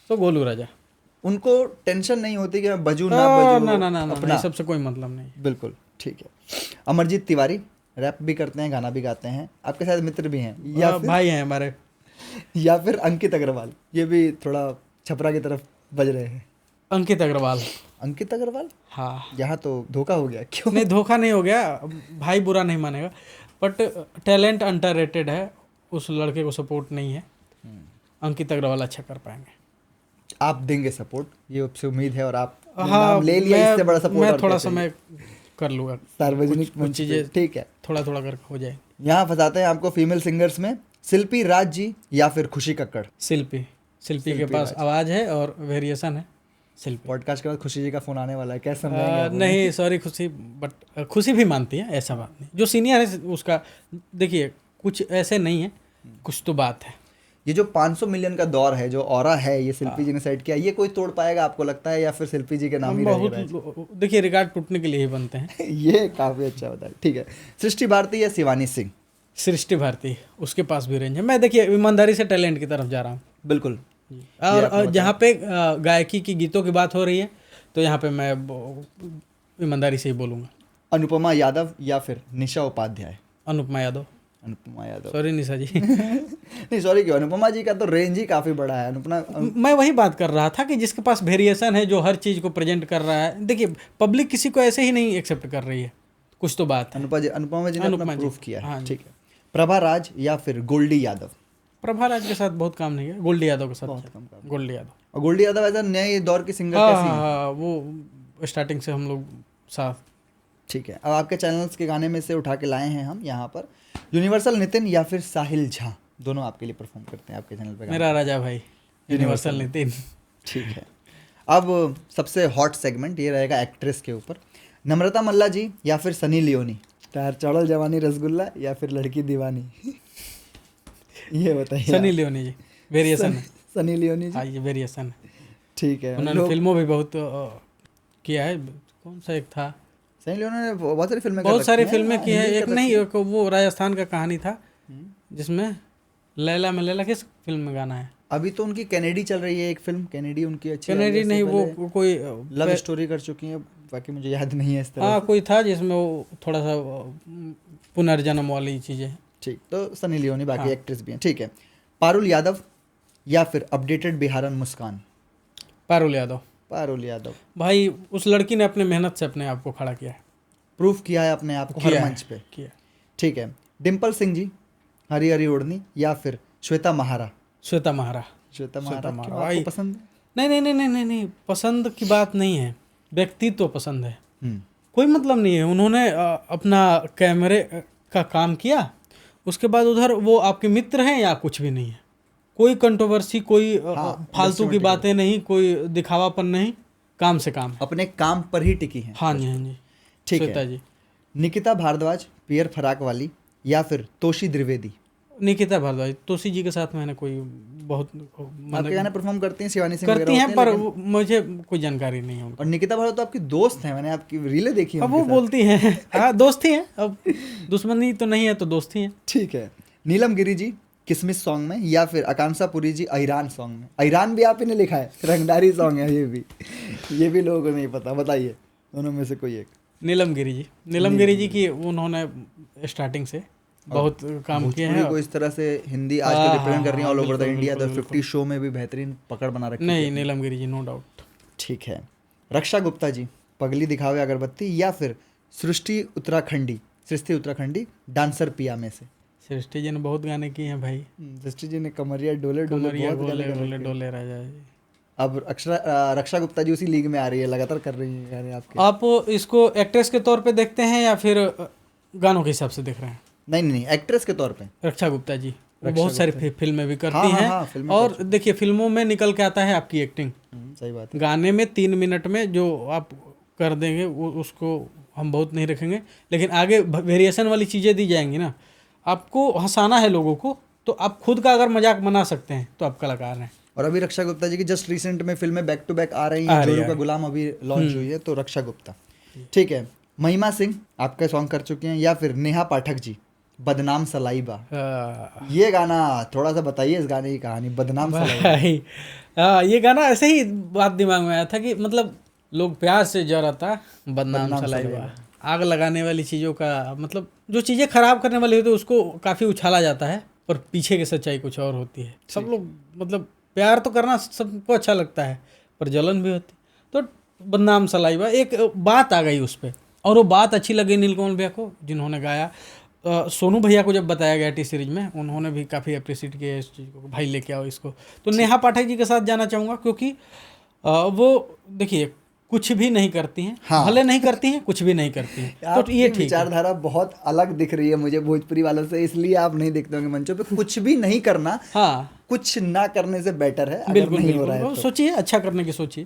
तो गोलू राजा। उनको टेंशन नहीं होती कि मैं बजू ना बजू, ना अपना सबसे कोई मतलब नहीं। बिल्कुल। ठीक है। अमरजीत तिवारी, रैप भी करते हैं, गाना भी गाते हैं, आपके साथ मित्र भी हैं, या फिर भाई हैं हमारे, या फिर अंकित अग्रवाल? ये भी थोड़ा छपरा की तरफ बज रहे हैं। अंकित अग्रवाल। अंकित अग्रवाल? हाँ। यहाँ तो धोखा हो गया। क्यों? नहीं, धोखा नहीं हो गया, भाई बुरा नहीं मानेगा, बट टैलेंट अंडररेटेड है, उस लड़के को सपोर्ट नहीं है। अंकित अग्रवाल अच्छा कर पाएंगे। आप देंगे सपोर्ट, ये आपसे उम्मीद है, और आप हाँ, नाम ले लिया, इससे बड़ा सपोर्ट मैं और थोड़ा क्या चाहिए? समय कर लूँगा, सार्वजनिक कुछ मंच पे। चीज़ें ठीक है। थोड़ा थोड़ा कर हो जाए। यहाँ फंसाते हैं आपको फीमेल सिंगर्स में, शिल्पी राज जी या फिर खुशी कक्कड़? शिल्पी के पास आवाज़ है और वेरिएशन है। शिल्पी। पॉडकास्ट के बाद खुशी जी का फोन आने वाला है, कैसे समझाएंगे आप? नहीं सॉरी खुशी, बट खुशी भी मानती है, ऐसा बात नहीं। जो सीनियर है उसका, देखिए कुछ ऐसे नहीं है, कुछ तो बात है। ये जो 500 मिलियन का दौर है, जो ऑरा है, ये शिल्पी जी ने सेट किया, ये कोई तोड़ पाएगा आपको लगता है, या फिर शिल्पी जी के नाम ही रहेगा? बहुत, देखिए रिकॉर्ड टूटने के लिए ही बनते हैं। ये काफी अच्छा होता है। ठीक है। सृष्टि भारती या शिवानी सिंह? सृष्टि भारती, उसके पास भी रेंज है। मैं देखिए ईमानदारी से टैलेंट की तरफ जा रहा हूँ। बिल्कुल। जी। और जहाँ पे गायकी की गीतों की बात हो रही है तो यहाँ पे मैं ईमानदारी से ही बोलूँगा अनुपमा यादव या फिर निशा उपाध्याय? अनुपमा यादव। अनुपमा यादव। सॉरी निशा जी। नहीं सॉरी क्यों, अनुपमा जी का तो रेंज ही काफी बड़ा है। अनुपमा मैं वही बात कर रहा था कि जिसके पास वेरिएशन है, जो हर चीज़ को प्रेजेंट कर रहा है। देखिए पब्लिक किसी को ऐसे ही नहीं एक्सेप्ट कर रही है, कुछ तो बात है। अनुपमा जी ने अपना अनुपमा जी। प्रूफ किया है। हाँ जी। ठीक है। प्रभा राज या फिर गोल्डी यादव? प्रभा राज के साथ बहुत काम नहीं है, गोल्डी यादव के साथ बहुत कम काम। गोल्डी यादव। और गोल्डी यादव ऐसा नए दौर की सिंगर हाँ कैसी हाँ हैं? हाँ, वो स्टार्टिंग से हम लोग साथ। ठीक है। अब आपके चैनल्स के गाने में से उठा के लाए हैं हम यहाँ पर। यूनिवर्सल नितिन या फिर साहिल झा, दोनों आपके लिए परफॉर्म करते हैं आपके चैनल पे गाने। मेरा राजा भाई यूनिवर्सल नितिन। ठीक है। अब सबसे हॉट सेगमेंट ये रहेगा एक्ट्रेस के ऊपर। नम्रता मल्ला जी या फिर सनी लियोनी? तार चढ़ल जवानी रसगुल्ला या फिर लड़की दीवानी? ये बताइए। सनी लियोनी जी, वेरिएशन है। सनी लियोनी जी। हाँ ये वेरिएशन है। ठीक है। उन्होंने फिल्मों भी बहुत किया है। कौन सा एक था, सनी लियोनी ने बहुत सारी फिल्में कर बहुत सारी रखी हैं। फिल्में हाँ, की है। हिंदी एक कर नहीं, रखी एक वो राजस्थान का कहानी था है। जिसमें लैला में लैला किस फिल्म में गाना है? अभी तो उनकी कैनेडी चल रही है एक फिल्म, कैनेडी उनकी अच्छी। कैनेडी नहीं, वो कोई लव स्टोरी कर चुकी है, बाकी मुझे याद नहीं है इस तरह। हाँ कोई था जिसमें वो थोड़ा सा पुनर्जन्म वाली चीज़ें। ठीक, तो सनी लियोनी, बाकी हाँ। एक्ट्रेस भी हैं। ठीक है। पारुल यादव या फिर अपडेटेड बिहारन मुस्कान? पारुल यादव। पारुल यादव भाई उस लड़की ने अपने मेहनत से अपने आप को खड़ा किया है। प्रूफ किया है अपने आप को हर किया है, मंच पे। किया। ठीक है। डिम्पल सिंह जी, हरी हरी ओढ़नी या फिर श्वेता महारा? श्वेता महारा। श्वेता श्वेता महारा महारा, क्यों भाई। आपको पसंद है? नहीं नहीं नहीं नहीं नहीं नहीं, पसंद की बात नहीं है, व्यक्तित्व पसंद है। हम्म, कोई मतलब नहीं है। उन्होंने अपना कैमरे का काम किया, उसके बाद उधर वो आपके मित्र हैं या कुछ भी नहीं है। कोई कंट्रोवर्सी, कोई फालतू की बातें नहीं, कोई दिखावापन नहीं, काम से काम है। अपने काम पर ही टिकी है। हाँ जी हाँ जी। ठीक श्वेता है। जी। निकिता भारद्वाज, पियर फराक वाली या फिर तोशी द्विवेदी? निकिता भारद्वाज। तोशी जी के साथ मैंने कोई बहुत आपके गाने परफॉर्म करती हैं, शिवानी सिंह करती वगैरह हैं, होती पर लेकिन- मुझे कोई जानकारी नहीं है उनकी। और निकिता भारद्वाज तो आपकी दोस्त हैं, मैंने आपकी रीलें देखी हैं अब वो उनके साथ। बोलती हैं हाँ दोस्ती है, अब दुश्मनी तो नहीं है तो दोस्ती है। ठीक है। नीलम गिरी जी किसमिस सॉन्ग में या फिर आकांक्षा पुरी जी अहिरान सॉन्ग में? अहिरान भी आप ही ने लिखा है, रंगदारी सॉन्ग है ये भी लोगों को नहीं पता। बताइए दोनों में से कोई एक। नीलम गिरी जी। नीलम गिरी जी की उन्होंने स्टार्टिंग से बहुत काम किए भोजपुरी हैं। को इस तरह से हिंदी आज हाँ, के रिप्रेजेंट कर रही हैं हाँ, ऑल ओवर द बिल्कुल, इंडिया। द बिल्कुल, 50 शो में भी बेहतरीन पकड़ बना रखी नहीं, है। नीलम गिरी जी नो डाउट। ठीक है। रक्षा गुप्ता जी, पगली दिखावे अगरबत्ती या फिर सृष्टि उत्तराखंडी डांसर पिया में से? सृष्टि जी ने बहुत गाने किए हैं भाई। सृष्टि जी ने कमरिया डोले डोले कमरिया बहुत गाने डोले कर डोले रखे हैं। डोले राजा जी। अब रक्षा गुप्ता जी उसी लीग में आ रही है, लगातार कर रही है गाने आपके। आप इसको एक्ट्रेस के तौर पे देखते हैं या फिर गानों के हिसाब से देख रहे हैं? नहीं, एक्ट्रेस के तौर पे रक्षा गुप्ता जी वो बहुत सारी फिल्में भी करती हाँ, हैं। हाँ, फिल्में और देखिए फिल्मों में निकल के आता है आपकी एक्टिंग। सही बात है। गाने में 3 मिनट में जो आप कर देंगे उसको हम बहुत नहीं रखेंगे, लेकिन आगे वेरिएशन वाली चीज़ें दी जाएंगी ना। आपको हंसाना है लोगों को, तो आप खुद का अगर मजाक बना सकते हैं तो आप कलाकार हैं। और अभी रक्षा गुप्ता जी की जस्ट रिसेंट में फिल्में बैक टू बैक आ रही हैं। जोरू का गुलाम अभी लॉन्च हुई है, तो रक्षा गुप्ता। ठीक है। महिमा सिंह आपका सॉन्ग कर चुके हैं या फिर नेहा पाठक जी बदनाम सलाइबा? ये गाना थोड़ा सा बताइए, इस गाने की कहानी। बदनाम सलाइबा भाई ये गाना ऐसे ही बात दिमाग में आया था कि मतलब लोग प्यार से जरा था बदनाम सलाइबा। आग लगाने वाली चीज़ों का मतलब जो चीज़ें खराब करने वाली होती है उसको काफ़ी उछाला जाता है, पर पीछे की सच्चाई कुछ और होती है। सब लोग मतलब प्यार तो करना सबको अच्छा लगता है, पर जलन भी होती। तो बदनाम सलाइबा एक बात आ गई उस पर, और वो बात अच्छी लगी नीलकमल भैया को जिन्होंने गाया। सोनू भैया को जब बताया गया टी सीरीज में, उन्होंने भी काफ़ी अप्रिशिएट किया इस चीज़ को, भाई लेके आओ इसको। तो नेहा पाठक जी के साथ जाना चाहूँगा, क्योंकि वो देखिए कुछ भी नहीं करती हैं। हाँ। भले नहीं करती हैं, कुछ भी नहीं करती हैं, तो ये ठीक है। विचारधारा बहुत अलग दिख रही है मुझे भोजपुरी वालों से, इसलिए आप नहीं देखते होंगे मंचों पे। कुछ भी नहीं करना, हाँ कुछ ना करने से बेटर है अगर बिल्कुल नहीं हो रहा है बिल्कुल, तो। सोचिए अच्छा करने की सोचिए।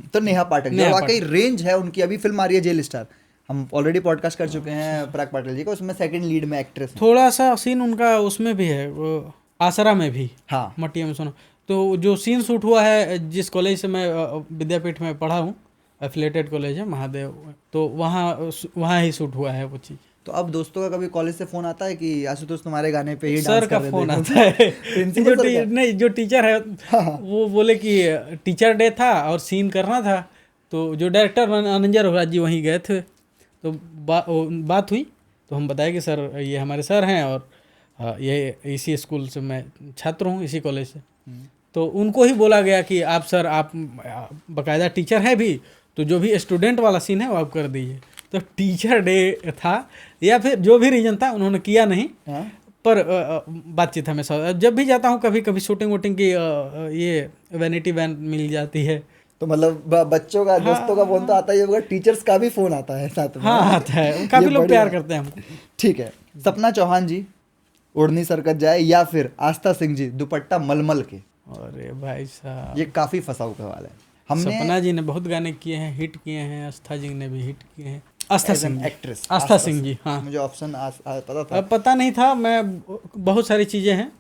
तो नेहा पाठक जी, नेहा वाकई रेंज है उनकी। अभी फिल्म आ रही है जेल स्टार, हम ऑलरेडी पॉडकास्ट कर चुके हैं पराग पाटिल जी का, उसमें सेकंड लीड में एक्ट्रेस है। थोड़ा सा सीन उनका उसमें भी है, वो आसरा में भी, हाँ, मटिया में सुना। तो जो सीन शूट हुआ है, जिस कॉलेज से मैं विद्यापीठ में पढ़ा हूँ, एफिलेटेड कॉलेज है महादेव, तो वहाँ ही शूट हुआ है वो चीज़। तो अब दोस्तों का कभी कॉलेज से फोन आता है कि आशुतोष तुम्हारे गाने पे ही सर डांस का कर रहे फोन थे? आता है प्रिंसिपल सर का? नहीं, जो टीचर है वो बोले कि टीचर डे था और सीन करना था, तो जो डायरेक्टर अनंजर होगा जी वहीं गए थे, तो बात हुई, तो हम बताए कि सर ये हमारे सर हैं और ये इसी स्कूल से मैं छात्र हूँ, इसी कॉलेज से। तो उनको ही बोला गया कि आप सर आप बाकायदा टीचर हैं भी, तो जो भी स्टूडेंट वाला सीन है वो आप कर दीजिए। तो टीचर डे था या फिर जो भी रीजन था उन्होंने किया नहीं। हाँ? पर बातचीत हमेशा, जब भी जाता हूँ कभी कभी शूटिंग वूटिंग की ये वैनिटी वैन मिल जाती है। तो मतलब बच्चों का दोस्तों का फोन तो आता ही होगा, टीचर्स का भी फोन आता है साथ में? हाँ आता है, काफ़ी लोग प्यार करते हैं हमको। ठीक है। सपना चौहान जी ओढ़नी सरकत जाए या फिर आस्था सिंह जी दुपट्टा मलमल के? अरे भाई साहब, ये काफी फसाऊ सवाल है। हमने सपना जी ने बहुत गाने किए हैं, हिट किए हैं, आस्था जी ने भी हिट किए हैं। आस्था सिंह जी, एक्ट्रेस आस्था सिंह जी, हाँ मुझे ऑप्शन पता था। पता नहीं था। मैं बहुत सारी चीज़ें हैं,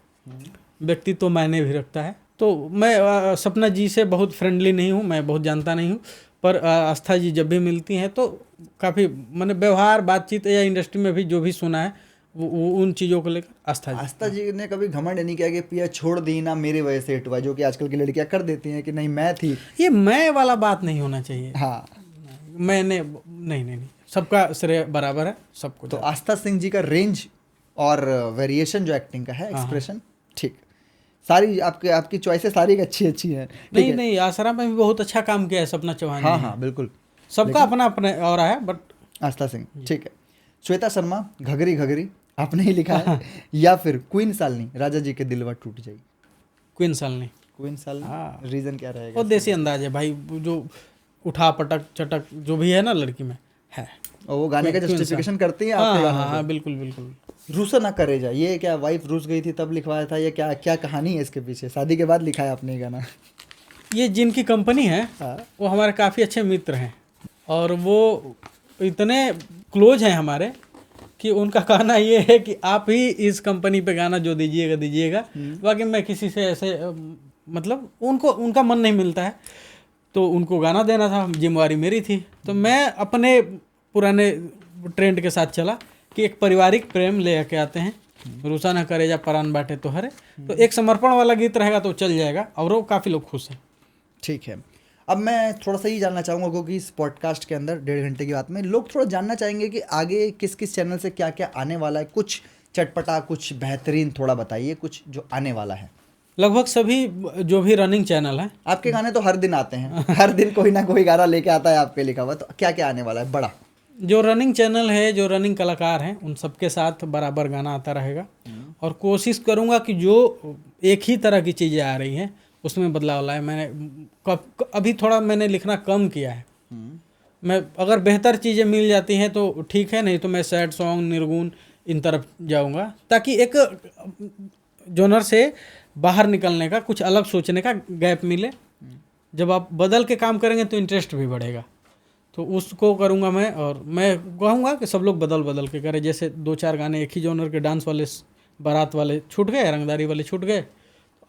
व्यक्तित्व तो मायने भी रखता है, तो मैं सपना जी से बहुत फ्रेंडली नहीं हूँ, मैं बहुत जानता नहीं हूँ, पर आस्था जी जब भी मिलती हैं तो काफ़ी मैंने व्यवहार बातचीत या इंडस्ट्री में भी जो भी सुना है वो उन चीज़ों को लेकर आस्था जी ने कभी घमंड नहीं किया कि पिया छोड़ दी ना मेरी वजह से हिट हुआ, जो कि आजकल की लड़कियां कर देती हैं कि नहीं मैं थी। ये मैं वाला बात नहीं होना चाहिए। हाँ, मैंने नहीं, सबका श्रेय बराबर है सबको। तो आस्था सिंह जी का रेंज और वेरिएशन जो एक्टिंग का है, एक्सप्रेशन, ठीक, सारी आपकी चॉइसेस सारी अच्छी हैं। नहीं, आसरा में भी बहुत अच्छा काम किया है सपना चौहान जी। हाँ बिल्कुल, सबका अपना अपना और है, बट आस्था सिंह ठीक है। श्वेता शर्मा घघरी घघरी आपने ही लिखा है या फिर क्वीन सालनी राजा जी के दिलवा टूट जाई? क्वीन सालनी। क्वीन सालनी, हाँ। रीजन क्या रहेगा? वो देसी अंदाज है भाई, जो उठा पटक चटक जो भी है ना लड़की में है, और वो गाने का जस्टिफिकेशन करती है आपके गानों हाँ, पे? बिल्कुल। रूसा ना करे जा, ये क्या वाइफ रूस गई थी तब लिखवाया था, ये क्या कहानी है इसके पीछे? शादी के बाद लिखा है आपने ये गाना? ये जिनकी कंपनी है वो हमारे काफ़ी अच्छे मित्र हैं और वो इतने क्लोज हैं हमारे कि उनका कहना ये है कि आप ही इस कंपनी पे गाना जो दीजिएगा। बाकी मैं किसी से ऐसे मतलब उनका मन नहीं मिलता है, तो उनको गाना देना था, जिम्मेवारी मेरी थी, तो मैं अपने पुराने ट्रेंड के साथ चला कि एक पारिवारिक प्रेम ले के आते हैं, रूसा ना करे जा परान बाटे तो हरे, तो एक समर्पण वाला गीत रहेगा तो चल जाएगा और वो काफ़ी लोग खुश हैं। ठीक है। अब मैं थोड़ा सा ये जानना चाहूँगा क्योंकि इस पॉडकास्ट के अंदर 1.5 घंटे की बात में लोग थोड़ा जानना चाहेंगे कि आगे किस किस चैनल से क्या क्या आने वाला है, कुछ चटपटा, कुछ बेहतरीन थोड़ा बताइए, कुछ जो आने वाला है। लगभग सभी जो भी रनिंग चैनल हैं, आपके गाने तो हर दिन आते हैं, हर दिन कोई ना कोई गाना लेके आता है आपके लिखा हुआ, तो क्या क्या आने वाला है बड़ा? जो रनिंग चैनल है, जो रनिंग कलाकार हैं, उन सबके साथ बराबर गाना आता रहेगा और कोशिश करूँगा कि जो एक ही तरह की चीज़ें आ रही हैं उसमें बदलाव लाए। मैंने अभी थोड़ा मैंने लिखना कम किया है। मैं अगर बेहतर चीज़ें मिल जाती हैं तो ठीक है, नहीं तो मैं सैड सॉन्ग, निर्गुण इन तरफ जाऊंगा, ताकि एक जोनर से बाहर निकलने का, कुछ अलग सोचने का गैप मिले। जब आप बदल के काम करेंगे तो इंटरेस्ट भी बढ़ेगा, तो उसको करूँगा मैं। और मैं कहूँगा कि सब लोग बदल के करें। जैसे 2-4 गाने एक ही जॉनर के, डांस वाले, बारात वाले छूट गए, रंगदारी वाले छूट गए,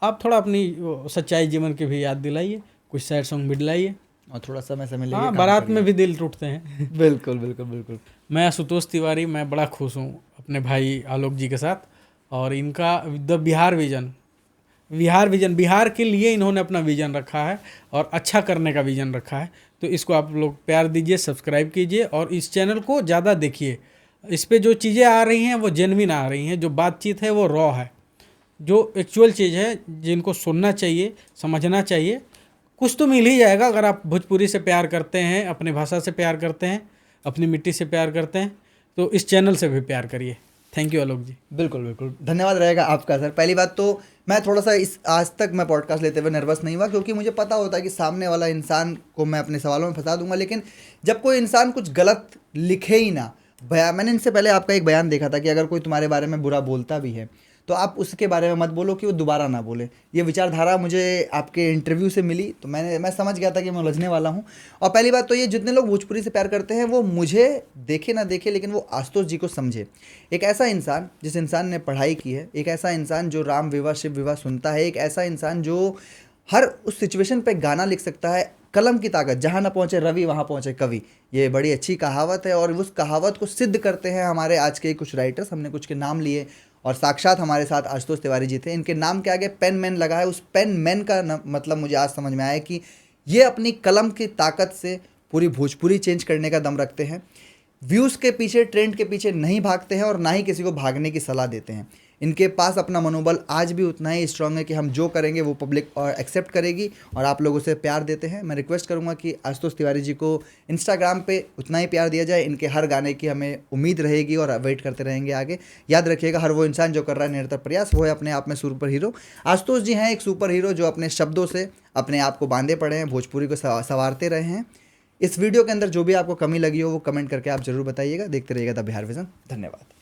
आप थोड़ा अपनी सच्चाई जीवन की भी याद दिलाइए, कुछ सैड सॉन्ग भी दिलाइए, और थोड़ा समय लेके हाँ, काम बारात करिए। में भी दिल टूटते हैं। बिल्कुल। मैं आशुतोष तिवारी, मैं बड़ा खुश हूँ अपने भाई आलोक जी के साथ, और इनका द बिहार विजन, बिहार के लिए इन्होंने अपना विजन रखा है और अच्छा करने का विजन रखा है। तो इसको आप लोग प्यार दीजिए, सब्सक्राइब कीजिए और इस चैनल को ज़्यादा देखिए। इस पे जो चीज़ें आ रही हैं वो जेन्युइन आ रही हैं, जो बातचीत है वो रॉ है, जो एक्चुअल चीज़ है, जिनको सुनना चाहिए, समझना चाहिए। कुछ तो मिल ही जाएगा अगर आप भोजपुरी से प्यार करते हैं, अपने भाषा से प्यार करते हैं, अपनी मिट्टी से प्यार करते हैं, तो इस चैनल से भी प्यार करिए। थैंक यू आलोक जी। बिल्कुल धन्यवाद रहेगा आपका सर। पहली बात तो मैं थोड़ा सा आज तक मैं पॉडकास्ट लेते हुए नर्वस नहीं हुआ, क्योंकि मुझे पता होता है कि सामने वाला इंसान को मैं अपने सवालों में फंसा दूंगा। लेकिन जब कोई इंसान कुछ गलत लिखे ही ना, मैंने इनसे पहले आपका एक बयान देखा था कि अगर कोई तुम्हारे बारे में बुरा बोलता भी है तो आप उसके बारे में मत बोलो कि वो दोबारा ना बोले। ये विचारधारा मुझे आपके इंटरव्यू से मिली, तो मैं समझ गया था कि मैं उलझने वाला हूँ। और पहली बात तो ये, जितने लोग भोजपुरी से प्यार करते हैं वो मुझे देखे ना देखे, लेकिन वो आशुतोष जी को समझे। एक ऐसा इंसान जिस इंसान ने पढ़ाई की है, एक ऐसा इंसान जो राम विवाह शिव विवाह सुनता है, एक ऐसा इंसान जो हर उस सिचुएशन पे गाना लिख सकता है, कलम की ताकत, जहाँ ना पहुँचे रवि वहाँ पहुँचे कवि, ये बड़ी अच्छी कहावत है और उस कहावत को सिद्ध करते हैं हमारे आज के कुछ राइटर्स। हमने कुछ के नाम लिए और साक्षात हमारे साथ आशुतोष तिवारी जी थे। इनके नाम के आगे पेन मैन लगा है। उस पेन मैन का मतलब मुझे आज समझ में आया कि ये अपनी कलम की ताकत से पूरी भोजपुरी चेंज करने का दम रखते हैं। व्यूज़ के पीछे, ट्रेंड के पीछे नहीं भागते हैं और ना ही किसी को भागने की सलाह देते हैं। इनके पास अपना मनोबल आज भी उतना ही स्ट्रांग है कि हम जो करेंगे वो पब्लिक और एक्सेप्ट करेगी और आप लोग उसे प्यार देते हैं। मैं रिक्वेस्ट करूंगा कि आशुतोष तिवारी जी को इंस्टाग्राम पे उतना ही प्यार दिया जाए। इनके हर गाने की हमें उम्मीद रहेगी और वेट करते रहेंगे आगे। याद रखिएगा, हर वो इंसान जो कर रहा है निरंतर प्रयास, वो है अपने आप में सुपर हीरो। आशुतोष जी हैं एक सुपर हीरो जो अपने शब्दों से अपने आप को बांधे पड़े हैं, भोजपुरी को संवारते रहे हैं। इस वीडियो के अंदर जो भी आपको कमी लगी हो वो कमेंट करके आप जरूर बताइएगा। देखते रहिएगा द बिहार विजन। धन्यवाद।